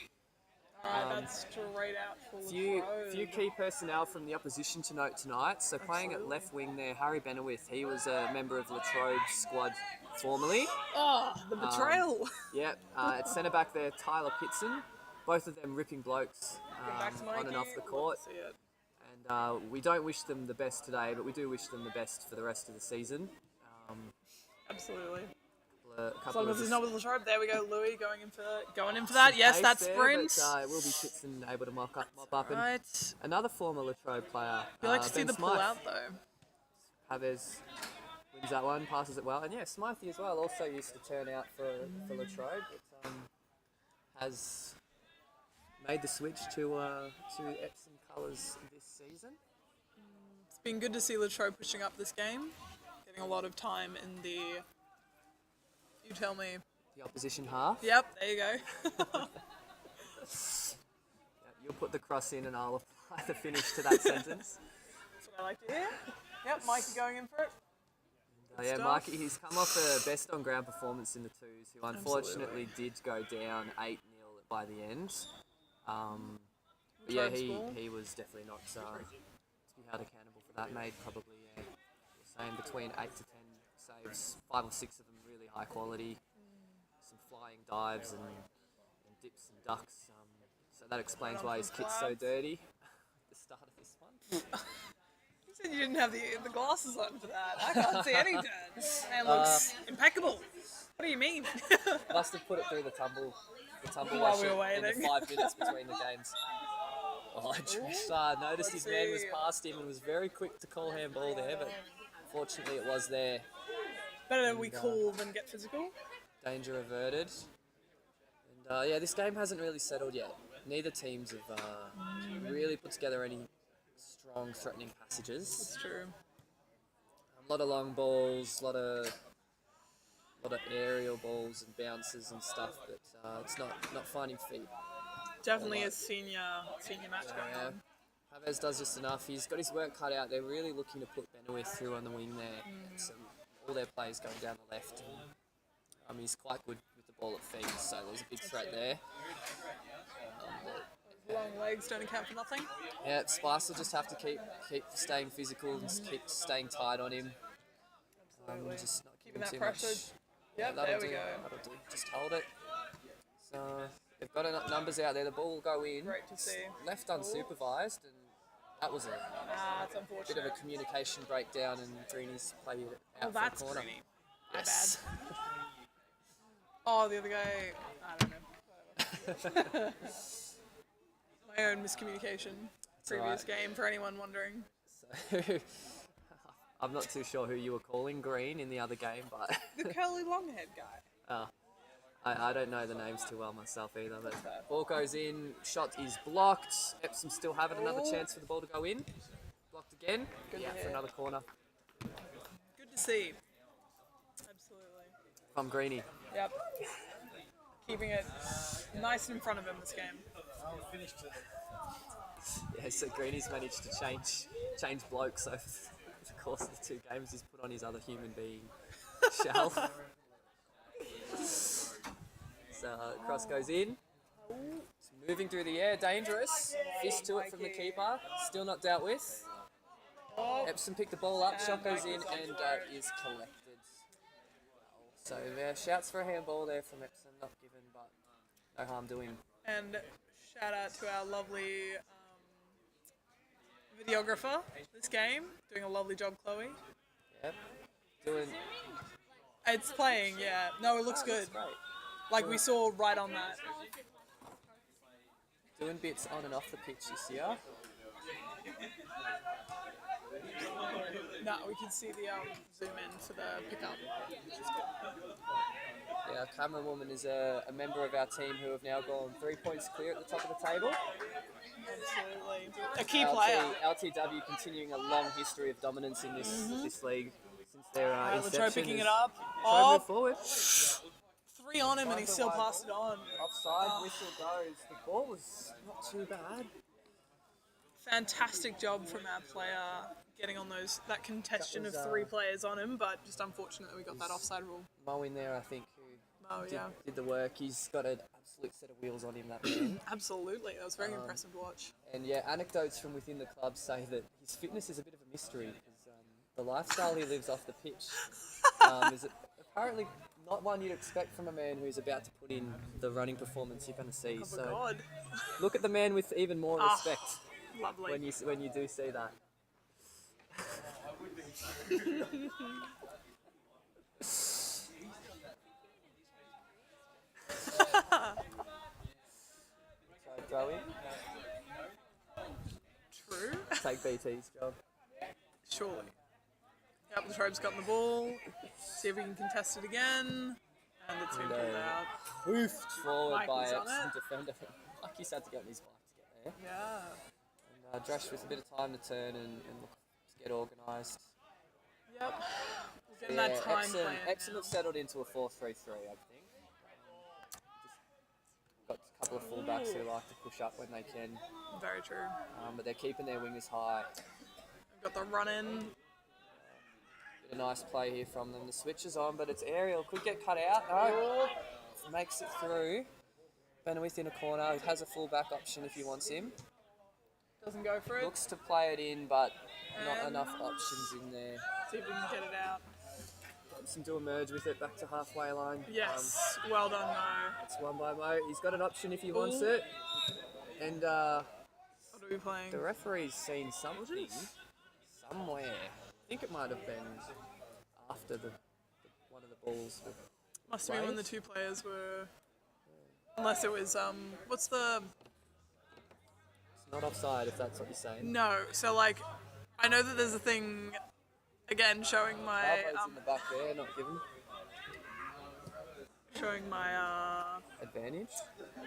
Alright, that's straight out for Few Latrobe. key personnel from the opposition to note tonight. So playing at left wing there, Harry Benowith. He was a member of Latrobe's squad formerly. Oh, the betrayal. Yep. At centre back there, Tyler Pitson. Both of them ripping blokes Back to on and off the court. See it. And we don't wish them the best today, but we do wish them the best for the rest of the season. Absolutely. A As couple long of as it's us not with Latrobe, there we go. Louis going in for that. Yes, pace that there, sprint. But, it will be Pitson able to mop up. And Right. another former Latrobe player. You like to see Ben the Smythe. pull out though. Havers wins that one, passes it well, and yeah, Smythe as well. Also used to turn out for Latrobe, but has made the switch to Epsom colours this season. It's been good to see Latrobe pushing up this game, getting a lot of time in the. You tell me. The opposition half. Yep, there you go. Yeah, you'll put the cross in, and I'll apply the finish to that sentence. That's what I like to hear. Yep, Mikey going in for it. Yeah, stuff. Mikey, he's come off a best on ground performance in the twos, who unfortunately did go down 8-0 by the end. But yeah, he was definitely not to be held accountable for that. Made probably, you're saying between 8 to 10 saves, 5 or 6 of them really high quality, some flying dives and dips and ducks. So that explains why his kit's so dirty at the start of this one. You said you didn't have the glasses on for that. I can't see any dirt. And looks impeccable. What do you mean? Must have put it through the tumble While we were washer in waiting. the 5 minutes between the games. Oh, Josh noticed his man was past him and was very quick to call handball there, but fortunately it was there. Better we call than get physical. Danger averted. And yeah, this game hasn't really settled yet. Neither teams have really put together any strong, threatening passages. That's true. A lot of long balls, a lot of aerial balls and bounces and stuff, but it's not finding feet. Definitely a senior match going on. Havers does just enough. He's got his work cut out. They're really looking to put Benowith through on the wing there. All their players going down the left. He's quite good with the ball at feet, so there's a big threat there. Long legs don't account for nothing. Yeah, Spice will just have to keep staying physical and just keep staying tight on him. Absolutely. Just not Keeping giving that too pressure. much. Yep, That'll there we do, go. That'll do. Just hold it. So they've got enough numbers out there. The ball will go in. Great to see. Left unsupervised, and that was It's a unfortunate. bit of a communication breakdown, and Greeny's played it out Oh, for that's a corner. Greeny. My Yes. bad. Oh, the other guy. I don't know. Whatever. My own miscommunication. Previous game, for anyone wondering. So I'm not too sure who you were calling Green in the other game, but The curly long-haired guy. I don't know the names too well myself either. But ball goes in, shot is blocked. Epsom still having another chance for the ball to go in. Blocked again. Good Yeah, to for hear. another corner Good to see. Absolutely. from Greeny. Yep. Keeping it nice in front of him this game. Yeah, so Greeny's managed to change blokes over the course of the 2 games. He's put on his other human being shell. So cross goes in. It's moving through the air, dangerous. Fist to it from the keeper, still not dealt with. Epsom picked the ball up, shot goes in and is collected. So shouts for a handball there from Epsom, not given, but no harm doing. And shout out to our lovely videographer this game. Doing a lovely job, Chloe. Yep. Doing. It's playing, yeah. No, it looks good. Great. Like we saw right on that. Doing bits on and off the pitch this year. No, we can see the zoom in for the pickup. Yeah, our camera woman is a member of our team who have now gone 3 points clear at the top of the table. Absolutely. A key player. LTW continuing a long history of dominance in this league since their Latrobe inception. picking it up. Trobe move forward. 3 on him and he still passed it on. Offside, whistle goes. The ball was not too bad. Fantastic job from our player getting on that contention of 3 players on him, but just unfortunate that we got that offside rule. Mo in there, I think, who Yeah. did the work. He's got an absolute set of wheels on him, that man. Absolutely. That was very impressive to watch. And yeah, anecdotes from within the club say that his fitness is a bit of a mystery because the lifestyle he lives off the pitch is apparently not one you'd expect from a man who's about to put in the running performance you're going to see. Oh, so God. look at the man with even more respect Lovely. when you do see that. Throw in. True. Take BT's job. Surely. Yep, Latrobe's gotten the ball. See if we can contest it again. And it's been pulled out. Poofed forward by Mikey's on Epsom it. defender. Mikey's had to get on his bike to get there. Yeah. And Dresh with a bit of time to turn and look to get organised. Yep. We're getting that time plan. Epsom now. have settled into a 4-3-3, I think. Just got a couple of fullbacks who like to push up when they can. Very true. But they're keeping their wingers high. We've got the run in. Bit of nice play here from them. The switch is on, but it's aerial. Could get cut out. No. Makes it through. Benowith in a corner. He has a fullback option if he wants him. Doesn't go for it. Looks to play it in, but not enough options in there. See if we can get it out. Epsom to emerge with it back to halfway line. Yes. Well done, Mo. It's won by Mo. He's got an option if he wants it. And What are we playing? the referee's seen something somewhere. I think it might have been after one of the balls. Must have been when the 2 players were. Unless it was what's the? It's not offside if that's what you're saying. No. So like, I know that there's a thing. Again, showing my Bravo's in the back there, not given. showing my Advantage.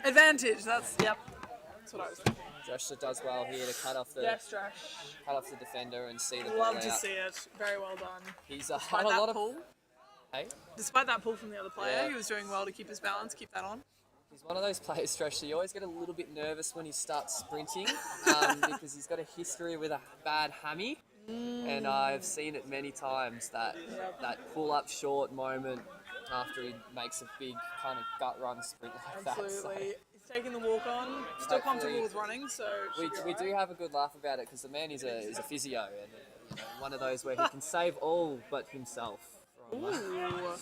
advantage. That's That's what I was thinking. Josh does well here to cut off the Yes, Josh. defender and see the ball Love to out. see it. Very well done. He's Despite had a that lot of. pull, Hey, despite that pull from the other player, Yeah. he was doing well to keep his balance, keep that on. he's one of those players, Josh. You always get a little bit nervous when he starts sprinting because he's got a history with a bad hammy, and I've seen it many times that pull-up short moment after he makes a big kind of gut run sprint like that. Absolutely. He's taking the walk on. Still comfortable with running, so We do have a good laugh about it because the man is a physio and one of those where he can save all but himself. From, Ooh.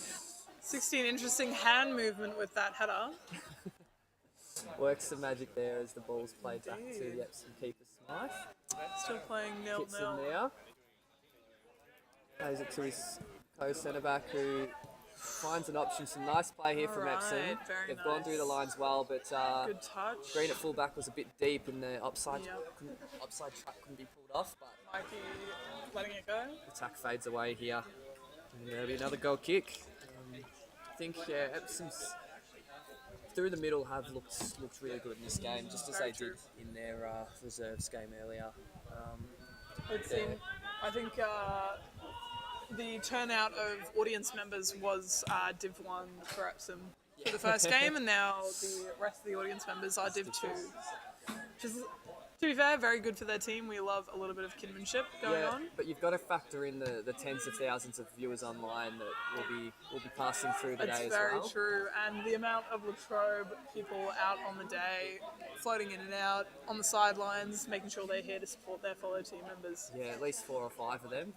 16 interesting hand movement with that header. works some magic there as the ball's played back to the Epsom keeper Smythe. Still playing Hits him 0-0. there. Plays it to his co-centre back who finds an option. Some nice play here from Alright, Epsom. very They've gone through the nice. lines well, but Good touch. Green at fullback was a bit deep and the offside Yep. offside trap couldn't be pulled off, but Mikey letting it go. attack fades away here. And there'll be another goal kick. I think Epsom's through the middle have looked really good in this game, just as Very they true. did in their reserves game earlier. It Yeah. seemed, I think the turnout of audience members was Div 1 for Epsom for the first game, and now the rest of the audience members are Div 2. Which is, to be fair, very good for their team. We love a little bit of kinship going on. But you've got to factor in the tens of thousands of viewers online that will be passing through today It's as very well. true, and the amount of Latrobe people out on the day, floating in and out, on the sidelines, making sure they're here to support their fellow team members. Yeah, at least 4 or 5 of them.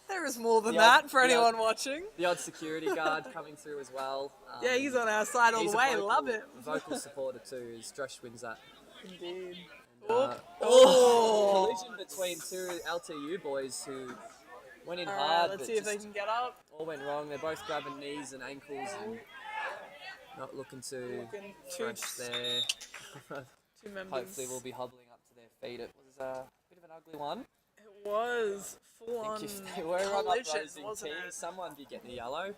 There is more than The that odd- for the anyone odd- watching. The odd security guard coming through as well. Yeah, he's on our side all He's the a way. vocal- Love it. Vocal supporter too, as Dresh wins that. Indeed. And, Collision between two LTU boys who went in Alright, hard, let's but see if they just can get up. all went wrong. They're both grabbing knees and ankles and not looking to Looking stretch there. Two members. Hopefully we'll be hobbling up to their feet. It was a bit of an ugly one. It was full I on think if they were on collision, opposing wasn't teams, it? someone would be getting a yellow.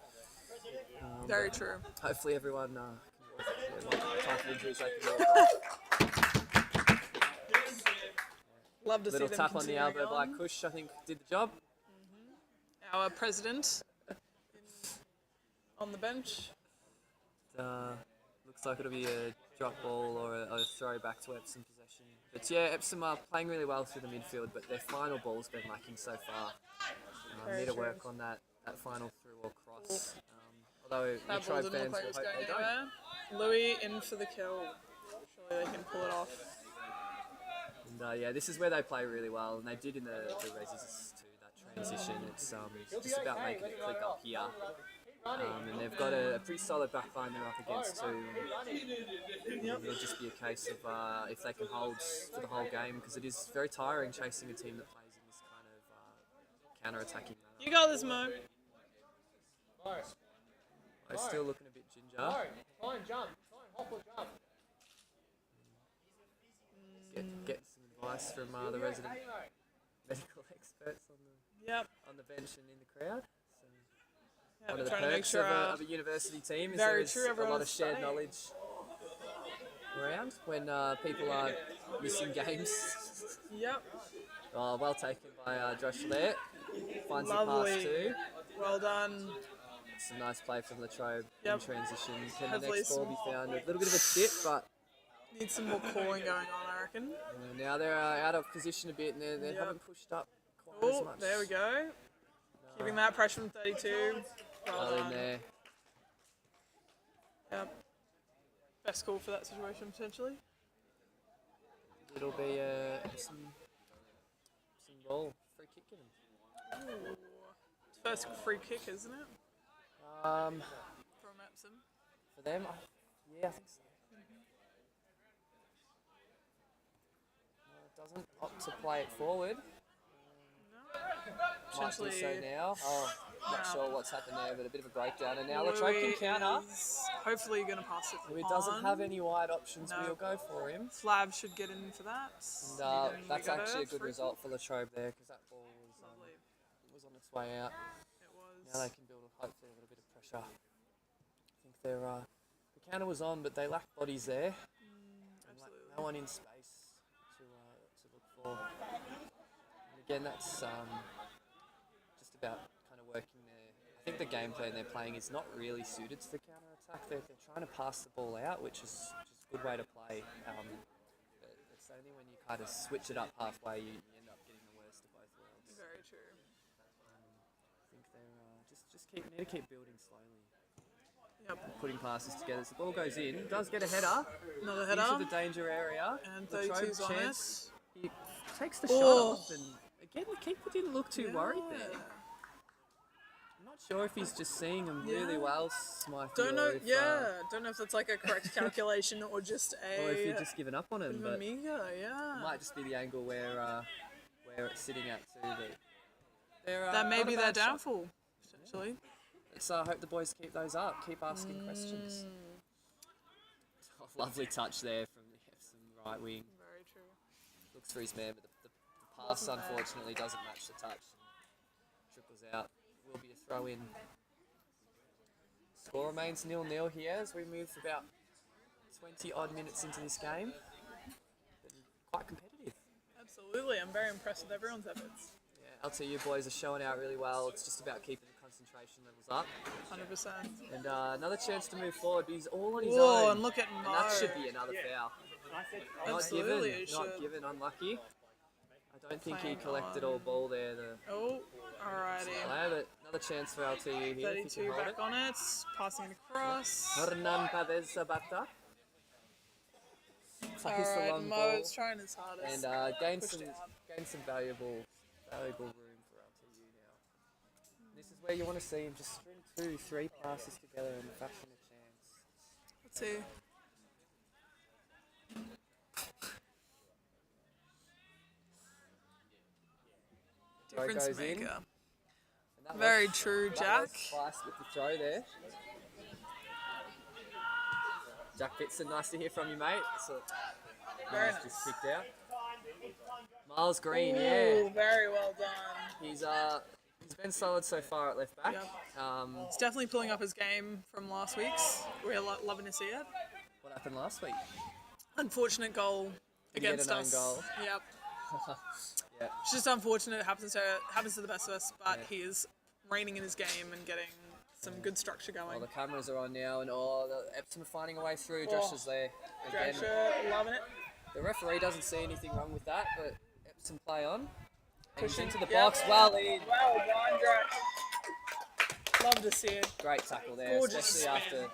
Very true. Hopefully everyone can what type of injuries they can walk off. Love to Little see them tap on the continuing elbow by on. Kush, I think, did the job. Our president on the bench. Looks like it'll be a drop ball or a throw back to Epsom possession. But yeah, Epsom are playing really well through the midfield, but their final ball's been lacking so far. Very Need to true. work on that final through or cross. Although the That ball Trobe didn't look fans like will it was hope going they don't. anywhere. Louis in for the kill. Surely they can pull it off. And yeah, this is where they play really well, and they did in the Resis too, that transition. It's just about making it click up here. And they've got a pretty solid back line they're up against too. It'll just be a case of if they can hold for the whole game, because it is very tiring chasing a team that plays in this kind of counter-attacking manner. You got this, Mo. They're still looking a bit ginger. Get some advice from the resident medical experts on the bench and in the crowd. So one of the trying to make perks sure of a university team is very there's true, a lot everyone's of shared studying. knowledge around when people are missing games. Yep. Well taken by Josh there. Finds the pass Lovely. too. Well done. Some nice play from Latrobe Yep. in transition. Can the Hopefully next ball some be found? A little bit of a tip, but Need some more calling going on, I reckon. now they're out of position a bit and they Yep. haven't pushed up quite as Oh, much. there we go. Keeping that pressure from 32. Well Well in done. there. Yep. Best call for that situation, potentially. It'll be some ball. Free kick in them. Ooh. First free kick, isn't it? Um, From Epsom. for them, yeah, I think so. It doesn't opt to play it forward. Might do so Potentially. now. Not Now. sure what's happened there, but a bit of a breakdown. And now Latrobe Louis can counter. is hopefully going to pass it Louis on. doesn't have any wide options. No. We'll go for him. Flav should get in for that. And Then we that's got actually a good free result for Latrobe there, because that ball Lovely. was on its way out. It was. Now they can build hopefully a little bit of pressure. I think they're the counter was on, but they lack bodies there. And Absolutely. no one in space to look for. And again, that's just about kind of working there. I think the game plan they're playing is not really suited to the counter attack. They're trying to pass the ball out, which is a good way to play. But it's only when you kind of switch it up halfway you end up getting the worst of both worlds. Very true. I think they're need to keep building slowly, Yep. putting passes together. As the ball goes in, does get a header Another into header. the danger area. And Latrobe 32's on chance. it. He takes the Oh. shot off, and again the keeper didn't look too worried there. Yeah. I'm not sure if he's just seeing him really Yeah. well, Smythe. Don't know. or if, Don't know if that's like a correct calculation or just a or if you've just given up on bit him. of But amiga. it Yeah. might just be the angle where it's sitting at too. But they're, That may not a be their bad shot. downfall, potentially. Let's hope the boys keep those up. Keep asking questions. Oh, lovely touch there from the Epsom right wing. Very true. Looks for his man, but the pass unfortunately doesn't match the touch. And trickles out. Will be a throw in. Score remains 0-0 here as we move about 20 odd minutes into this game. Been quite competitive. Absolutely. I'm very impressed with everyone's efforts. Yeah, LTU boys are showing out really well. It's just about keeping the concentration levels up. 100%. And another chance to move forward. He's all on his Whoa, own. and look at And Mo. that should be another foul. Absolutely, not it given. Not should. given. Unlucky. I don't think he Playing collected on. all ball there. The Oh, alrighty. player, but another chance for LTU here. If he 32 can hold back it. on it. Passing it across. Hernan Pavez Sabata. Plays the Alright, long Mo's ball trying his hardest. and gains Pushed some out. valuable room for LTU now. This is where you want to see him just string 2-3 passes together and fashion a chance. Let's see. Throw Difference goes in. maker. And that Very was- true, that Jack. was Spice with the throw there. Jack Pitson, nice to hear from you, mate. So, Very nice, just nice. kicked out. Miles Green, Ooh, yeah. very well done. He's been solid so far at left back. Yep. He's definitely pulling up his game from last week's. We're loving to see it. What happened last week? Unfortunate goal Did he get against an own us. goal? Yep. Yeah. It's just unfortunate. It happens to the best of us, but Yeah. he is reining in his game and getting some good structure Well, going. the cameras are on now, and the Epsom are finding a way through. Josh is there again. Drescher, loving it. The referee doesn't see anything wrong with that, but Epsom play on. And he's Pushing into the yep. box. Well in. Well done, Dresh. Love to see it. Great tackle there, Gorgeous especially spin. after.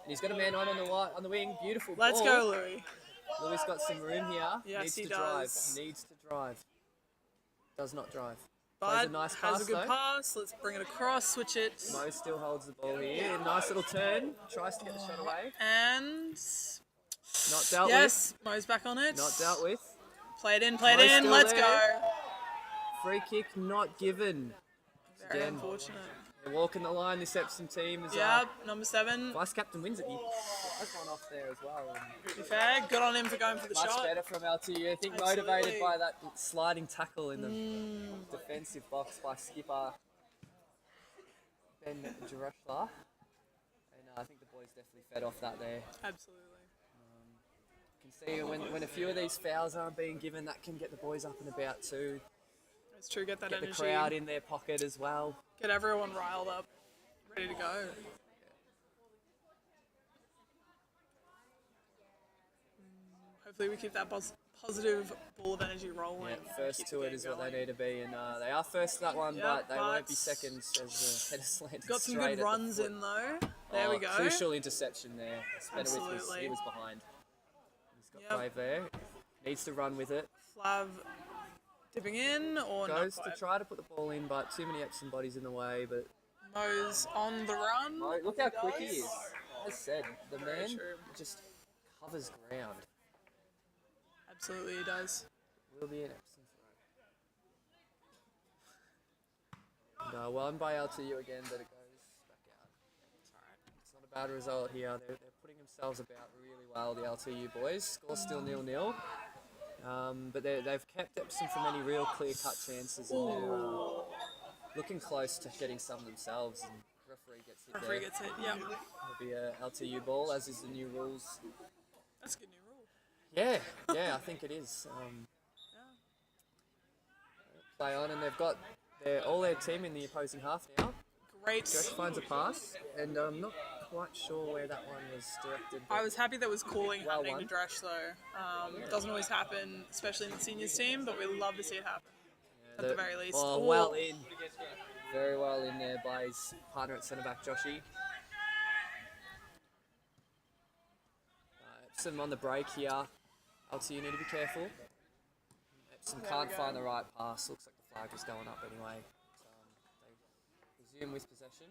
And he's got a man on the wing. Beautiful Let's ball. go, Louis. Louis got some room here. Yes, Needs he to does. drive. Needs to drive. Does not drive. But Plays a nice has pass a good though. pass. Let's bring it across. Switch it. Mo still holds the ball here. Nice little turn. Tries to get the shot away. And Not dealt yes, Mo's back on it. with. Not dealt with. Play it in. Play it Mo's in. still Let's there. go. Free kick not given. Very Again. unfortunate. They're walking the line. This Epsom team is. Yep, number 7. Vice captain wins it. He has one off there as well. And To be fair, good on him for going for the much shot. better from LTU. I think Absolutely. motivated by that sliding tackle in the defensive box by skipper Ben Jerushla. And I think the boys definitely fed off that there. Absolutely. You can see when a few of these fouls aren't being given, that can get the boys up and about too. It's true. Get that Get the energy. crowd in their pocket as well. Get everyone riled up, ready to go. Hopefully we keep that positive ball of energy rolling. Yeah, first Keep to the it game is what they going. need to be, and they are first to that one, Yep, but they won't be but- seconds as the header slanted Got some straight good at the runs foot. in though. There we go. Crucial interception there. Spenowith was, Absolutely. he was behind. He's got Yep. Brave there. Needs to run with it. Flav dipping in or Goes not to quite. try to put the ball in, but too many Epsom bodies in the way. But Mo's on the run. oh, look how quick he does. is. As said, the man true. just covers ground. Absolutely, he does. Will be an Epsom throw. And won by LTU again, but it goes back out. It's alright. It's not a bad result here. They're putting themselves about really well, the LTU boys. Score still 0-0. But they've kept Epsom from any real clear-cut chances, and they're looking close to getting some themselves. And referee gets hit Referee there. gets hit. Yep. It'll be a LTU ball, as is the new rules. That's a good new rule. Yeah, I think it is. Play on, and they've got all their team in the opposing half now. Great. Josh finds a pass, and I'm not quite sure where that one was directed. I was happy that was calling Well happening to won. Dresh though. It doesn't always happen, especially in the seniors team, but we love to see it happen. At the very least. Oh, Ooh. well in. Very well in there by his partner at centre back, Joshy. Epsom on the break here. LTU need to be careful. Epsom can't find the right pass. Looks like the flag is going up anyway. They resume with possession.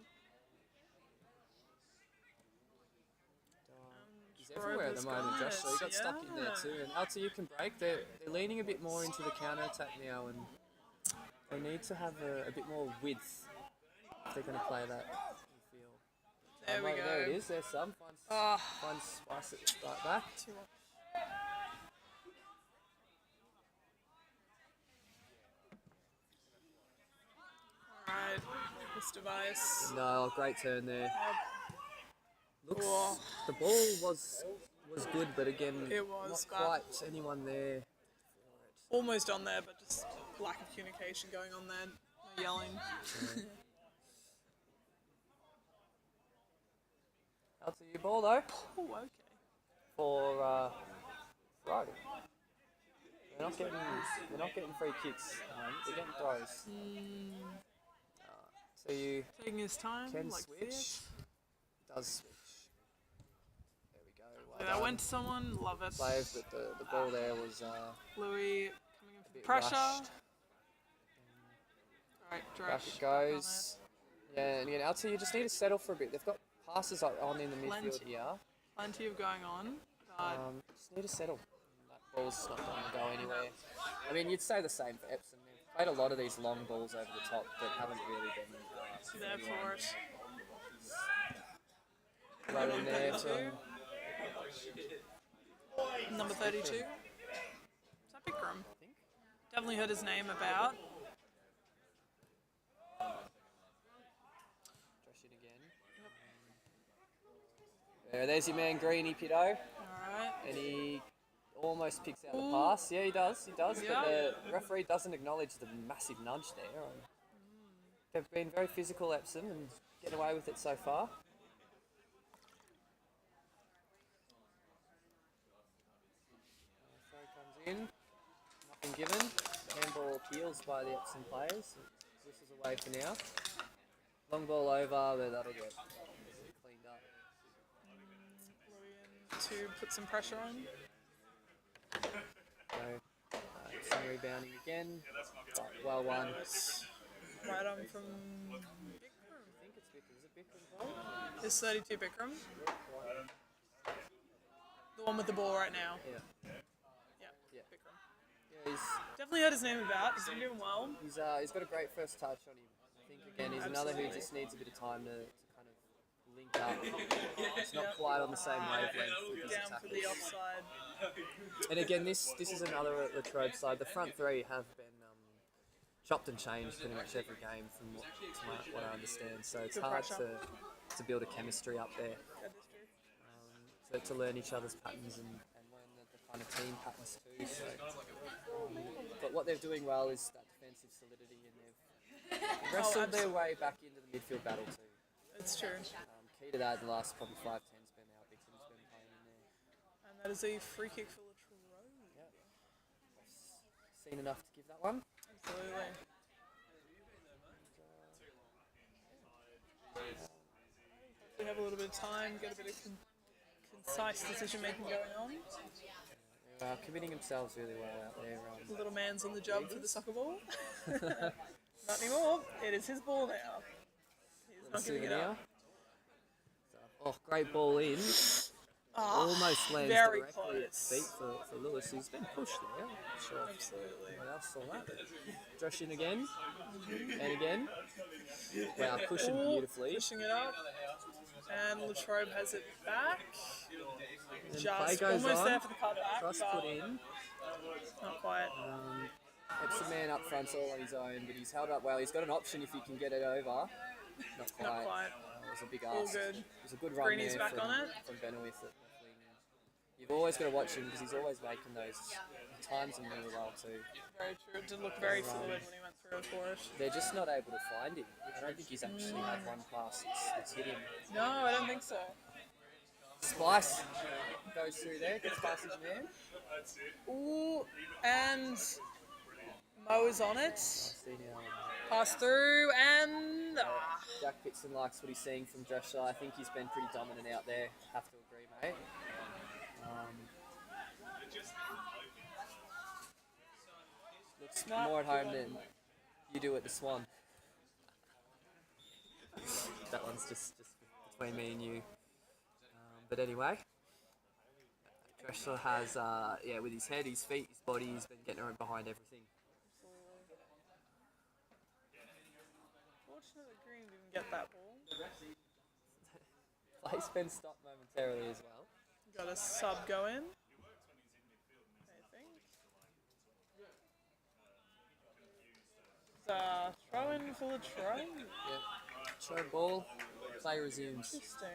He's everywhere at the moment, Josh. So he got stuck in there too. And LTU can break. They're leaning a bit more into the counter attack now, and they need to have a bit more width if they're going to play that field. There we go. There it is. There's some. Finds Spice at the start back. Alright, this device. No, great turn there. Looks Oh. the ball was good, but again, It was, not but- quite anyone there. Almost on there, but just lack of communication going on there. No yelling. LTU ball though Oh, okay. for Friday. They're not getting free kicks. They're getting throws. So you Taking his time, can like switch. this. Does switch. There we go. Well Okay, that done. went to someone, love it. Slave, but the ball there was Louis coming in for the bit pressure. rushed. Alright, Back Dresh. it goes. Yeah, and again, LTU just need to settle for a bit. They've got passes on in the midfield Plenty. here. Plenty of going on, but Just need to settle. That ball's not going to go anywhere. I mean, you'd say the same for Epsom. They've played a lot of these long balls over the top that haven't really been There for it. right in there from Number 32. Is that Bikram? I think. Definitely heard his name about. Josh it again. There's your man Greeny Pito, Alright. and he almost picks out the pass. Yeah, he does. But the referee doesn't acknowledge the massive nudge there. They've been very physical, Epsom, and getting away with it so far. Throw comes in, nothing given. Handball appeals by the Epsom players. This is away for now. Long ball over, but that'll get cleaned up. To put some pressure on. So, some rebounding again. But well won. Right on from I think it's Bikram. Is it Bikram ball? It's 32 Bikram. The one with the ball right now. Yeah. Yeah, Bikram. Yeah, he's Definitely heard his name about. He's been doing well. he's got a great first touch on him. I think again he's another who just needs a bit of time to kind of link up. It's not quite on the same wavelength with his Down for the attackers. offside. And again, this is another at the Trobe side. The front three have been chopped and changed pretty much every game from what I understand. So it's Good hard pressure. to build a chemistry up there. To learn each other's patterns and learn the kind of team patterns too. So, but what they're doing well is that defensive solidity, and they've wrestled their way back into the midfield battle too. It's true. Key to that, the last probably 5-10's been how Bicken's been playing in there. And that is a free kick for Latrobe. Seen enough to give that one. Absolutely. We have a little bit of time, get a bit of concise decision making going on. They're committing themselves really well out there. The little man's on the job for the soccer ball. Not anymore. It is his ball now. He's not giving it up. Oh, great ball in. Almost lands very directly at close. feet for Lewis, who's been pushed there. Not sure Absolutely. what else saw that. Josh in again. And again. Wow, cushioned beautifully. Pushing it up. And Latrobe has it back. And Just play goes almost on. there for the cutback. Cross but put in. Not quite. Epsom man up front's all on his own, but he's held up well. He's got an option if he can get it over. Not quite. Not quite. It was a big All ask. good. It was a good run Greeny's there back from, on it. from Benowith at left wing. You've always got to watch him because he's always making those times them really well too. Very true. It did look very fluid when he went through it for it. They're just not able to find him. I don't think he's actually had one pass that's hit him. No, I don't think so. Splice goes through there, gets past his man. Ooh, and Mo is on it. See now. Pass through and Jack Pitson likes what he's seeing from Joshua. I think he's been pretty dominant out there. Have to agree, mate. Looks more at home than you do at the Swan. That one's just between me and you. But anyway, Joshua has, with his head, his feet, his body, he's been getting around behind everything. fortunate that Green didn't get that ball. Play's been stopped momentarily as well. Got a sub going. I think. Throw in for Latrobe. Yep. Show ball, play resumes. Interesting.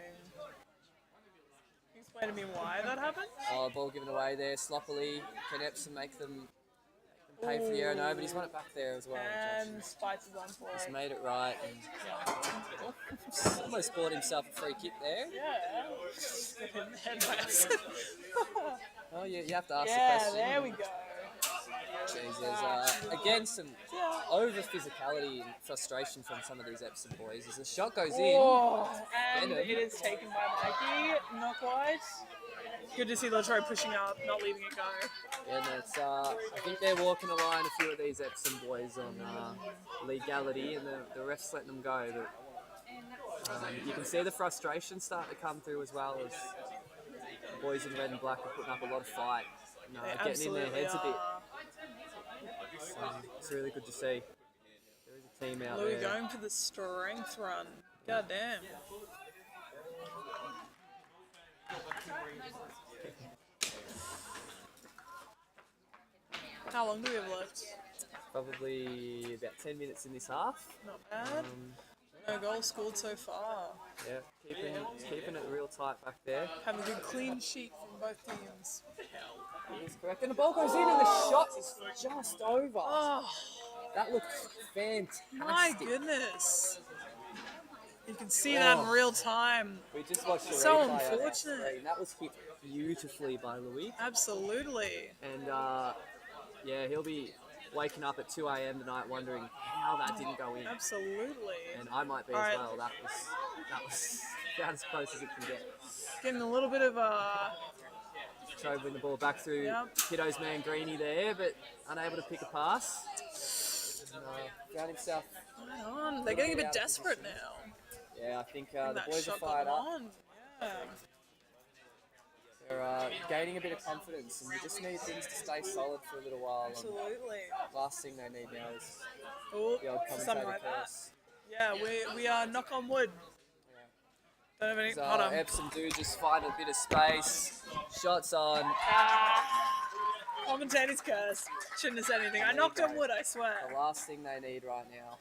Can you explain to me why that happened? Oh, ball given away there sloppily. Can Epsom make them pay for the error? No, but he's won it back there as well. And Spice is on for He's it. made it right and almost bought himself a free kick there. Yeah. Get him in the head by accident. Oh, you have to ask Yeah, the question. there we go. Jeez, there's again some over physicality and frustration from some of these Epsom boys. As the shot goes in, Oh, and Venom. it is taken by Mikey. Not quite. Good to see Latrobe pushing up, not leaving it go. and it's I think they're walking a line, a few of these Epsom boys on legality, and the refs letting them go. But you can see the frustration start to come through as well as the boys in red and black are putting up a lot of fight, They getting in their heads a bit. are. So It's really good to see. There is a team out Louis there. going for the strength run. God damn. How long do we have left? Probably about 10 minutes in this half. Not bad. No goals scored so far. Yeah, keeping it real tight back there. Having a good clean sheet from both teams. That's correct. And the ball goes in and the shot is just over. Oh, That looked fantastic. my goodness. You can see that in real time. We just watched the So replay on our unfortunate. screen. That was hit beautifully by Louis. Absolutely. And yeah, he'll be waking up at 2 a.m. tonight wondering how that didn't go in. Absolutely. And I might be All as right. well. That was about as close as it can get. Getting a little bit of Trobe win the ball back through Yep. Kiddo's man Greeny there, but unable to pick a pass. And, found himself. Right on. They're getting a bit desperate now. Yeah, I think the That boys are shot got fired them up. on. Yeah. They're gaining a bit of confidence, and we just need things to stay solid for a little while. And Absolutely. last thing they need now is Oh, the old something commentator like that. curse. Yeah, we are knock on wood. Don't have any. So, Hold on. Epsom do just find a bit of space. Shots on. Commentator's curse. Shouldn't have said anything. I knocked on wood, I swear. The last thing they need right now.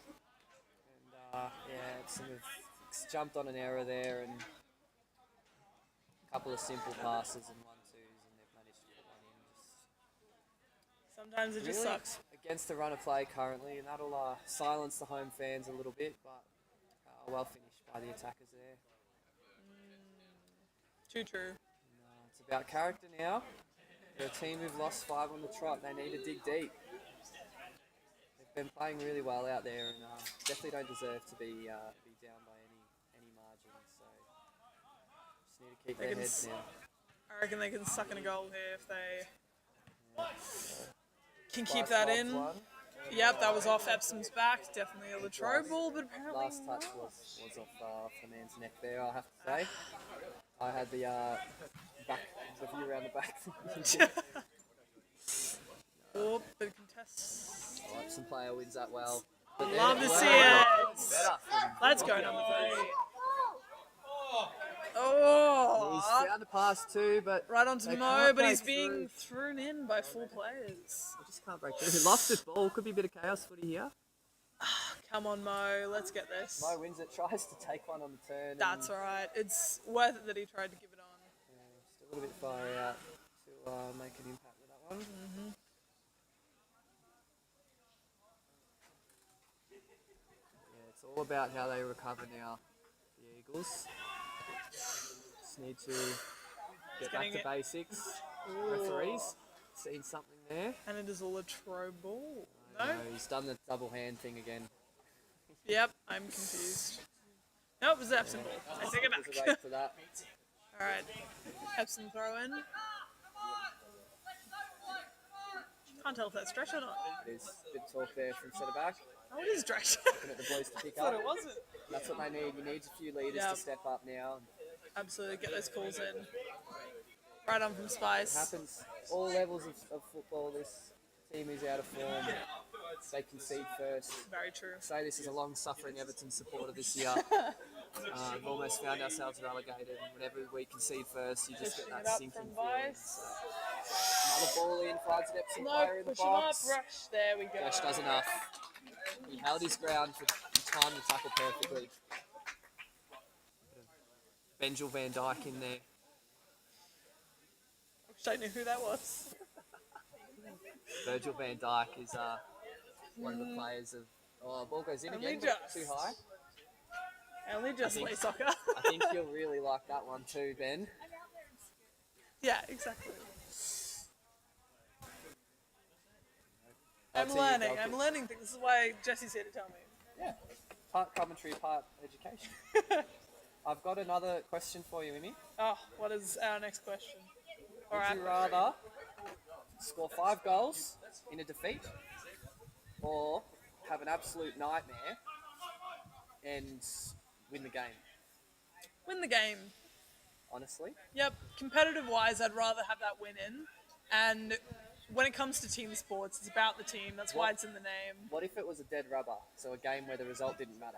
And yeah, Epsom have jumped on an error there, and a couple of simple passes and 1-2s, and they've managed to put one in. Sometimes it just Really sucks. against the run of play currently, and that'll silence the home fans a little bit, but well finished by the attackers there. Too true. It's about character now. They're a team who've lost 5 on the trot. They need to dig deep. They've been playing really well out there, and definitely don't deserve to be down by any margin. So just need to keep their heads down. I reckon they can suck in a goal here if they can keep that in. Yep, that was off Epsom's back. Definitely a Latrobe ball, but apparently Last touch was off the man's neck there, I have to say. I had the view around the back. Oh, but contest. Epsom player wins that well. But then Love to it see worked. it. Better from Let's go number 3. He's Oh, found the pass too, but right onto they Mo, can't but he's break being thrown in by 4 players. they just can't break through. He lost this ball. Could be a bit of chaos footy here. Come on, Mo, let's get this. Mo wins it, tries to take one on the turn. That's and, alright. It's worth it that he tried to give it on. just a little bit far out to make an impact with that one. Yeah, it's all about how they recover now, the Eagles. Just need to get back to basics. Referees, seen something there. And it is a Latrobe ball. No, No? he's done the double hand thing again. Yep, I'm confused. No, it was Epsom ball. I take it There's a back. wait for that. Alright. Epsom throw in. Can't tell if that's stretch or not. There's a bit of talk there from centre back. Oh, it is stretch. Looking at the boys to pick I thought up. it wasn't. That's what they need. You need a few leaders Yep. to step up now. Absolutely, get those calls in. Right on from It Spice. happens all levels of football. This team is out of form. They concede first. Very true. Say this is a long-suffering Everton supporter this year. We've almost found ourselves relegated. Whenever we concede first, you just get Pushing that it up sinking from feeling. Vice. Another ball in, finds an Epsom No, player in the push it up, box. rush. There we go. Rush does enough. He held his ground for time to tackle perfectly. Benjel Van Dyke in there. I wish I knew who that was. Virgil Van Dyke is one of the players of. Oh, ball goes in Only again, but just. too high. I only just think- play soccer. I think you'll really like that one too, Ben. Yeah, exactly. I'll I'm tell you, learning. I'll I'm get- learning things. This is why Jesse's here to tell me. Yeah. Part commentary, part education. I've got another question for you, Mimi. Oh, what is our next question? All Would right. you rather score 5 goals in a defeat, or have an absolute nightmare and win the game? Win the game. Honestly, Yep. Competitive wise, I'd rather have that win in. And when it comes to team sports, it's about the team. That's why it's in the name. What if it was a dead rubber? So a game where the result didn't matter.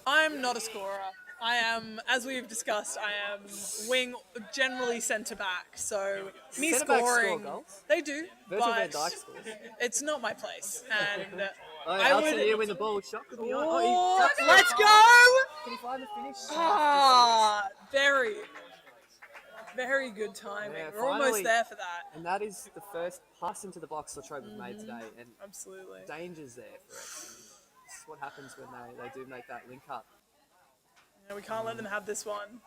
I'm not a scorer. I am, as we've discussed, I am wing, generally centre back. So me Centre-backs score scoring, goals? they do, Virgil van but Dijk scores. it's not my place. And I would. LTU win the ball. Shot could be on. Oh, let's go! Can he find the finish? Ah, very, very good timing. Yeah, We're almost finally. there for that. And that is the first pass into the box that Trobe have made today. And Absolutely. danger's there for us. This is what happens when they do make that link up. Yeah, we can't let them have this one.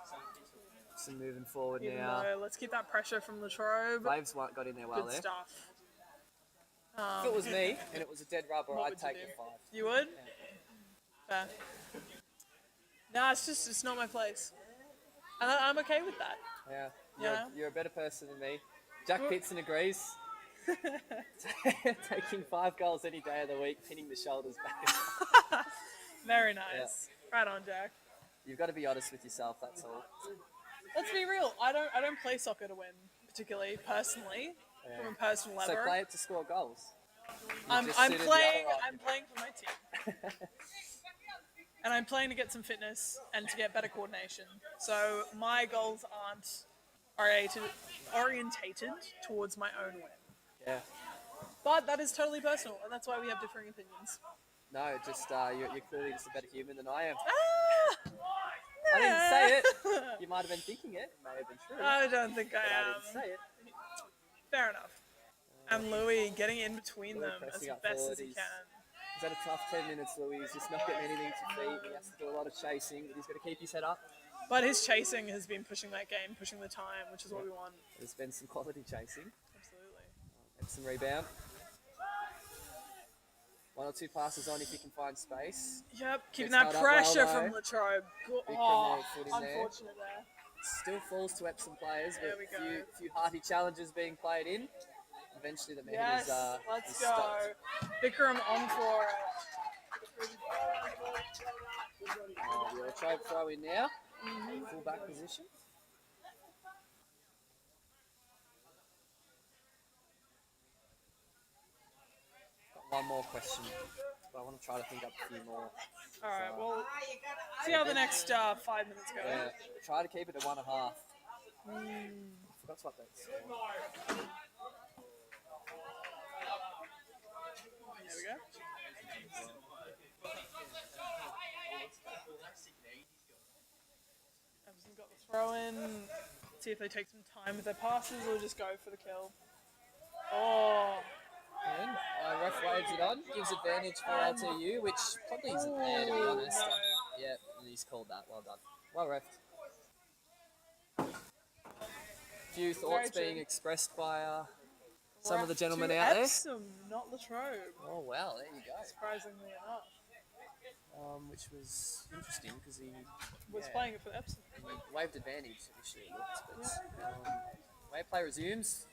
Some moving forward Even now. though, let's keep that pressure from the Trobe. Waves got in there well Good there. stuff. If it was me and it was a dead rubber, What I'd would you take do? the 5. You would? Fair. Nah, it's not my place. And I'm okay with that. Yeah. Yeah. You're a better person than me. Jack Pitson agrees. Taking 5 goals any day of the week, pinning the shoulders back. Very nice. Right on, Jack. You've got to be honest with yourself, that's all. Let's be real. I don't play soccer to win, particularly personally, from a personal level. So play it to score goals. I'm just suited the other playing. argument. I'm playing for my team, and I'm playing to get some fitness and to get better coordination. So my goals aren't orientated towards my own win. Yeah. But that is totally personal, and that's why we have differing opinions. No, just you're clearly just a better human than I am. Ah! I didn't say it. You might have been thinking it. It may have been true. I don't think but I I didn't say am. it. Fair enough. And Louis getting in between Louis them as pressing up best forward. as he He's can. had a tough 10 minutes, Louis. He's just not getting anything to feet. He has to do a lot of chasing, but he's got to keep his head up. But his chasing has been pushing that game, pushing the time, which is what we want. There's been some quality chasing. Absolutely. Epsom rebound. 1 or 2 passes on if you can find space. Yep, keeping Gets that held up pressure well, from though. Latrobe. Big Oh, foot in there. unfortunate there. Still falls to Epsom players, There but we a go. few hearty challenges being played in. Eventually the man Yes, is let's stopped. go. Bikram on for it. The Trobe throw in now. Full back position. Got one more question, but I want to try to think up a few more. All right, well, see how the next 5 minutes go. Yeah, try to keep it to 1.5. I forgot to update the score. There we go. Epsom got the throw in. See if they take some time with their passes or just go for the kill. Oh, And ref waves it on, gives advantage for LTU, which probably isn't there to be honest. no. Yeah, and he's called that. Well done. Well ref. Few thoughts Very being true. expressed by some of the Ref gentlemen to out Epsom, not Latrobe, there. Oh well, there you go. surprisingly enough. Which was interesting because he Was playing it for Epsom. waved advantage initially, it looked, but wave play resumes.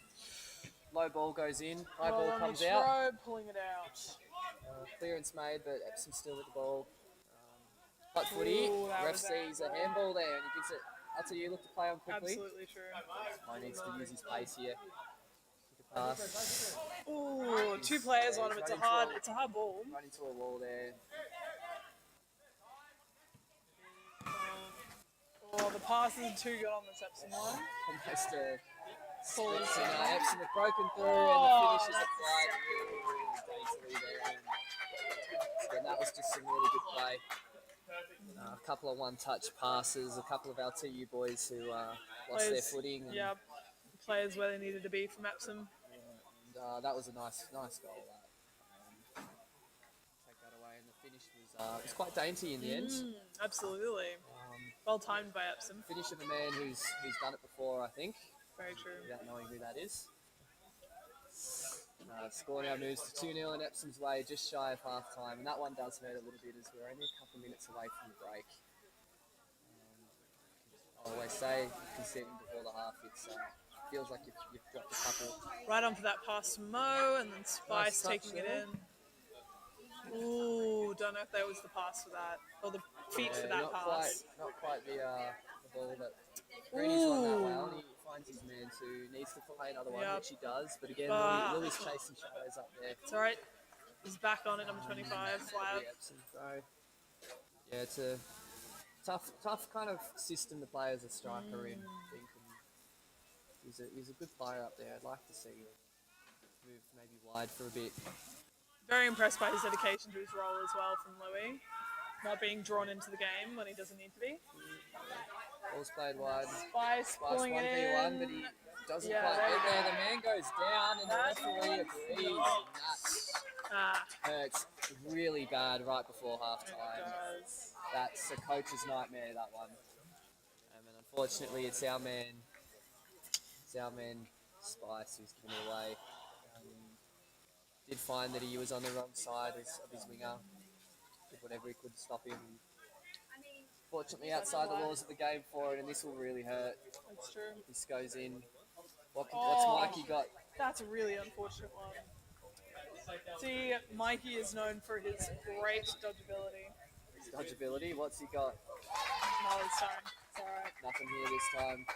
Low ball goes in, high ball comes out. Latrobe pulling it out. Clearance made, but Epsom still with the ball. Hot footy. Ooh, that Ref was sees a handball there and he gives it LTU look to play on quickly. Absolutely true. He needs to use his pace here. Kick a pass. Ooh, 2 players on him. It's a hard ball. Run into a wall there. Oh, the passes are too good on this Epsom one. Almost a Full split. center. Epsom have broken through Oh, and the finish is that's applied really daintily there. And that was just some really good play. A couple of one-touch passes, a couple of LTU boys who lost their footing. And, Yeah, players where they needed to be from Epsom. and that was a nice goal. Take that away, and the finish was quite dainty in the end. Absolutely. Well timed by Epsom. Finish of a man who's done it before, I think, Very true. without knowing who that is. Score now moves to 2-0 in Epsom's way, just shy of half-time, and that one does hurt a little bit as we're only a couple of minutes away from the break. I always say, conceding before the half, it feels like you've dropped a couple. Right on for that pass to Mo, and then Spice touch taking it there. in. Ooh, don't know if that was the pass for that, or the feet for that not pass. Not quite the ball that Greeny's run that Ooh. well, and he finds his man too. Needs to play another one, Yep. which he does. But again, Ah. Louis chasing shadows up there. It's alright. He's back on it, number 25, Flab. Epsom throw. Yeah, it's a tough kind of system to play as a striker in. I think. And he's a good player up there. I'd like to see him move maybe wide for a bit. Very impressed by his dedication to his role as well from Louis. Not being drawn into the game when he doesn't need to be. Ball's played wide. Spice pulling it 1v1, in. but he doesn't Yeah, quite there get you there. go. The man goes down, and the referee agrees. And Ah, that hurts really bad right before it half time. does. That's a coach's nightmare, that one. And unfortunately, it's our man Spice who's given it away. Did find that he was on the wrong side of his winger. Did whatever he could to stop him. Fortunately, outside the laws of the game for it, and this will really hurt. That's true. This goes in. What's Oh. Mikey got? That's a really unfortunate one. See, Mikey is known for his great dodgeability. His dodgeability. What's he got? No, it's fine. It's alright. Nothing here this time.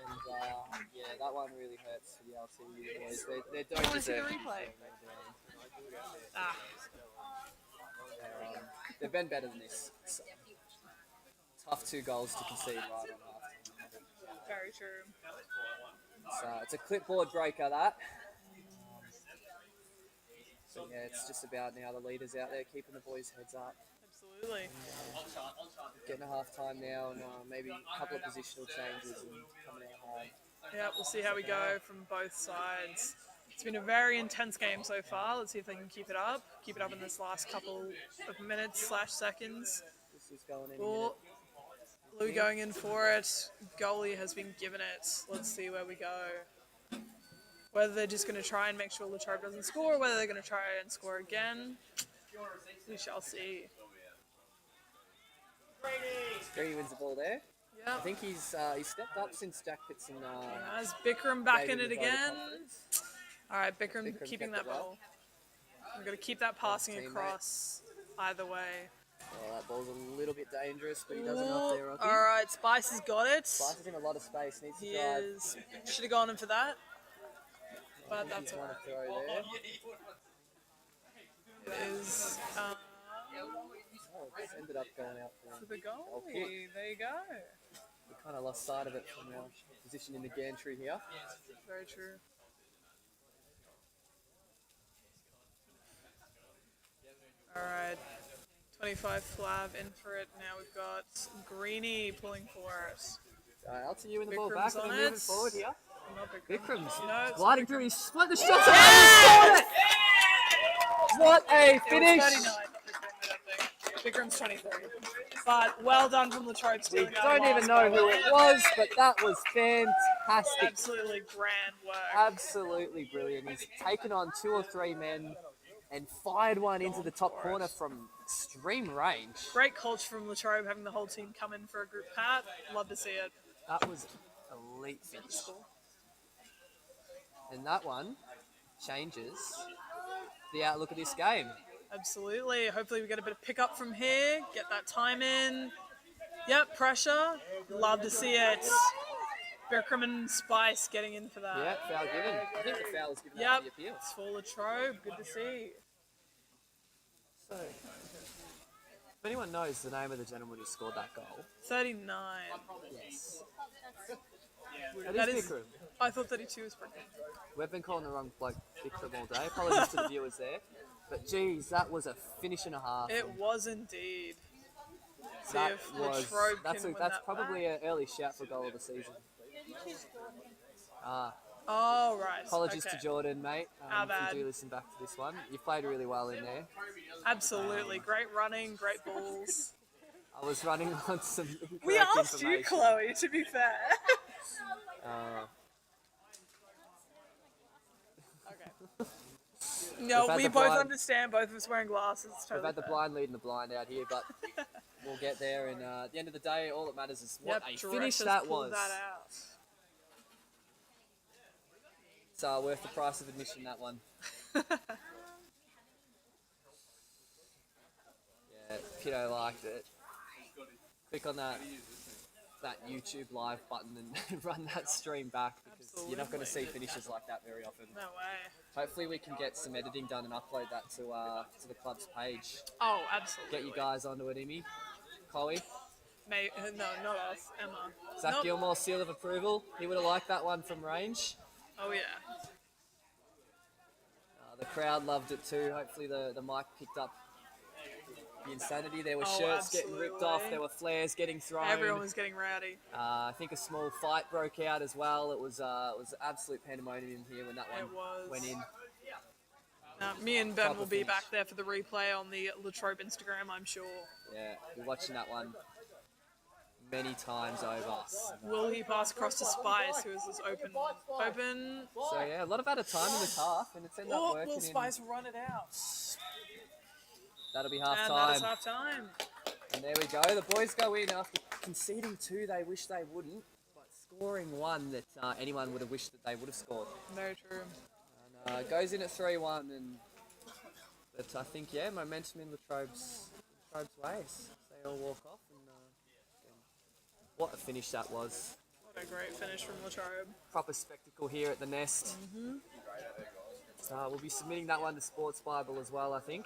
And yeah, that one really hurts for the LTU boys. They don't wanna see the deserve to replay. be down. Ah, They've been better than this. It's tough 2 goals to concede right on half. very true. It's a clipboard breaker, that. So yeah, it's just about now the leaders out there keeping the boys' heads up. Absolutely. Getting to half time now, and maybe a couple of positional changes and coming out hard. Yeah, we'll see how we go from both sides. It's been a very intense game so far. Let's see if they can keep it up. Keep it up in this last couple of minutes/seconds. This is going in. Oh, Lou going in for it. Goalie has been given it. Let's see where we go. Whether they're just going to try and make sure Latrobe doesn't score, or whether they're going to try and score again, we shall see. Greeny wins the ball there. Yeah. I think he's stepped up since Jack Pitson. As Bikram back gave in him it the vote of again. confidence. All right, Bikram Bikram keeping kept that it well. ball. We're going to keep that passing teammate. across either way. Oh, that ball's a little bit dangerous, but he does enough there, Rocky. All right, Spice has got it. Spice is in a lot of space, needs to He drive. should have gone in for that, but that's He's all won a right. throw there. It is Oh, it's ended up going out for for the kick. goalie. There you go. We kind of lost sight of it from our position in the gantry here. Very true. All right, 25 Flav in for it. Now we've got Greeny pulling for it. LTU in the ball Bikram's back, and on they're moving it. forward here. Not Bikram. Vikram's No, it's gliding through, he's split the shots. Yeah! What a It finish! was 39, not Bikram, I don't think. Bikram's 23. But well done from Latrobe We stealing that don't even last know goal. who it was, but that was fantastic. Absolutely grand work. Absolutely brilliant. He's taken on 2 or 3 men and fired one into the top corner from extreme range. Great culture from Latrobe having the whole team come in for a group pat. Love to see it. That was elite finish. And that one changes the outlook of this game. Absolutely. Hopefully we get a bit of pickup from here. Get that time in. Yep, pressure. Love to see it. Bikram and Spice getting in for that. Yeah, foul given. I think the foul was given Yep. after the appeal. It's for Latrobe. Good to see. So, if anyone knows the name of the gentleman who scored that goal, 39. yes. That That is. is Bikram. I thought 32 was pretty. We've been calling the wrong bloke Bikram all day. Apologies to the viewers there. But geez, that was a finish and a half. It was indeed. See That if was Latrobe that's can win that's that probably back. an early shout for goal of the season. Oh, right. Apologies okay. to Jordan, mate. Our If bad. you do listen back to this one, you played really well in there. Absolutely. Great running, great balls. I was running on some We incorrect asked you, information. Chloe, to be fair. Okay. No, We've had we the both blind- understand. Both of us wearing glasses. It's We've totally had the fair. blind leading the blind out here, but we'll get there. And at the end of the day, all that matters is what Yep, a Dresch finish has that pulled was. that out. It's worth the price of admission, that one. Yeah, kiddo liked it. Click on that that YouTube live button and run that stream back, because you're not going to see finishes like that very often. No way. Hopefully we can get some editing done and upload that to the club's page. Oh, absolutely. Get you guys onto it, Amy. Chloe. No, not us. Emma. Zach Nope. Gilmore, seal of approval. He would have liked that one from range. Oh, yeah. The crowd loved it too. Hopefully the mic picked up the insanity. There were Oh, shirts getting ripped off. absolutely. There were flares getting thrown. Everyone was getting rowdy. I think a small fight broke out as well. It was absolute pandemonium here when that one It was. went in. Me and Ben Proper will be finish. back there for the replay on the Trobe Instagram, I'm sure. Yeah, we're watching that one many times over. Will he pass across to Spice, who is this open? So yeah, a lot of out of time in this half, and it's ended up Oh, working. will Spice run it out? That'll be half And time. that is half time. And there we go. The boys go in after conceding 2 they wish they wouldn't, but scoring 1 that anyone would have wished that they would have scored. Very true. And goes in at 3-1, and but I think momentum in Latrobe's ways. They all walk off, and what a finish that was. What a great finish from Latrobe. Proper spectacle here at the Nest. So we'll be submitting that one to Sports Bible as well, I think.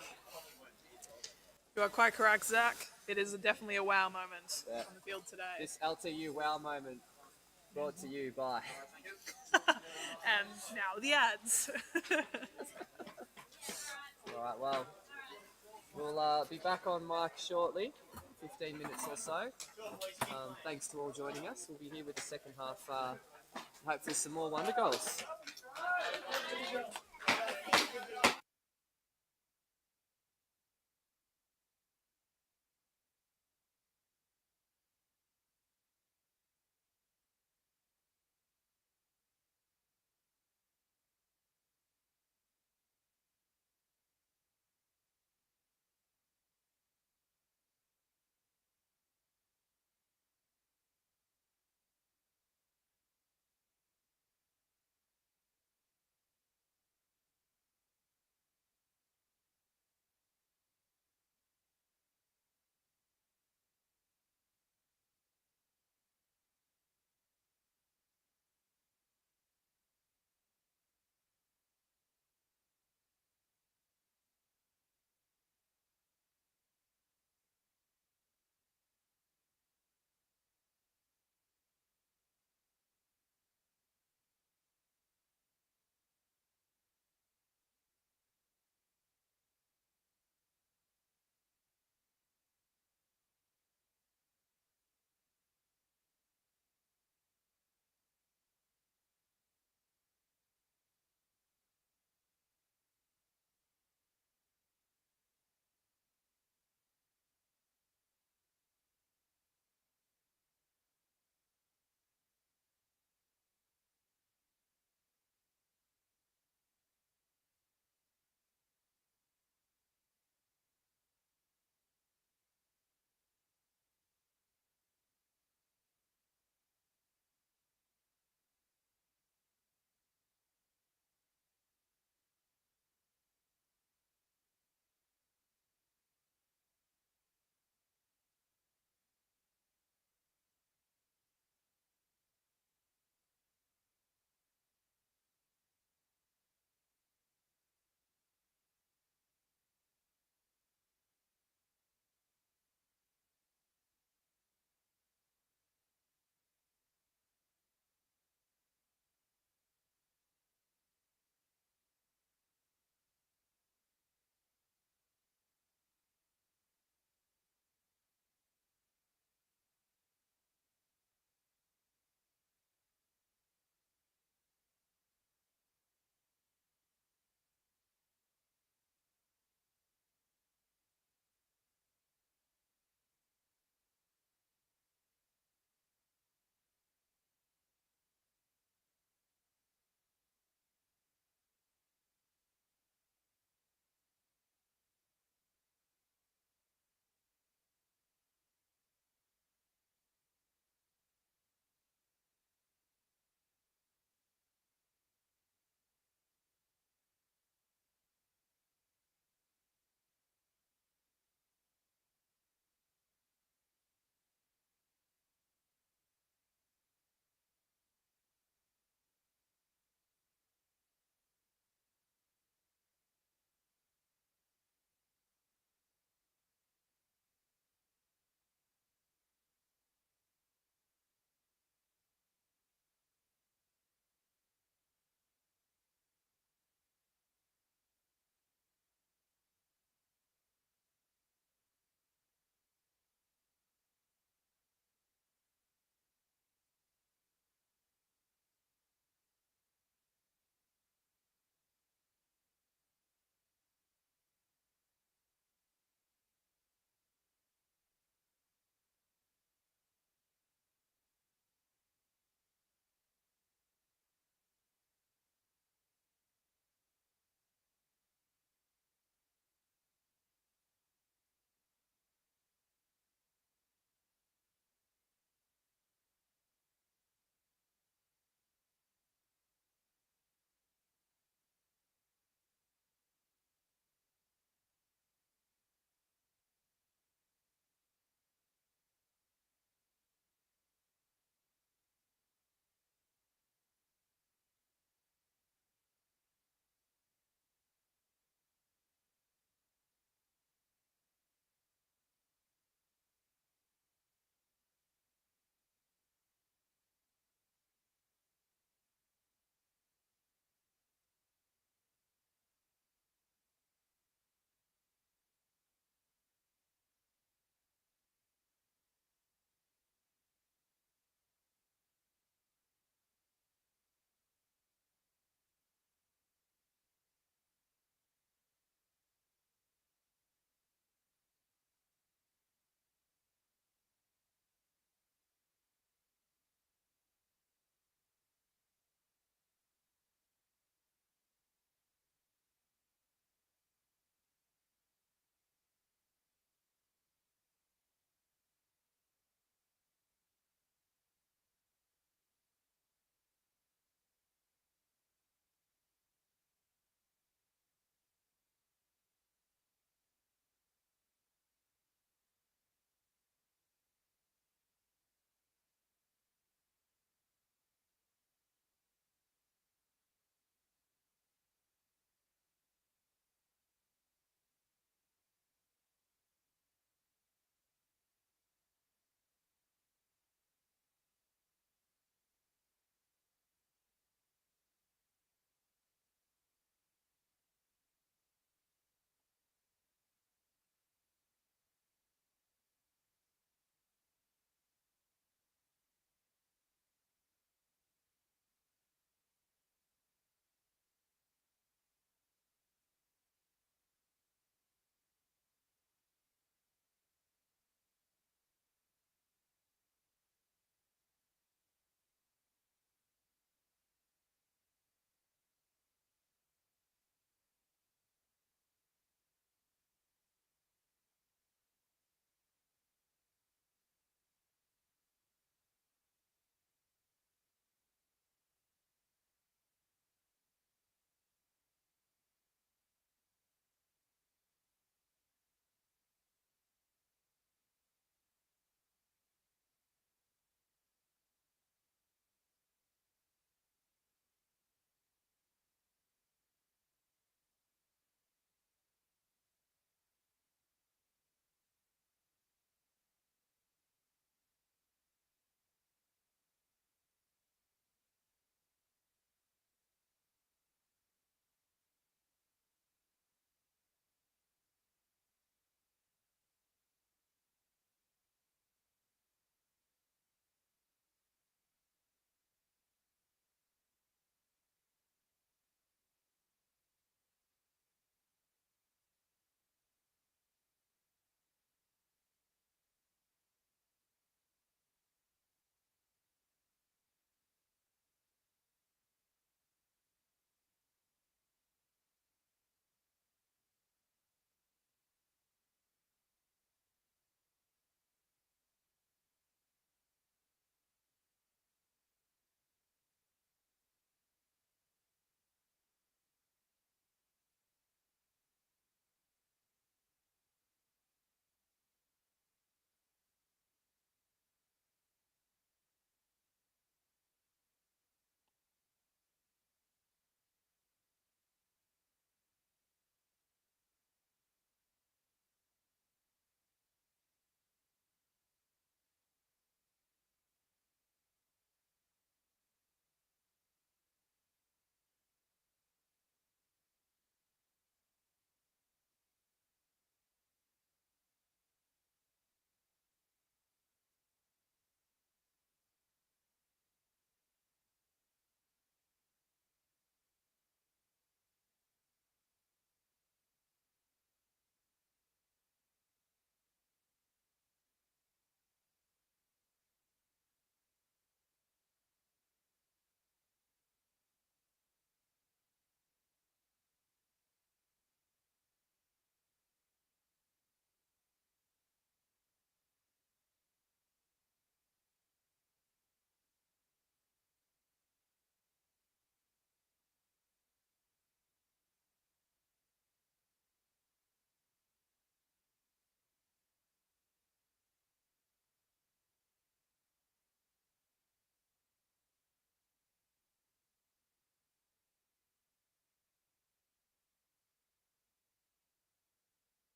You are quite correct, Zach. It is definitely a wow moment Yeah. on the field today. This LTU wow moment brought to you by. And now the ads. All right, well, we'll be back on mic shortly, 15 minutes or so. Thanks to all joining us. We'll be here with the second half, hopefully some more wonder goals.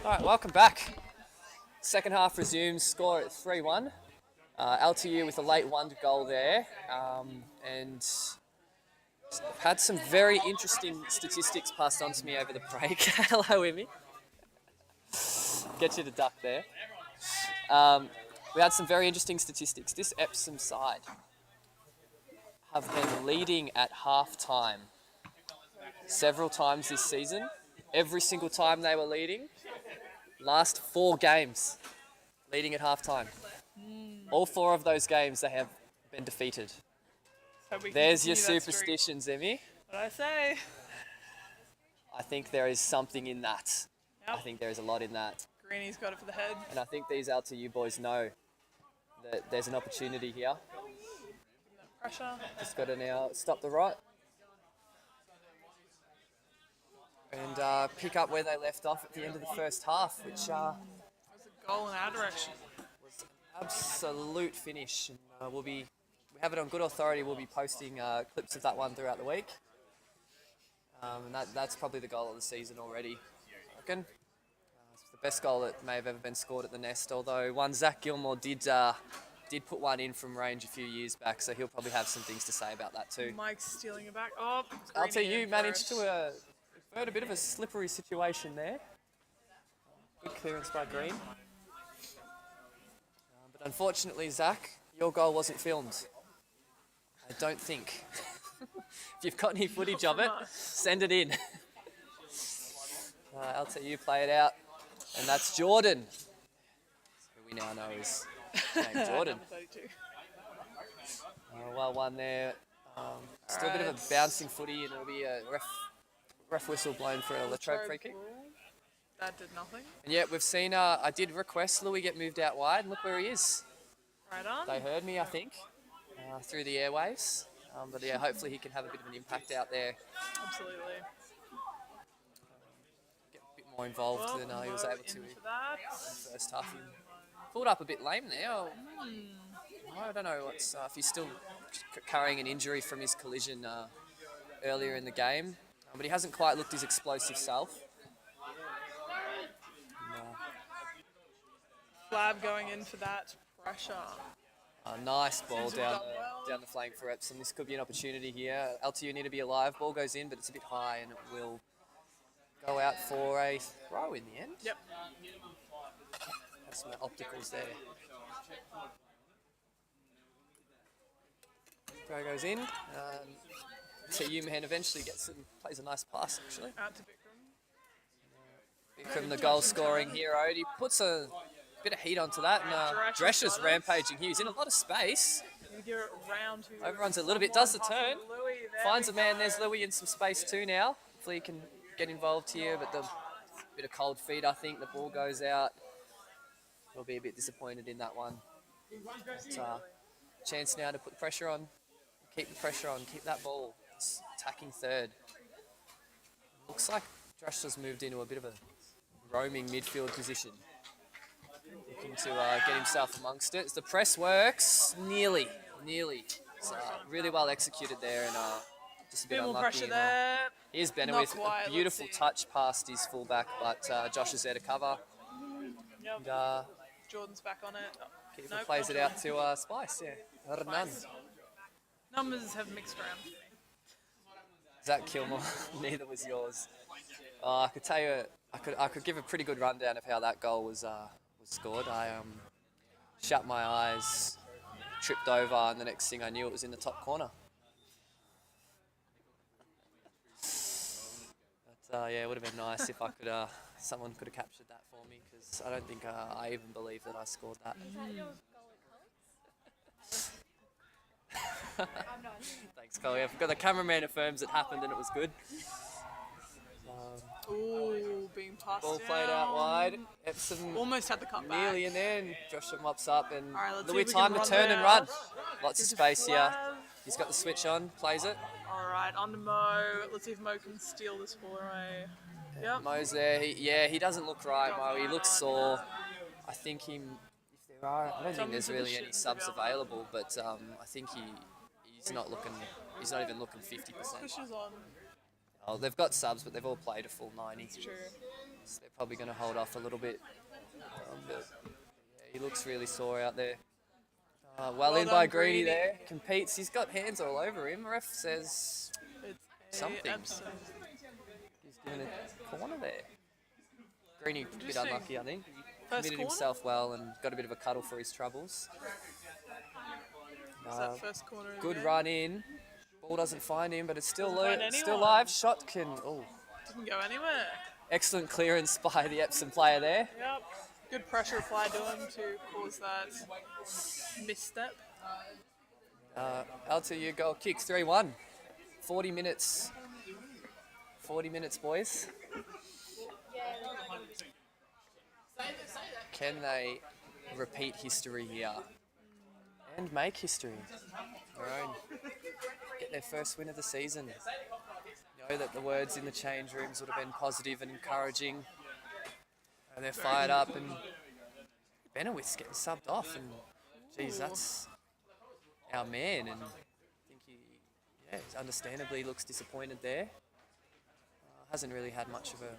Alright, welcome back. Second half resumes, score at 3-1. LTU with a late wonder goal there. And had some very interesting statistics passed on to me over the break. Hello, Emmy. Get you to duck there. We had some very interesting statistics. This Epsom side have been leading at half time several times this season. Every single time they were leading. Last 4 games leading at half time. All 4 of those games they have been defeated. So we can There's your continue that streak. superstitions, Emmy. What'd I say? I think there is something in that. Yep. I think there is a lot in that. Greenie's got it for the head. And I think these LTU boys know that there's an opportunity here. Pressure. Just got to now stop the right. And pick up where they left off at the end of the first half, which There's a goal in our direction. was an absolute finish. And we have it on good authority. We'll be posting clips of that one throughout the week. And that's probably the goal of the season already, I reckon. It's the best goal that may have ever been scored at the Nest, although one Zach Gilmore did put one in from range a few years back, so he'll probably have some things to say about that too. Mike's stealing it back. Oh, Greenie LTU in managed first. to avert a bit of a slippery situation there. Good clearance by Green. But unfortunately, Zach, your goal wasn't filmed. I don't think. If you've got any footage of it, send it in. LTU play it out, and that's Jordan, who we now know is named Jordan. Number 32. Well won there. Still a bit of a bouncing footy, and it'll be a ref whistle blown for a Latrobe free kick. That did nothing. And yeah, we've seen, I did request Louis get moved out wide, and look where he is. Right on. They heard me, I think, through the airwaves. But yeah, hopefully he can have a bit of an impact out there. Absolutely. Get a bit more involved Well, than he was able to in into that. the first half. He pulled up a bit lame there. I don't know if he's still carrying an injury from his collision earlier in the game. But he hasn't quite looked his explosive self. Flab going in for that pressure. A nice ball Seems to down have done well. down the flank for Epsom. This could be an opportunity here. LTU need to be alive. Ball goes in, but it's a bit high, and it will go out for a throw in the end. Yep. Have some opticals there. Throw goes in. TU man eventually plays a nice pass actually. Out to Bikram. From the goal scoring hero, he puts a bit of heat onto that, and Drescher's rampaging here. He's in a lot of space. You give it round to Overruns a little bit, does the turn. Louis, there Finds we a man. go. There's Louis in some space too now. Hopefully he can get involved here, but the bit of cold feet, I think. The ball goes out. We'll be a bit disappointed in that one. But, chance now to put pressure on. Keep the pressure on. Keep that ball. It's attacking third. Looks like Drescher's moved into a bit of a roaming midfield position. Looking to get himself amongst it. As the press works, nearly. It's really well executed there, and just a bit Bit more unlucky. pressure there. Here's Benner Not with quite, a beautiful let's see. touch past his fullback, but Josh is there to cover. Yep. And Jordan's back on it. Oh, Keeper nope, plays not it out to Spice, yeah. Hernan. Numbers have mixed around. Zach Kilmore, neither was yours. I could tell you, I could give a pretty good rundown of how that goal was scored. I shut my eyes, tripped over, and the next thing I knew, it was in the top corner. But yeah, it would have been nice if I could, someone could have captured that for me, because I don't think I even believe that I scored that. Thanks, Chloe. I've got the cameraman affirms it happened and it was good. Ooh, being passed Ball down. played out wide. Epsom Almost had the cutback. nearly in there, and Joshua mops up, and All right, let's see Louis if we can time to run turn that and run. out. Lots of Gives it space here. Flav. He's got the switch on, plays it. All right, on to Mo. Let's see if Mo can steal this ball away. Yep. Mo's there. He doesn't look right, Mo. He looks sore. I think if there are, I don't think there's really any subs available, but I think he's not even looking 50%. Pushes on. Oh, they've got subs, but they've all played a full 90. It's true. So they're probably going to hold off a little bit. But yeah, he looks really sore out there. Well in done, by Greeny Greeny. there. Competes. He's got hands all over him. Ref says It's something. Epsom. He's given a corner there. Greeny a bit Interesting. unlucky, I think. He First committed corner? himself well and got a bit of a cuddle for his troubles. Is that first corner? Good again? run in. Ball doesn't find him, but it's still Doesn't find still anyone. live. Shot can. Oh, Didn't go anywhere. excellent clearance by the Epsom player there. Yep. Good pressure applied to him to cause that misstep. LTU goal kicks 3-1. 40 minutes. 40 minutes, boys. Can they repeat history here and make history? Their own. Get their first win of the season. Know that the words in the change rooms would have been positive and encouraging. And they're fired up, and Benowith's getting subbed off, and geez, that's our man. And I think he understandably looks disappointed there. Hasn't really had much of a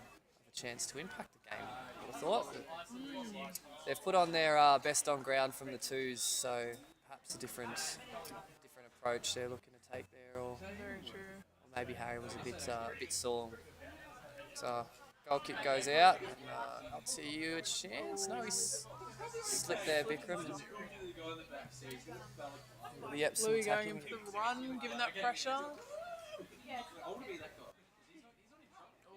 chance to impact the game, I would have thought. But they've put on their best on ground from the twos, so perhaps a different approach they're looking to take there, or Very true. maybe Harry was a bit sore. So goal kick goes out. And, up to you a chance. No, he's slipped there, Bikram. And the Epsom Louis going attacking. in for the run, giving that pressure.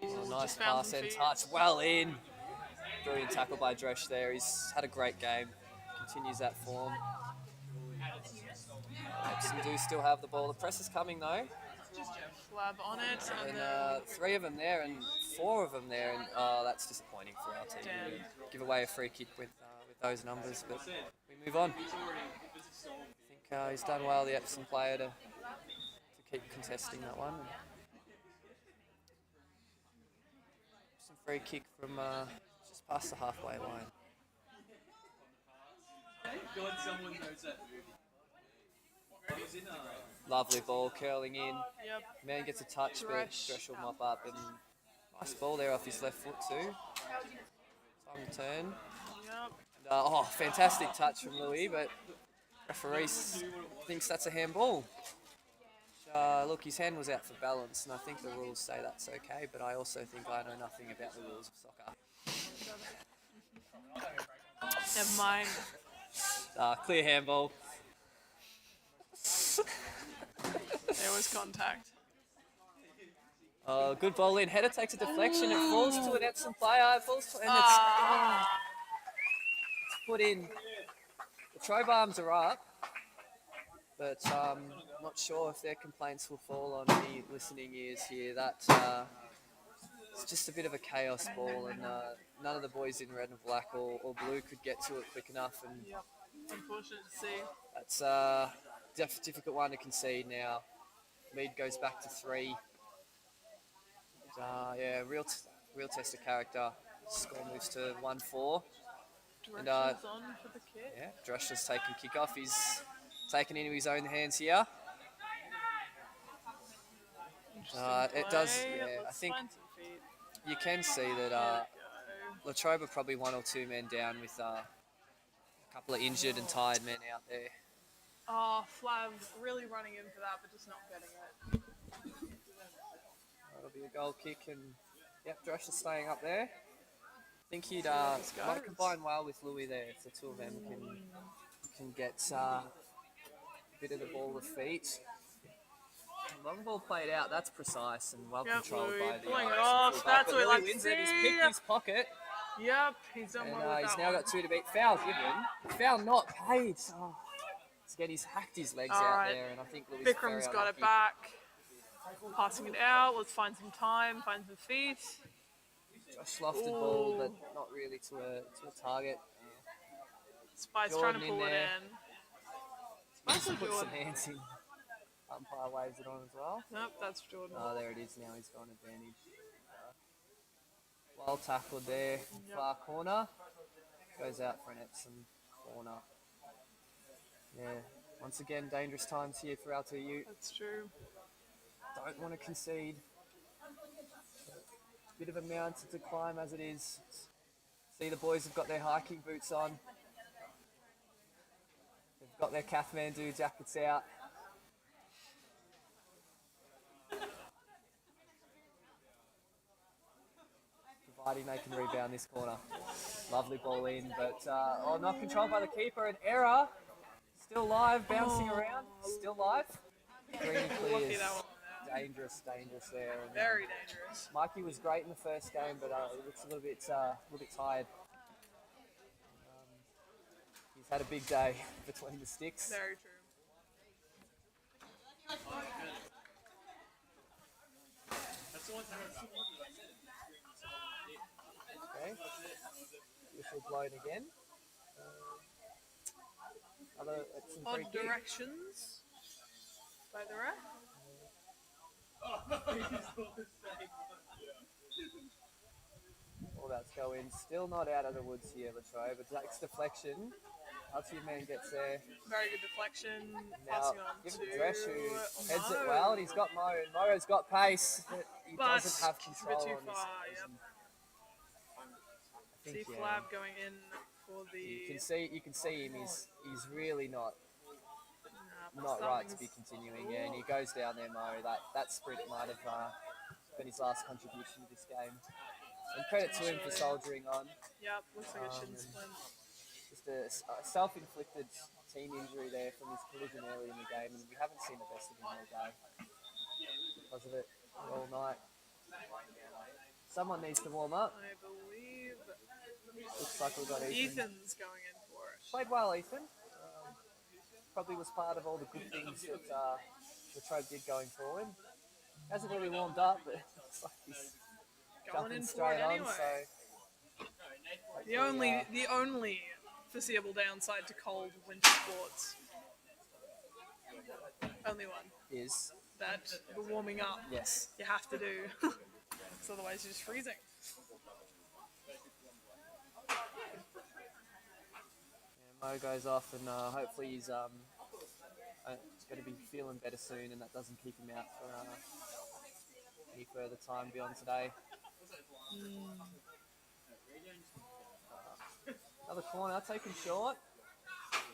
Oh, nice Just found pass some and feet. touch. Well in. Brilliant tackle by Dresch there. He's had a great game. Continues that form. Epsom do still have the ball. The press is coming though. Flab on it, and And then 3 of them there and 4 of them there. And that's disappointing for our team. Damn. We give away a free kick with those numbers, but we move on. I think he's done well, the Epsom player, to keep contesting that one. Some free kick from just past the halfway line. God, someone knows that movie. Lovely ball curling in. yep, Man gets a touch, but Dresch will mop up. And nice ball there off his left foot too. Time to turn. yep. And, fantastic touch from Louis, but referee thinks that's a handball. Look, his hand was out for balance, and I think the rules say that's okay, but I also think I know nothing about the rules of soccer. Never mind. Clear handball. There was contact. Good ball in. Header takes a deflection. It falls to an Epsom player. It falls to, and it's put in. The Trobe arms are up, but I'm not sure if their complaints will fall on any listening ears here. That it's just a bit of a chaos ball, and none of the boys in red and black or blue could get to it quick enough, and Yep. Unfortunate to see. that's a difficult one to concede now. Mead goes back to 3. Yeah, real test of character. Score moves to 1-4. And, Directions on for the kick. Yeah, Dresch has taken kick off. He's taken into his own hands here. Interesting It does. play. Yeah, I Let's think find some feet. you can see that There we Latrobe are probably 1 or 2 men down with a couple of injured and tired men out there. go. Oh, Flav really running in for that, but just not getting it. That'll be a goal kick, and yep, Dresch is staying up there. I think he'd Nice might goes. combine well with Louis there if the two of them can get a bit of the ball with feet. Long ball played out. That's precise and well Yep, controlled Louis by the pulling it Epsom off. fullback, That's but what we Louis like to wins it. He's see. picked his pocket, Yep, he's done and well with he's that now one. got 2 to beat. Foul given. Foul not paid. Oh. Again, he's hacked his legs out Alright. there, and I think Louis. Bikram's got it back. Passing it out. Let's find some time, find some feet. A slofted ball, Ooh. but not really to a target. Spice Jordan trying to in pull it there. in. Spice or Put some Jordan? hands in. Umpire waves it on as well. Nope, that's Jordan. Oh, there it is now. He's got an advantage. Well tackled there. Yep. Far corner. Goes out for an Epsom corner. Yeah. Once again, dangerous times here for LTU. That's true. Don't want to concede. bit of a mountain to climb as it is. See, the boys have got their hiking boots on. They've got their Kathmandu jackets out. Providing they can rebound this corner. Lovely ball in, but not controlled by the keeper. An error. Still live, bouncing around. Still live. Green clears. Dangerous there. And, Very dangerous. Mikey was great in the first game, but he looks a little bit tired. He's had a big day between the sticks. Very true. Okay. Whistle blown again. Some free Odd kick. directions by the ref. All about to go in. Still not out of the woods here, Latrobe. But Jack's deflection. Our man gets there. Very good deflection. Now, Passing on give to it to Dresh, who heads it Mo. well, and he's got Mo, and Mo's got pace, but he But doesn't have it's a control bit too on his far, vision. I See think, Flab going in for the. you can see him. He's really not Nah, right to be something's- continuing. Yeah, and he goes down there, Mo. That sprint might have been his last contribution to this game. And credit to him for soldiering on. Yep, looks like a shin Um, splint. Just a self-inflicted team injury there from his collision early in the game, and we haven't seen the best of him all day because of it all night. Someone needs to warm up. I believe Looks like we've got Ethan. Ethan's going in for it. Played well, Ethan. Probably was part of all the good things that Trobe did going forward. Hasn't really warmed up, but it's like he's Going jumping in for straight it on. anyway. So The only foreseeable downside to cold winter sports. Only one. is That the warming up yes. you have to do. Because otherwise you're just freezing. Mo goes off, and hopefully he's going to be feeling better soon, and that doesn't keep him out for any further time beyond today. Another corner taken short.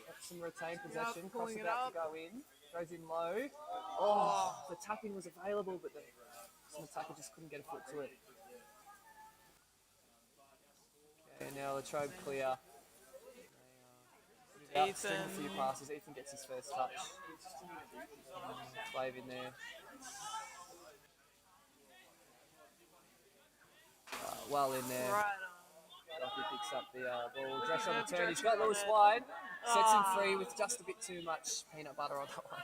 Epsom retained possession. Cross pulling it about up. to go in. Goes in low. Oh, the tapping was available, but the attacker just couldn't get a foot to it. Okay, now Latrobe clear. String a few passes. Ethan gets his first touch. Wave in there. Well in there. Right Duffy picks up the ball. Dresh on the turn. He's got Lewis wide. Sets him free with just a bit too much peanut butter on that one.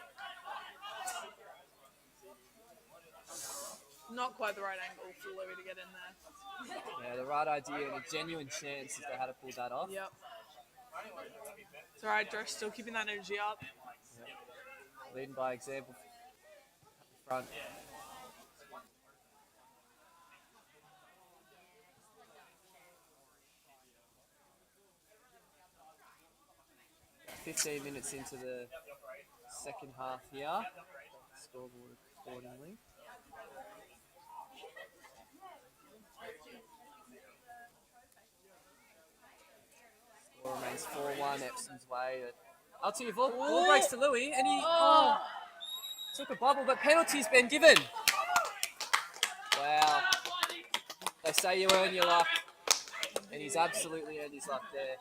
on. Not quite the right angle for Louis to get in there. Yeah, the right idea and a genuine chance if they had to pull that off. Yep. It's alright, Dresh still keeping that energy up. Leading by example at the front. "15 minutes into the second half here. Scoreboard accordingly. Score remains 4-1 Epsom's way. Alti ball breaks to Louis, and he took a bobble, but penalty's been given. Wow. They say you earn your luck, and he's absolutely earned his luck there.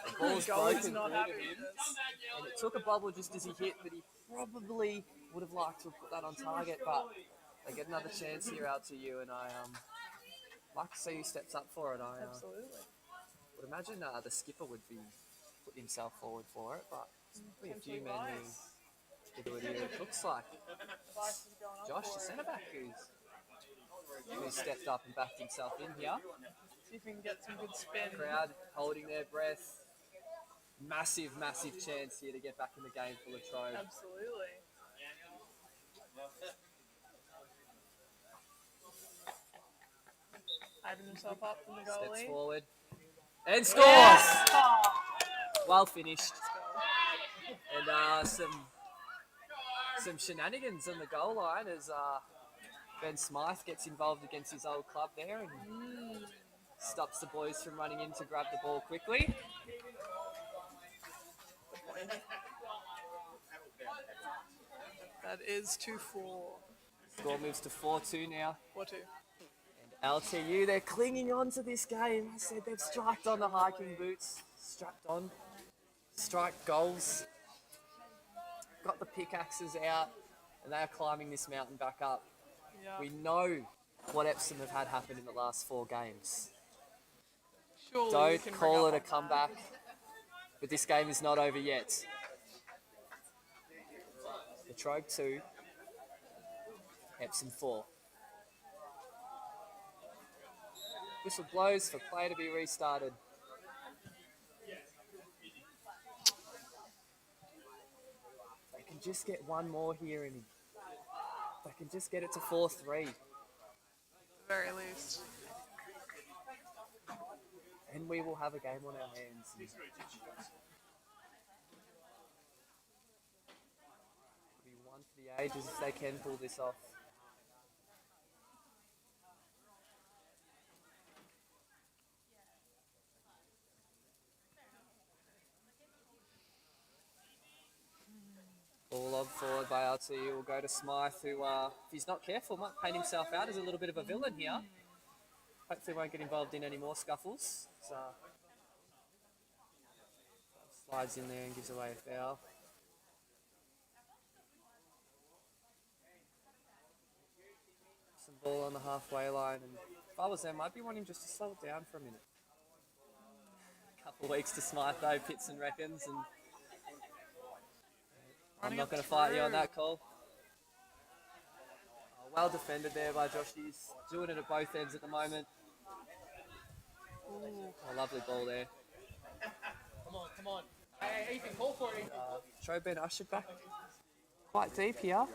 The ball's broken not through happy to with him, this. and it took a bobble just as he hit, but he probably would have liked to have put that on target, but they get another chance here out to you, and I like to see who steps up for it. I Absolutely. would imagine the skipper would be putting himself forward for it, but probably a few men who do it here. It looks like Josh, the centre back, who's stepped up and backed himself in here. See if we can get some good spin. Crowd holding their breath. Massive chance here to get back in the game for Latrobe. Absolutely. Hyping himself up from the goalie. Steps forward and scores. Yes! Oh, Well finished. let's go. And some shenanigans on the goal line as Ben Smythe gets involved against his old club there and stops the boys from running in to grab the ball quickly. That is 2-4. Score moves to 4-2 now. 4-2. LTU, they're clinging on to this game. I said they've striked on the hiking boots. Strapped on. Strike goals. Got the pickaxes out. And they are climbing this mountain back up. Yeah. We know what Epsom have had happen in the last 4 games. Surely we Don't can call bring it up a comeback. But this game is not over yet. The Trobe 2. Epsom 4. Whistle blows for play to be restarted. They can just get one more here and they can just get it to 4-3. the very least. And we will have a game on our hands. It'll be one for the ages if they can pull this off. Ball lob forward by LTU will go to Smythe, who, if he's not careful, might paint himself out as a little bit of a villain here. Hopefully won't get involved in any more scuffles. So, slides in there and gives away a foul. Some ball on the halfway line, and if I was there, I'd be wanting just to slow it down for a minute. A couple of weeks to Smythe though, Pitson reckons, and I'm not going to fight you on that call. Oh, well defended there by Josh. He's doing it at both ends at the moment. Oh, lovely ball there. Come on. Hey, Ethan, call for it. Trobe been ushered back quite deep here.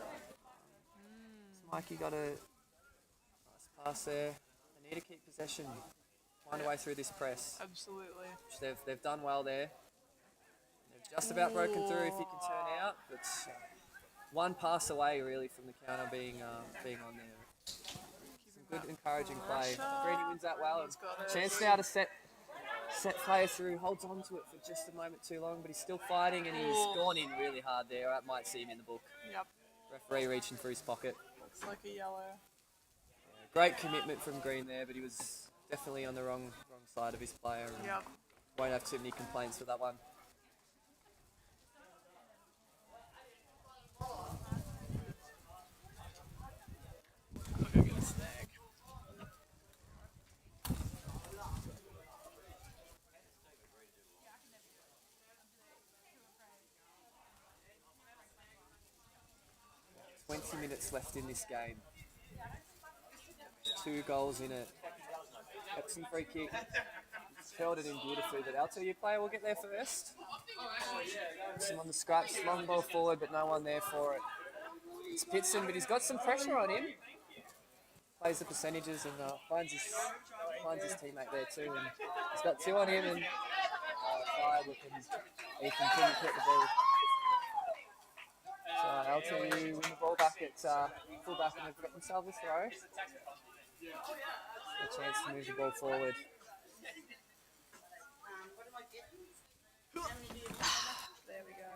Mikey got a nice pass there. They need to keep possession. Find a way through this press. Absolutely. Which they've done well there. They've just about broken through if he can turn out, but one pass away really from the counter being on there. Some good encouraging play. Greeny wins that well. Chance now to set play through, holds on to it for just a moment too long, but he's still fighting and he's gone in really hard there. I might see him in the book. Yep. Referee reaching for his pocket. Looks like a yellow. Great commitment from Green there, but he was definitely on the wrong side of his player. And Yep. won't have too many complaints with that one. I'll go get a snack. Yeah, 20 minutes left in this game. 2 goals in it. Epsom free kick. Held it in beautifully, but LTU player will get there first. Epsom on the scratch, long ball forward, but no one there for it. It's Pitson, but he's got some pressure on him. Plays the percentages and finds his teammate there too. And he's got 2 on him and fired with him. Ethan couldn't hit the ball. So LTU win the ball back at full back and they've got themselves a throw. A chance to move the ball forward. There we go.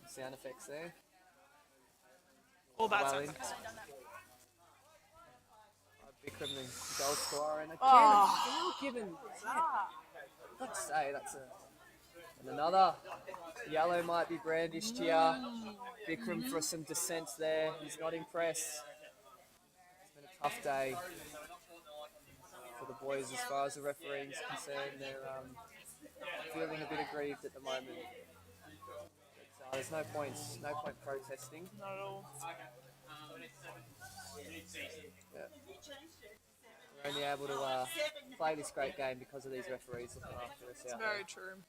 Sound effects there. All bad Well sound in. effects. Bikram, the goal scorer, and again, Oh. a foul given. I've got to say, and another yellow might be brandished here. Bikram for some dissent there. He's not impressed. It's been a tough day for the boys as far as the refereeing is concerned. They're feeling a bit aggrieved at the moment. But, there's no point protesting. Not at all. Yeah. We're only able to play this great game because of these referees looking after us out there. Very true.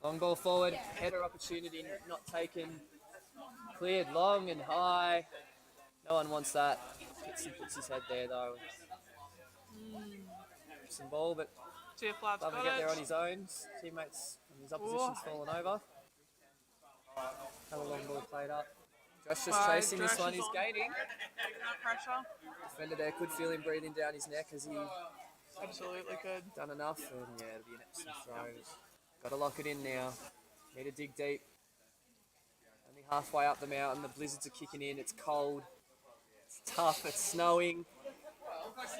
Long ball forward, header opportunity not taken. Cleared long and high. No one wants that. Puts his head there though. Some ball, but See if Flaps doesn't got get there on it. his own. Teammates and his opposition's fallen over. Have a long ball played up. Josh just chasing this one. He's gaining. Taking that pressure. Defender there could feel him breathing down his neck as he Absolutely could. done enough. And yeah, it'll be an Epsom throw. Got to lock it in now. Need to dig deep. Only halfway up the mountain. The blizzards are kicking in. It's cold. It's tough. It's snowing. What's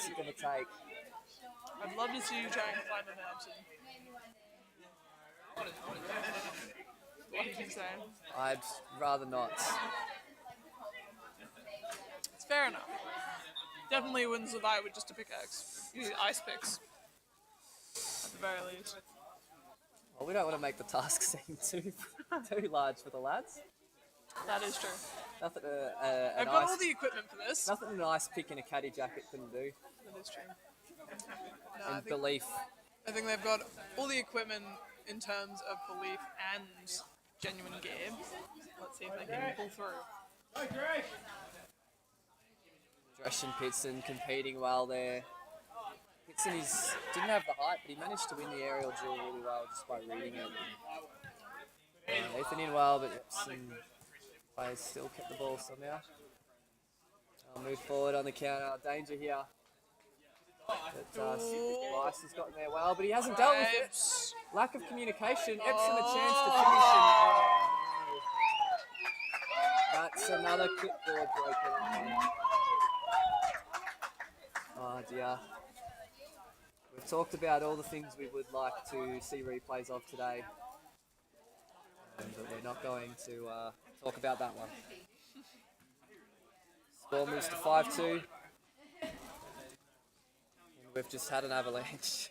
it going to take? I'd love to see you try and climb a mountain. What did you say? I'd rather not. It's fair enough. Definitely wouldn't survive with just a pickaxe. You need ice picks. At the very least. Well, we don't want to make the task seem too large for the lads. That is true. Nothing. I've got all the equipment for this. Nothing an ice pick in a caddy jacket couldn't do. That is true. No, And belief. I think they've got all the equipment in terms of belief and genuine gear. Let's see if they can pull through. Dresh and Pitson competing well there. Pitson didn't have the height, but he managed to win the aerial duel really well just by reading it. Nathan in well, but Epsom players still kept the ball somehow. I'll move forward on the counter. Danger here. But Rice has gotten there well, but he hasn't dealt with it. Lack of communication. Epsom a chance to finish. That's another clipboard broken. Oh dear. We've talked about all the things we would like to see replays of today, but we're not going to talk about that one. Score moves to 5-2. We've just had an avalanche.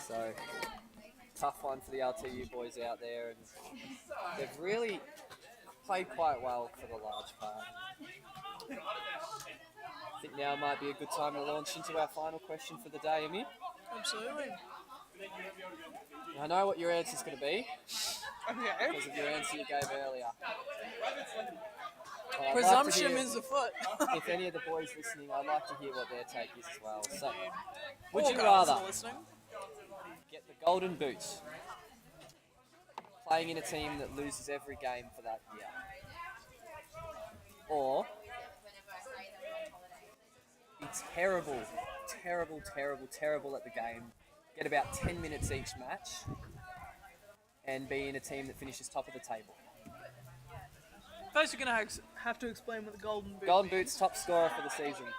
So, tough one for the LTU boys out there, and they've really played quite well for the large part. I think now might be a good time to launch into our final question for the day, Amy. Absolutely. I know what your answer's going to be Okay. because of your answer you gave earlier. But I'd like to Presumption hear- is afoot. If any of the boys listening, I'd like to hear what their take is as well. So, would All you guys rather are listening. get the golden boot, playing in a team that loses every game for that year, or be terrible, terrible, terrible, terrible at the game, get about 10 minutes each match, and be in a team that finishes top of the table? First, you're going to have to explain what the golden boot Golden means. boot's top scorer for the season. I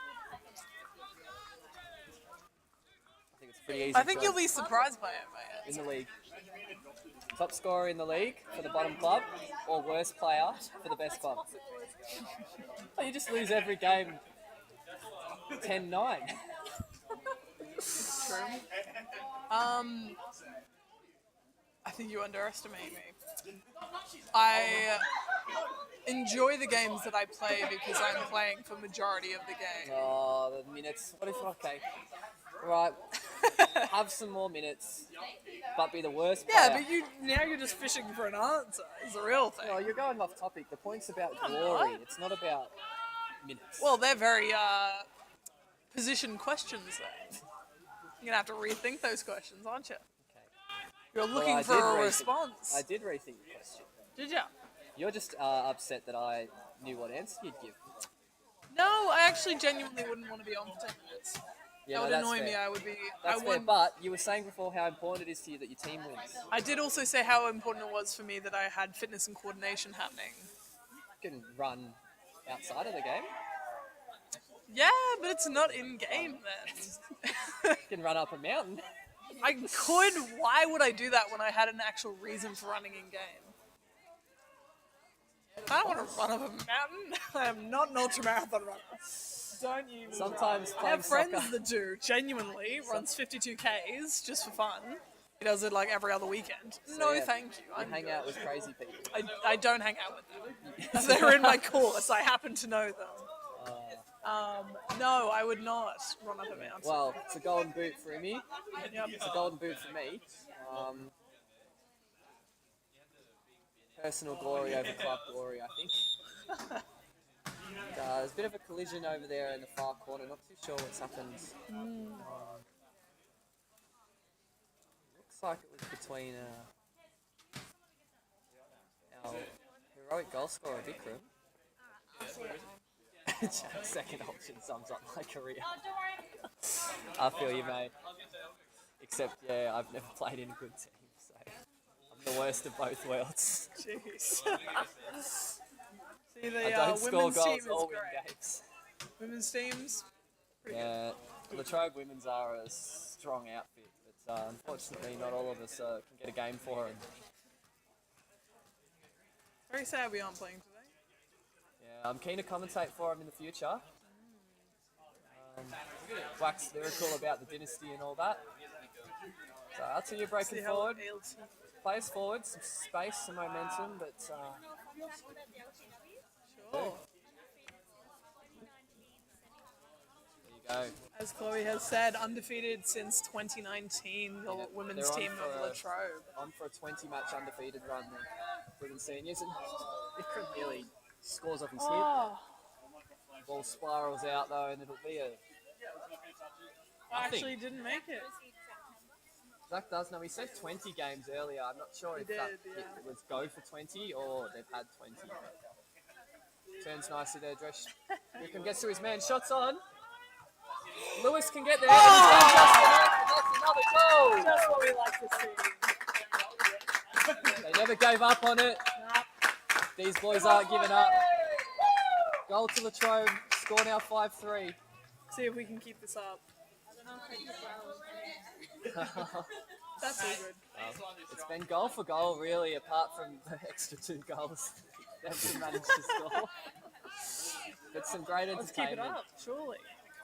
think it's pretty easy. I think for you'll be surprised by it, mate. in the league. Top scorer in the league for the bottom club, or worst player for the best club. Well, you just lose every game 10-9. True. I think you underestimate me. I enjoy the games that I play because I'm playing for majority of the game. Oh, the minutes. What if, okay. Right. Have some more minutes, but be the worst player. Yeah, but you're just fishing for an answer. Is the real thing. No, you're going off topic. The point's about glory. It's not about minutes. Well, they're very position questions then. You're gonna have to rethink those questions, aren't you? You're looking I for did a rethink- response. I did rethink the question. Did ya? You're just upset that I knew what answer you'd give. No, I actually genuinely wouldn't want to be on for 10 minutes. Yeah, That would no, that's annoy me. fair. I would be. That's I fair, would. but you were saying before how important it is to you that your team wins. I did also say how important it was for me that I had fitness and coordination happening. You can run outside of the game. Yeah, but it's not in game then. You can run up a mountain. I could. Why would I do that when I had an actual reason for running in game? I don't want to run up a mountain. I am not an ultramarathon runner. Don't you? Sometimes I playing have friends soccer. that do. Genuinely runs 52 Ks just for fun. He does it like every other weekend. No, yeah, thank you. You I'm hang good. out with crazy people. I don't hang out with them. They're in my course. I happen to know them. No, I would not run up a mountain. Well, it's a golden boot for Amy. Yep. It's a golden boot for me. Personal glory over club glory, I think. There's a bit of a collision over there in the far corner. Not too sure what's happened. Looks like it was between our heroic goal scorer Vikram. Second option sums up my career. I feel you, mate. Except, yeah, I've never played in a good team, so I'm the worst of both worlds. Jeez. See, I the don't score women's team goals is or win great. games. Women's teams, Yeah, the Trobe women's are a strong outfit, but unfortunately not all of us can get a game for them. very sad we aren't playing today. Yeah, I'm keen to commentate for them in the future. Wax lyrical about the dynasty and all that. So I'll see you breaking See how forward. ALT Plays forward, some space, some momentum, but Sure. there you go. As Chloe has said, undefeated since 2019, the Yeah, women's they're on team for of a- Latrobe. On for a 20-match undefeated run, the women's seniors, and Vikram nearly scores off his hip. Oh, Ball spirals out though, and it'll be a. I actually didn't make it. Zach does know. He said 20 games earlier. I'm not sure if He that did, yeah. it was go for 20 or they've had 20. Turns nicely there, Dresh. Vikram gets to his man. Shots on. Lewis can get there. And that's another goal. That's what we like to see. They never gave up on it. These boys aren't giving up. Goal to Latrobe. Score now 5-3. See if we can keep this up. That's all good. It's been goal for goal, really, apart from the extra 2 goals Epsom managed to score. But some great Let's keep it entertainment. up, surely.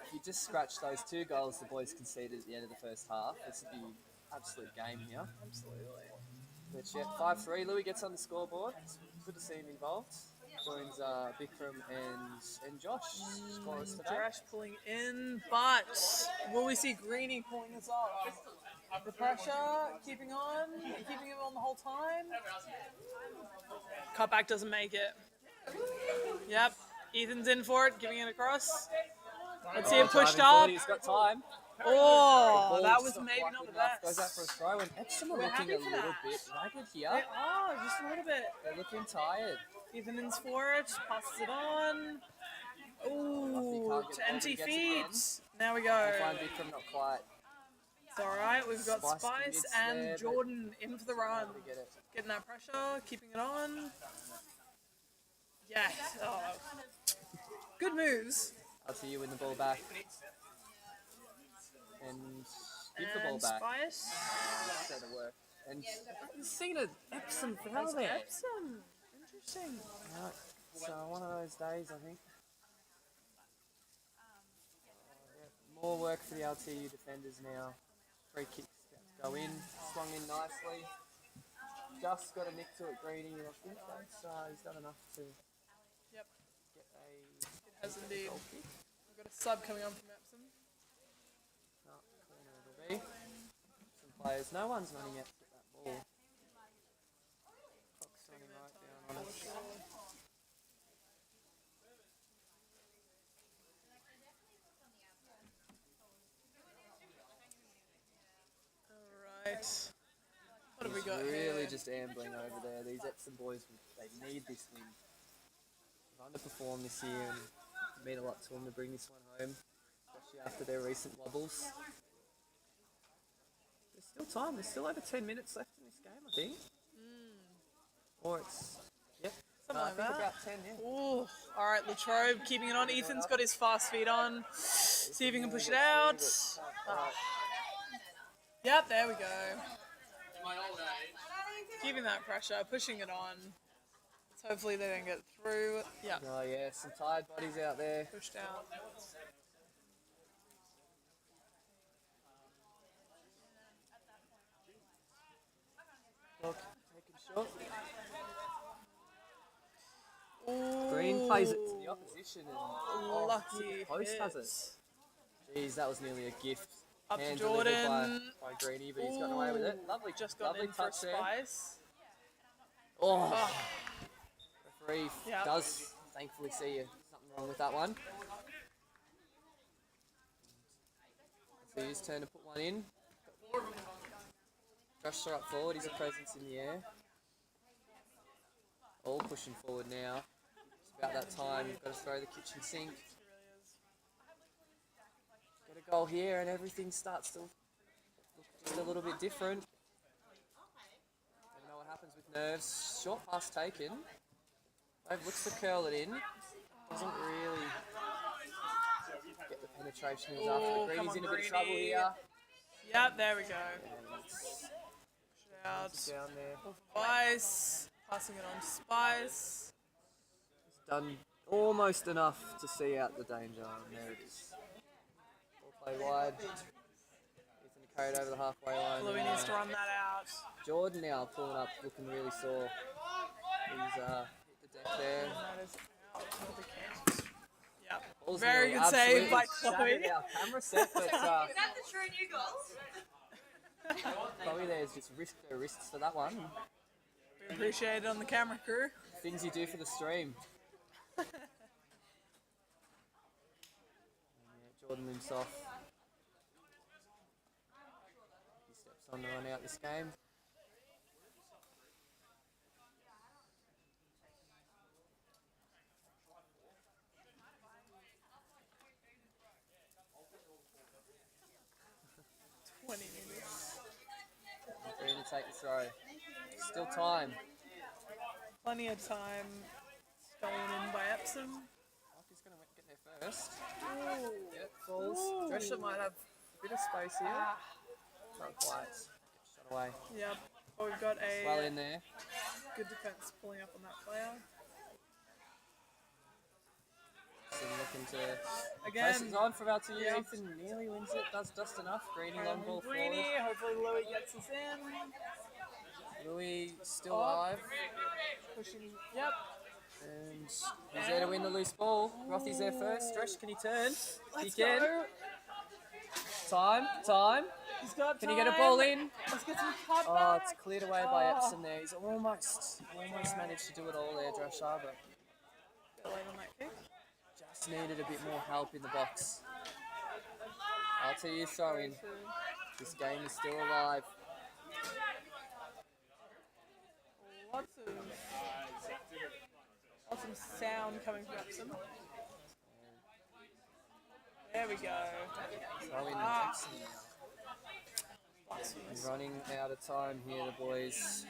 If you just scratch those 2 goals the boys conceded at the end of the first half, this would be absolute game here. Absolutely. But yeah, 5-3. Louis gets on the scoreboard. It's good to see him involved. Joins Vikram and Josh. Scorers today. Josh pulling in, but will we see Greenie pulling us off? The pressure, keeping him on the whole time. Cutback doesn't make it. Yep, Ethan's in for it, giving it across. Let's see it pushed up. He's got time. Oh, that was Ball's maybe quite not the enough. Goes out best. for a throw, and Epsom are We're looking happy a for little that. bit ragged here. They are, just a little bit. They're looking tired. Ethan ins for it, passes it on. Ooh, can't get to it, empty he gets it feet. There we I go. find Vikram not quite. It's alright, we've got Spice Spice convinced and there, but- Jordan in for the run. We get it. Getting that pressure, keeping it on. Yes. Oh. Good moves. I'll see you win the ball back. And give the ball And back. Spice. Instead of work. And you've seen an Epsom It's foul there. Epsom. Interesting. Right. So one of those days, I think. More work for the LTU defenders now. Free kicks go in, swung in nicely. Just got a nick to it, Greenie, and I think that's he's done enough to Yep, get a it has indeed. goal kick. We've got a sub coming on from Epsom. Oh, corner it'll be. Some players, no one's running out to get that ball. Clock's running right down on us. Alright. What have we got Really here? just ambling over there. These Epsom boys, they need this win. They've underperformed this year and it mean a lot to them to bring this one home, especially after their recent wobbles. There's still time. There's still over 10 minutes left in this game, I think. Or it's, yep. Something I like think that. about 10, yeah. Ooh, alright, Latrobe keeping it on. Ethan's got his fast feet on. See if he can push it out. Yep, there we go. Keeping that pressure, pushing it on. So hopefully they don't get through. Yeah, Oh yeah, some tired bodies out there. pushed out. Look, taken short. Ooh, Green plays it to the opposition and lucky post has it. hit. Jeez, that was nearly a gift. Up to Hand delivered Jordan. by Greenie, but he's gotten away with it. Lovely, Just got lovely in for a touch there. Spice. Oh, referee Yeah. does thankfully see something wrong with that one. So his turn to put one in. Drusher up forward, he's a presence in the air. All pushing forward now. It's about that time, you've got to throw the kitchen sink. Get a goal here and everything starts to look just a little bit different. Never know what happens with nerves. Short pass taken. Dave looks to curl it in. Doesn't really get the penetration he was after. Ooh, Greeny's come on, in a bit of Greeny. trouble here. Yep, there we go. And Push it down there. out. Spice. Passing it on to Spice. Done almost enough to see out the danger, and there it is. Ball play wide. Ethan carried over the halfway line. Louis needs to run that out. Jordan now pulling up, looking really sore. He's hit the deck there. That is out of the camp. Yep. Ball's Very nearly good save absolutely by shattered Chloe. our camera set, but Is that the true new goals? Chloe there's just risked her wrists for that one. We appreciate it on the camera crew. Things you do for the stream. And, yeah, Jordan limps off. He steps on to run out this game. Green to take the throw. Still time. Plenty of time. Stolen in by Epsom. He's going to get there first. Ooh. Yep, falls. Drescher might have a bit of space here. Not quite. Shot away. Yep. Oh, we've got a Well in there. good defense pulling up on that player. So looking to Again. place it on for about 2 years. Yep. Ethan nearly wins it. Does just enough. Greeny long ball Greeny. forward. Hopefully Louis gets us in. Louis still Oh. alive. Pushing. Yep. And he's there to win the loose ball. Rothy's there first. Stretch, can he turn? He Let's can. go. Time. He's got Can he get a time. ball in? Let's get some cutback. Oh, it's cleared away by Oh. Epsom there. He's almost managed to do it all there, Drescher, but Bit late on that kick. just needed a bit more help in the box. I'll tell you, throw in. This game is still alive. Lots of sound coming from Epsom. There we go. Throw in Ah. Epsom now. Blasphemous. Running out of time here, the boys.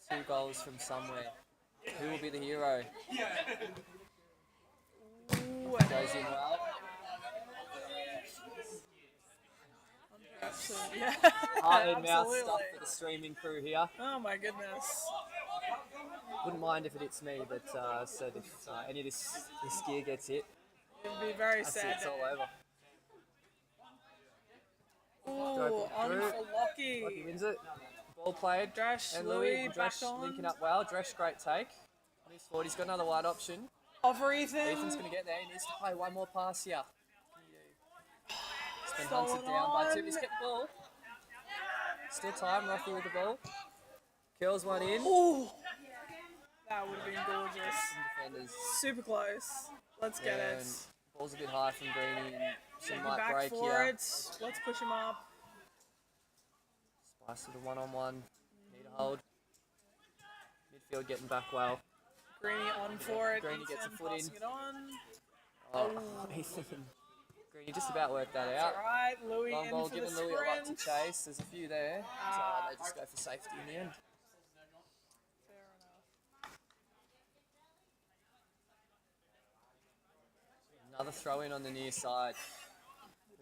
Two goals from somewhere. Who will be the hero? Ooh, Goes in well. Epsom. Yeah. Heart and mouth Absolutely. stuff for the streaming crew here. Oh my goodness. Wouldn't mind if it hits me, but said if any of this gear gets hit, It'd be very that's it, sad. it's all over. Ooh, on through. for Lucky Lockie. wins it. Ball played. Dresch, And Louis, and back Dresch on. linking up well. Dresch, great take. On his forward, he's got another wide option. Offer Ethan. Ethan's going to get there. He needs to play one more pass here. He's been Stolen hunted down by two. on. He's kept the ball. Still time. Rothy with the ball. Curls one in. Ooh. That would have been gorgeous. Defenders. Super close. Let's get And it. ball's a bit high from Greeny. And some Get might back break for here. it. Let's push him up. Spice to the one-on-one. Need a hold. Midfield getting back well. Greeny on for it. Greeny gets a Ethan foot in. passing it on. Oh, Ethan. Greeny just about worked that out. Alright, Louis Long in ball for giving the Louis a lot to sprint. chase. There's a few there. So they just go for safety in the end. Fair enough. Another throw in on the near side.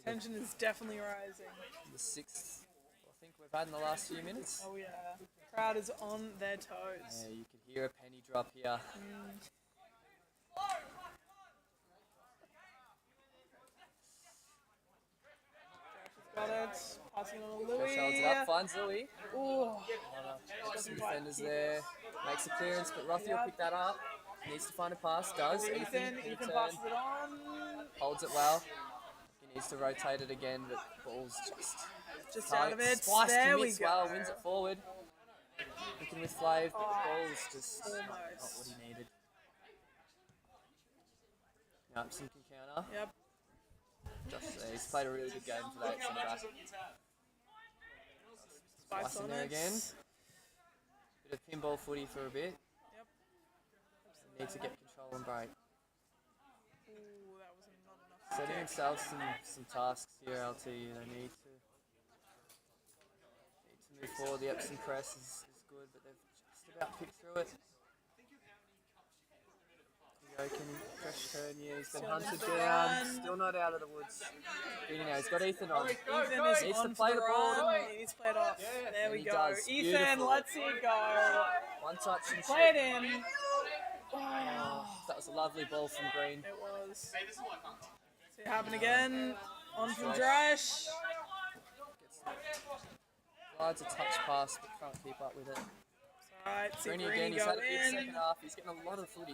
The tension is definitely rising. The sixth I think we've had in the last few minutes. Oh yeah. Crowd is on their toes. Yeah, you could hear a penny drop here. Got it. Passing on to Josh Louis. holds it up, finds Louis. Ooh. Some defenders there. Makes a clearance, but Ruffy will pick that up. Needs to find a pass, does. Ethan, Ethan Ethan turn, passes it on. holds it well. He needs to rotate it again, but ball's Just tight. out of it. Spice There we commits go. well, wins it forward. Looking with Flav, but the ball's just not Almost. what he needed. Now Epsom can counter. Yep. He's played a really good game today at centre back. Spikes Spice in on there it. again. Bit of pinball footy for a bit. Yep. Need to get control and break. Ooh, that was not enough. Setting themselves some tasks here, LTU. They need to move forward. The Epsom press is good, but they've just about picked through it. Can fresh turn, yeah, he's been hunted down, still not out of the woods. He's got Ethan on. Ethan is needs on to play for the the ball. run. He needs to play it off. There we he go. does. Ethan, Beautiful. let's see it go. One touch and Play shoot. it in. Oh, that was a lovely ball from Green. It was. See it happen again. On from Dresh. Glides a touch pass, but can't keep up with it. Alright, see Greeny again, Greeny he's go had a big in. second half. He's getting a lot of footy.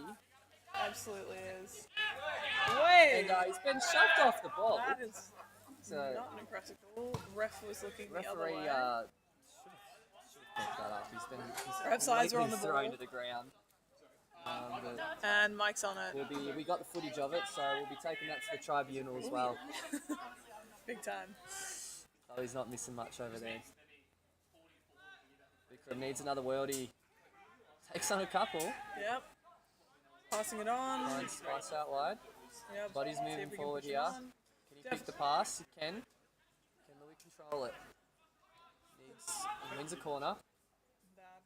Absolutely is. Wait! And he's been shoved off the ball. That is So, not an impressive goal. Ref was looking the other referee way. should have picked that up. He's Ref's eyes are on the thrown ball. to the ground. But And Mike's on it. we got the footage of it, so we'll be taking that to the tribunal as well. Big time. Oh, he's not missing much over there. Vikram needs another worldie. Takes on a couple. Yep. Passing it on. Finds pass out wide. Yep. Body's See if moving we can forward push it here. on. Can he pick the pass? He can. Can Louis control it? He wins a corner. That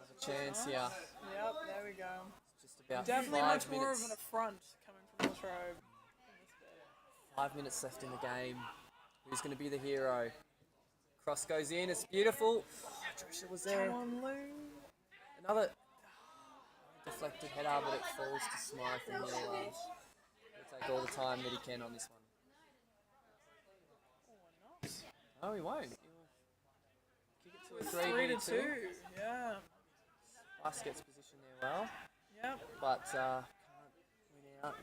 was ours. Chance here. Yep, there we go. Just about Definitely 5 much more minutes. of an affront coming from the Trobe. 5 minutes left in the game. Who's going to be the hero? Cross goes in. It's beautiful. Trisha was there. Come on, Lou. Another deflected header, but it falls to Smythe, and he'll take all the time that he can on this one. No, he won't. He'll kick it to a 3 to 3-2. 2. Yeah. Spice gets position there well, Yep. but can't win out.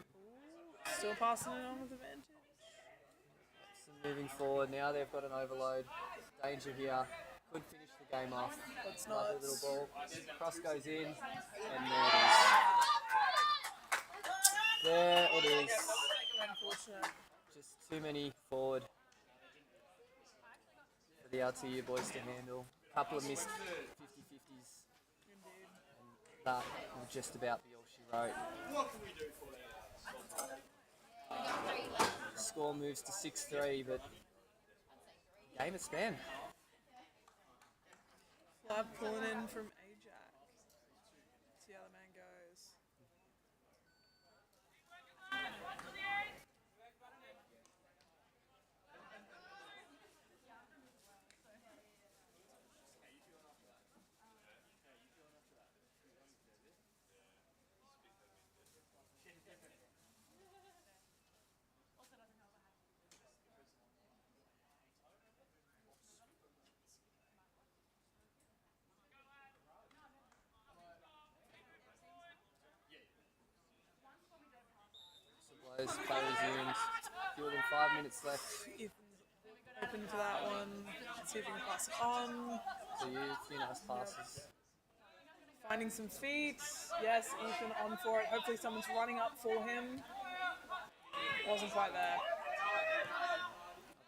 Still passing it on with advantage. So moving forward now, they've got an overload. Danger here. Could finish the game off. That's Lovely nuts. little ball. Cross goes in, and there it is. There it is. Unfortunate. Just too many forward for the LTU boys to handle. Couple of missed 50-50s. Indeed. And that will just about be all she wrote. Score moves to 6-3, but game at span. Flab pulling in from Ajax. See how the man goes. Blows, play resumed. Fewer than 5 minutes left. Ethan's open for that one. Let's see if he can pass it on. So you, few nice passes. Finding some feet. Yes, Ethan on for it. Hopefully someone's running up for him. Wasn't quite there.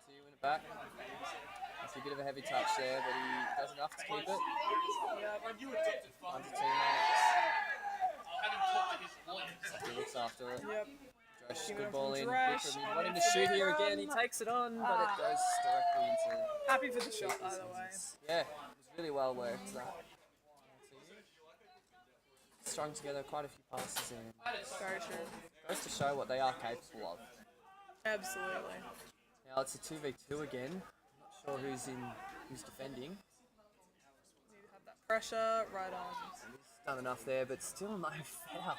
So you win it back. That's a bit of a heavy touch there, but he does enough to keep it. Yep. Under teammates. He looks after it. Yep. Josh, Give it good up ball from in. Dresh, Vikram and wanting to it's a shoot big here again. He run. takes it on, but it goes directly into. Happy for the shot, either way. Yeah, it was really well worked. That. Strung together quite a few passes in. Very true. Goes to show what they are capable of. Absolutely. Now it's a 2v2 again. Not sure who's defending. Need to have that pressure right on. He's done enough there, but still no foul.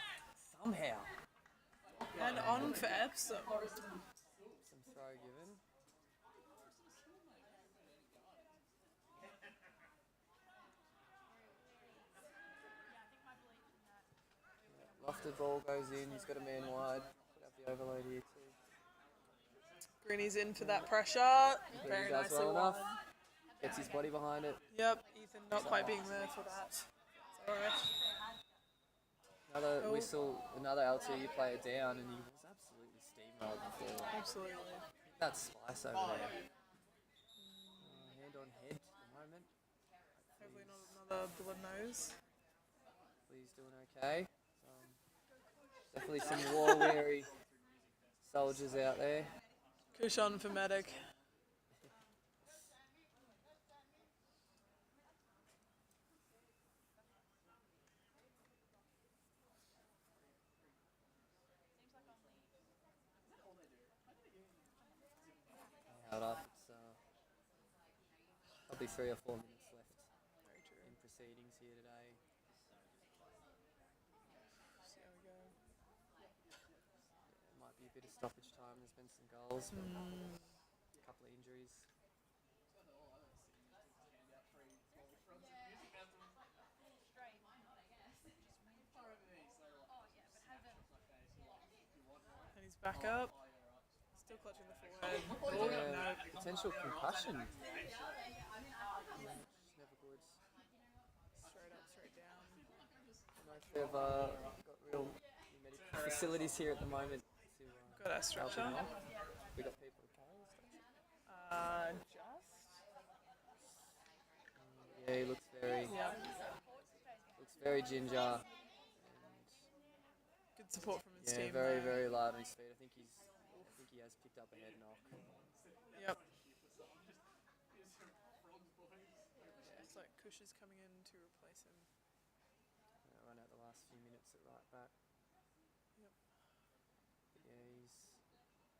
Somehow. And on for Epsom. Some throw given. Lofted ball goes in, he's got a man wide. Put out the overload here too. Greeny's in for that pressure. He Very does nicely well won. enough. Gets his body behind it. Yep, Ethan not quite being there for that. It's alright. Another Oh. whistle, another LTU player down, and he was absolutely goal before. Absolutely. That's Spice over there. Hand on head at the moment. Hopefully not another blood nose. He's doing okay. Definitely some war-weary soldiers out there. Kushon for medic. Held up. It's probably 3 or 4 minutes left in proceedings here today. See how we go. It might be a bit of stoppage time. There's been some goals, but a couple of injuries. And he's back up. Still clutching the forehead. Oh, no. Potential concussion. Never good. Straight up, straight down. They've got real medical facilities here at the moment to Got our help structure. him out. We got people to carry his structure. Just. Yeah, he looks very ginger. Good support from his Yeah, team. very, there. very light on his feet. I think he has picked up a head knock. Yep. It's like Kush is coming in to replace him. Run out the last few minutes at right back. Yep. But yeah, he's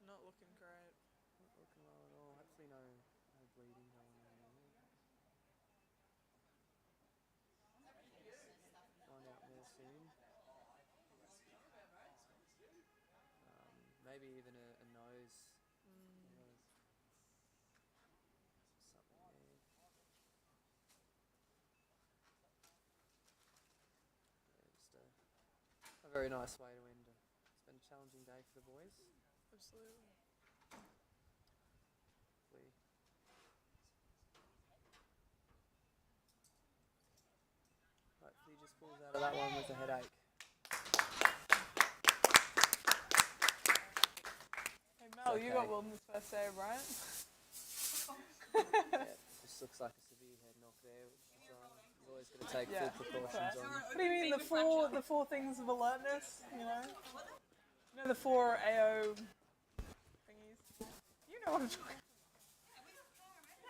Not looking great. not looking well at all. Hopefully no bleeding going on there. Find out more soon. Maybe even a nose. Something there. Yeah, just a very nice way to end. It's been a challenging day for the boys. Absolutely. Hopefully he just pulls out of that one with a headache. Hey Mel, you okay. got Wilden's first save, right? Yeah, just looks like a severe head knock there, which is you've always got to take Yeah. full precautions on. What do you mean the four things of alertness? You know the 4 AO thingies. You know what I'm talking about.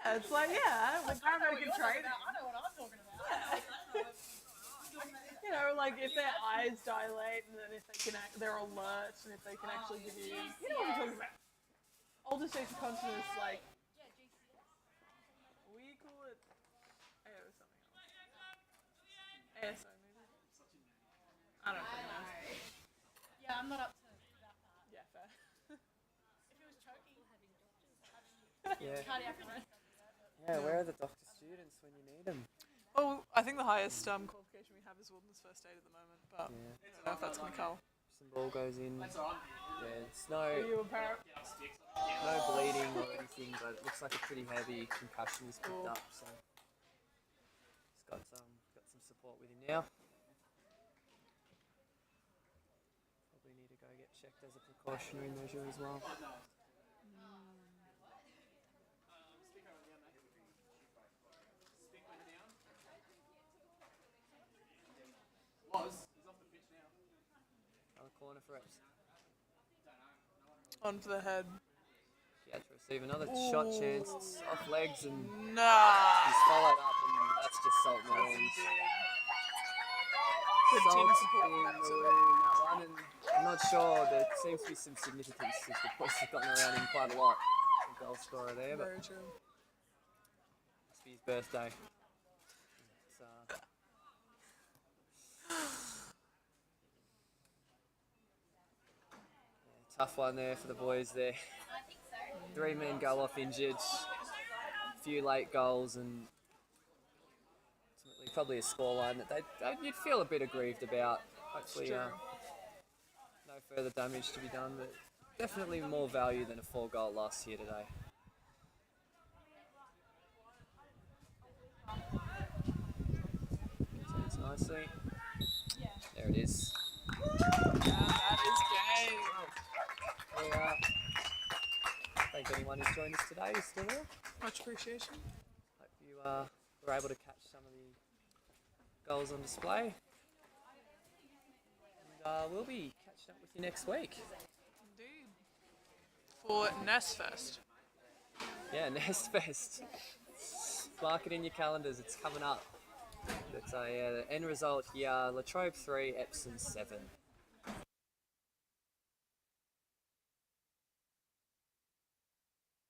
Yeah, it's like with paramedic and trade. I know what I'm talking about. You know, like if their eyes dilate and then if they can they're alert and if they can actually give you know what I'm talking about. Alterstation consciousness, like we call it AO something else. ASO maybe. I don't fucking know. Yeah, I'm not up to that part. Yeah, fair. If it was choking, Yeah. cardiac arrest. Yeah, where are the doctor students when you need them? Well, I think the highest qualification we have is Wilden's first aid at the moment, but Yeah. I don't know if that's going to come. Some ball goes in. Yeah, it's Are you a parrot? no bleeding or anything, but it looks like a pretty heavy concussion he's picked Cool. up. So he's got some support with him now. Probably need to go get checked as a precautionary measure as well. Another corner for Epsom. On for the head. He had to receive another shot chance. It's off legs and Nah. he's followed up, and that's just salt in the wound. Good team Salt support in from the Epsom. wound, that one, and I'm not sure. There seems to be some significance as the boys have gotten around him quite a lot. The goal scorer there, but Very true. must be his birthday. It's, tough one there for the boys there. 3 men go off injured, a few late goals, and ultimately probably a scoreline that you'd feel a bit aggrieved about. Hopefully no further damage to be done, but definitely more value than a 4-goal loss here today. Turns nicely. There it is. Yeah, that is game. There we are. thank anyone who's joined us today who's still there. Much appreciation. Hope you were able to catch some of the goals on display. And we'll be catching up with you next week. Indeed. For Nestfest. Yeah, Nest Fest. Mark it in your calendars, it's coming up. But the end result here, Trobe 3, Epsom 7.